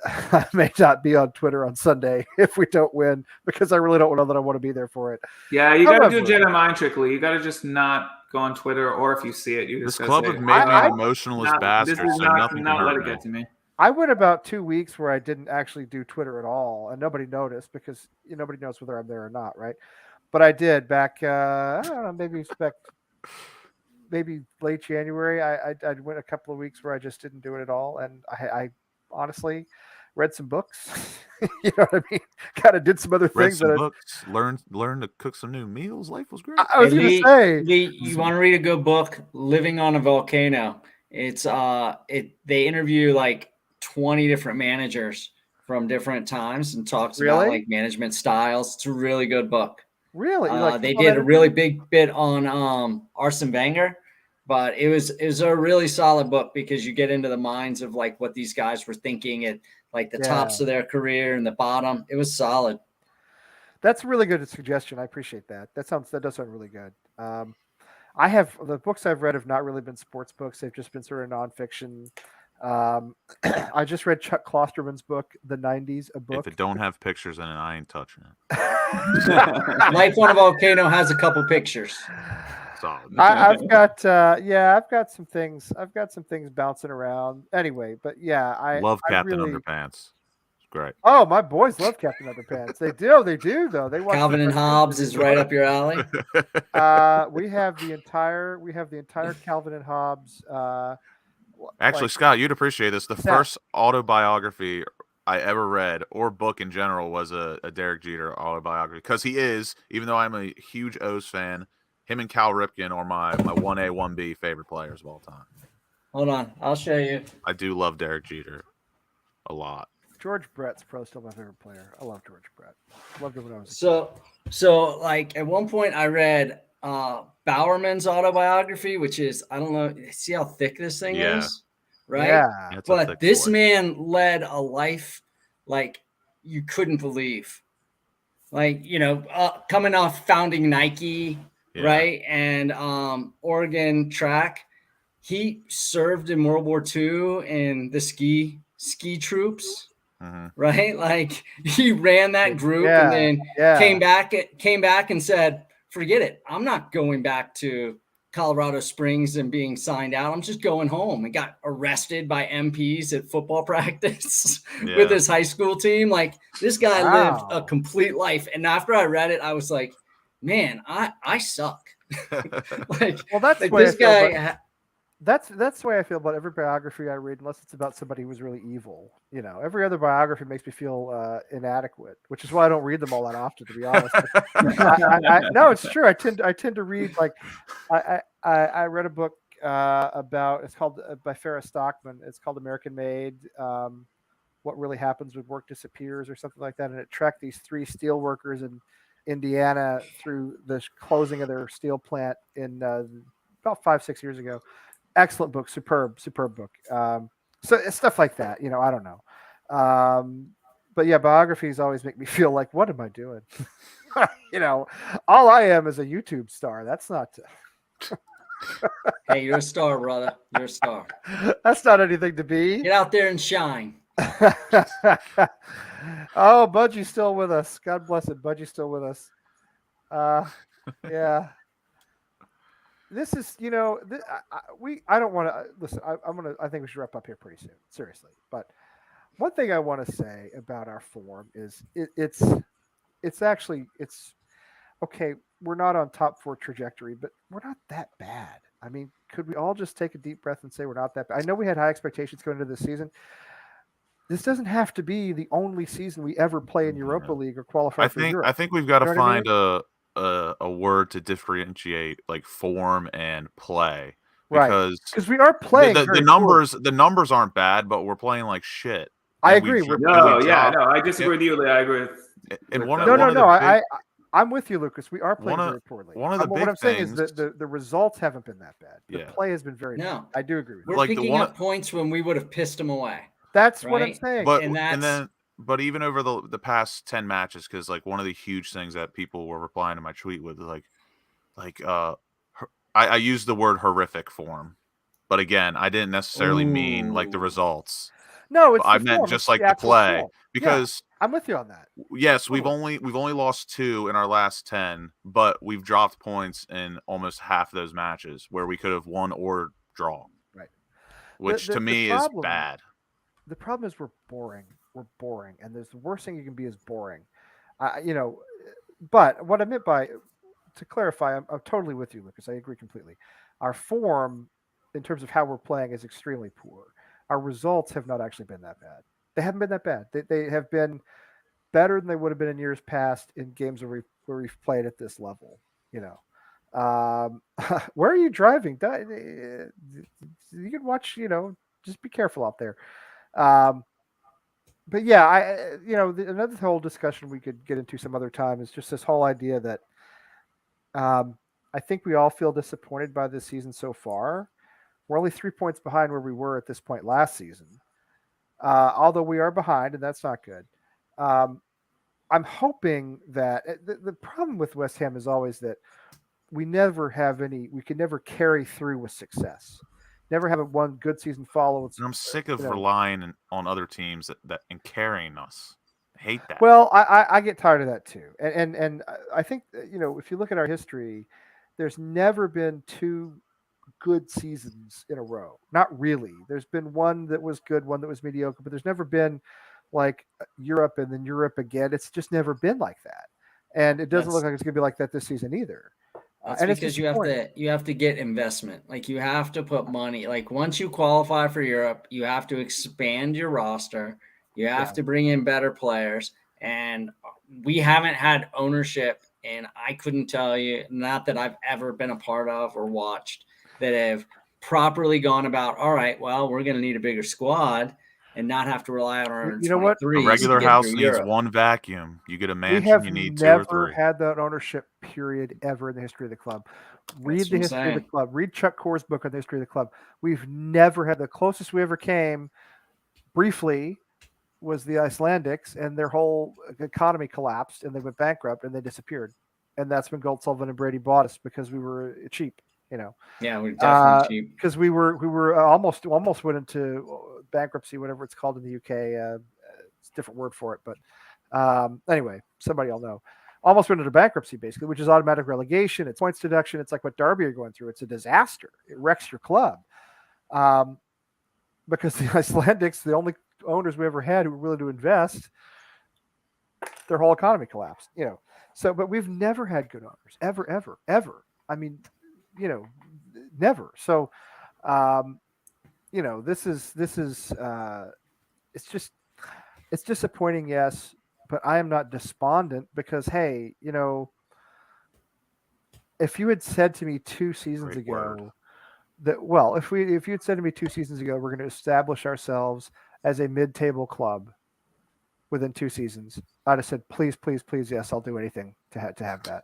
I may not be on Twitter on Sunday if we don't win, because I really don't know that I want to be there for it. Yeah, you got to do a Jedi mind trick, Lee. You got to just not go on Twitter, or if you see it, you just. This club have made me an emotionless bastard, so nothing can hurt let it me. get to me. I went about 2 weeks where I didn't actually do Twitter at all, and nobody noticed because nobody knows whether I'm there or not, right? But I did back, I don't know, maybe late January. I went a couple of weeks where I just didn't do it at all, and I honestly read some books. You know what I mean? Kind of did some other things. Read some books, learn to cook some new meals. Life was great. I was going to say, Lee, you want to read a good book? Living on a Volcano. It's they interview like 20 different managers from different times and talks about like management styles. It's a really good book. Really? They did a really big bit on Arsene Wenger, but it was a really solid book because you get into the minds of like what these guys were thinking at like the tops of their career and the bottom. It was solid. That's a really good suggestion. I appreciate that. That does sound really good. I have the books I've read have not really been sports books. They've just been sort of nonfiction. I just read Chuck Klosterman's book, The 90s, a book. If it don't have pictures in it, I ain't touching it. Life on a Volcano has a couple pictures. Solid. I've got some things. I've got some things bouncing around. Anyway, but yeah, I love Captain really, Underpants. great. Oh, my boys love Captain Underpants. They do though. They watch Calvin and Hobbes is right up your alley. We have the entire Calvin and Hobbes. Actually, Scott, you'd appreciate this. The first autobiography I ever read, or book in general, was a Derek Jeter autobiography, because he is, even though I'm a huge O's fan, him and Cal Ripken are my 1A, 1B favorite players of all time. Hold on, I'll show you. I do love Derek Jeter a lot. George Brett's probably still my favorite player. I love George Brett. Loved him when I was a kid. So like at one point I read Bowerman's autobiography, which is, I don't know, see how thick this thing is, right? Yeah. But this man led a life like you couldn't believe. Like, coming off founding Nike, right? And Oregon track. He served in World War II in the ski troops. Right, like he ran that group and then came back and said, "Forget it. I'm not going back to Colorado Springs and being signed out. I'm just going home." And got arrested by MPs at football practice with his high school team. Like, this guy lived a complete life. And after I read it, I was like, "Man, I suck." Like, well, that's like this guy. That's the way I feel about every biography I read, unless it's about somebody who was really evil. Every other biography makes me feel inadequate, which is why I don't read them all that often, to be honest. No, it's true. I tend to read, like, I read a book it's called by Farrah Stockman. It's called American Made. What Really Happens When Work Disappears, or something like that, and it tracked these 3 steel workers in Indiana through the closing of their steel plant in about 5-6 years ago. Excellent book, superb book. So it's stuff like that, I don't know. But yeah, biographies always make me feel like, what am I doing? All I am is a YouTube star. That's not. Hey, you're a star, brother. You're a star. That's not anything to be. Get out there and shine. Oh, Budgie's still with us. God bless it. Budgie's still with us. Yeah. This is, I don't want to listen. I think we should wrap up here pretty soon, seriously. But one thing I want to say about our form is it's okay. We're not on top 4 trajectory, but we're not that bad. I mean, could we all just take a deep breath and say we're not that bad? I know we had high expectations going into this season. This doesn't have to be the only season we ever play in Europa League or qualify for Europe. I think we've got to find a word to differentiate, like, form and play, because we are playing the numbers aren't bad, but we're playing like shit. I agree. I disagree with you. I agree with I'm with you, Lucas. We are playing very poorly. What I'm saying is that the results haven't been that bad. The play has been very good. I do agree with you. We're picking up points when we would have pissed them away. That's what I'm saying. But even over the past 10 matches, because, like, one of the huge things that people were replying to my tweet with, I used the word horrific form, but again, I didn't necessarily mean like the results. No, I meant just like the play, form. Because I'm with you on that. Yes, we've only lost 2 in our last 10, but we've dropped points in almost half those matches where we could have won or draw. Right. Which to me is bad. The problem is we're boring. We're boring, and the worst thing you can be is boring. But what I meant by, to clarify, I'm totally with you, Lucas. I agree completely. Our form, in terms of how we're playing, is extremely poor. Our results have not actually been that bad. They haven't been that bad. They have been better than they would have been in years past in games where we've played at this level. Where are you driving? You can watch. Just be careful out there. But yeah, another whole discussion we could get into some other time is just this whole idea that I think we all feel disappointed by this season so far. We're only 3 points behind where we were at this point last season. Although we are behind, and that's not good. I'm hoping that the problem with West Ham is always that we can never carry through with success. Never have one good season follow. And I'm sick of relying on other teams that and carrying us. I hate that. Well, I get tired of that too. And I think, if you look at our history, there's never been 2 good seasons in a row. Not really. There's been one that was good, one that was mediocre, but there's never been like Europe and then Europe again. It's just never been like that, and it doesn't look like it's going to be like that this season either. That's because you have to get investment. Like you have to put money. Like once you qualify for Europe, you have to expand your roster. You have to bring in better players, and we haven't had ownership. And I couldn't tell you, not that I've ever been a part of or watched, that have properly gone about, all right, well, we're going to need a bigger squad and not have to rely on our You know what? A regular house needs one vacuum. You get a mansion, you need 2 or 3. We have never had that ownership period ever in the history of the club. Read the history of the club. Read Chuck Corr's book on the history of the club. We've never had, the closest we ever came briefly was the Icelandics, and their whole economy collapsed and they went bankrupt and they disappeared. And that's when Gold, Sullivan, and Brady bought us because we were cheap, you know. Yeah, we're definitely cheap. Because we were almost went into bankruptcy, whatever it's called in the UK. It's a different word for it, but anyway, somebody will know. Almost went into bankruptcy, basically, which is automatic relegation. It's points deduction. It's like what Derby are going through. It's a disaster. It wrecks your club. Because the Icelandics, the only owners we ever had who were willing to invest, their whole economy collapsed, you know. So, but we've never had good owners, ever. I mean, you know, never. So, you know, this is it's disappointing, yes, but I am not despondent because, hey, you know, if you had said to me 2 seasons ago that, well, if you had said to me 2 seasons ago, we're going to establish ourselves as a mid-table club within 2 seasons, I'd have said, please, yes, I'll do anything to have that.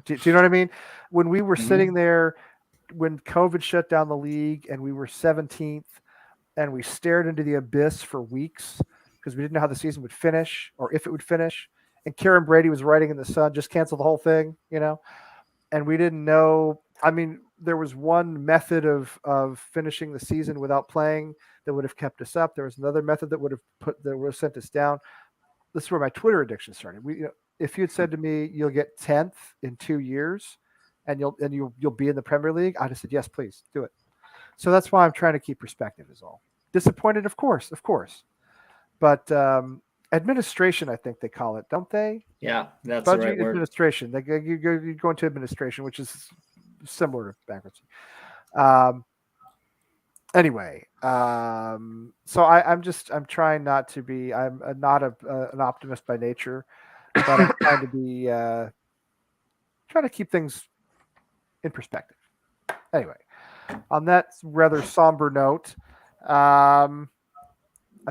do you know what I mean? When we were sitting there, when COVID shut down the league and we were 17th and we stared into the abyss for weeks because we didn't know how the season would finish or if it would finish. And Karen Brady was writing in the Sun, just cancel the whole thing, you know? And we didn't know. I mean, there was one method of finishing the season without playing that would have kept us up. There was another method that would have sent us down. This is where my Twitter addiction started. If you had said to me, you'll get 10th in 2 years and you'll be in the Premier League, I'd have said, yes, please do it. So that's why I'm trying to keep perspective is all. Disappointed, of course. But administration, I think they call it, don't they? Yeah, that's budget the right word. Administration. You go into administration, which is similar to bankruptcy. Anyway, so I'm trying not to be. I'm not an optimist by nature, but I'm trying to be trying to keep things in perspective. Anyway, on that rather somber note, I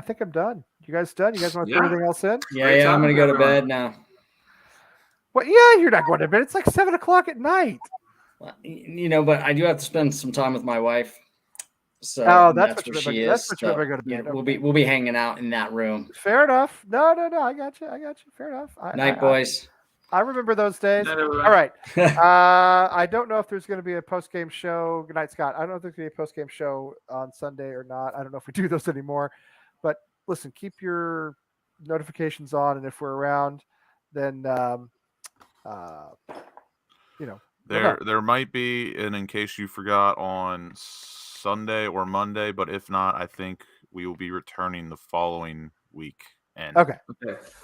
think I'm done. You guys done? You guys want to throw anything else in? Yeah. I'm gonna go to bed now. Well, yeah, you're not going to bed. It's like 7:00 at night. Well, you know, but I do have to spend some time with my wife. So that's where she is. That's what you're going to bed. Yeah, we'll be hanging out in that room. Fair enough. No. I got you. Fair enough. Night, boys. I remember those days. All right. I don't know if there's going to be a post-game show. Good night, Scott. I don't know if there's going to be a post-game show on Sunday or not. I don't know if we do those anymore. But listen, keep your notifications on, and if we're around, then there might be, and in case you forgot, on Sunday or Monday, but if not, I think we will be returning the following week. Okay.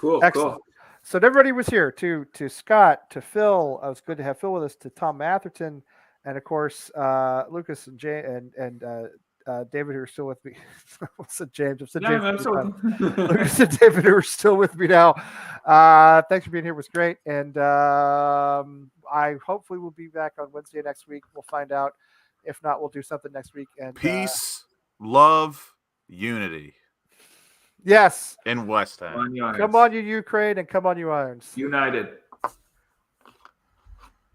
Cool. Excellent. Cool. So everybody was here to Scott, to Phil. It was good to have Phil with us, to Tom Atherton, and of course Lucas and Jay and David, who are still with me. I said James. I said James. Lucas and David, who are still with me now. Thanks for being here. It was great, and I hopefully will be back on Wednesday next week. We'll find out. If not, we'll do something next week. And peace, love, unity. Yes. In West Ham. Come on, you Ukraine, and come on, you Irons. United.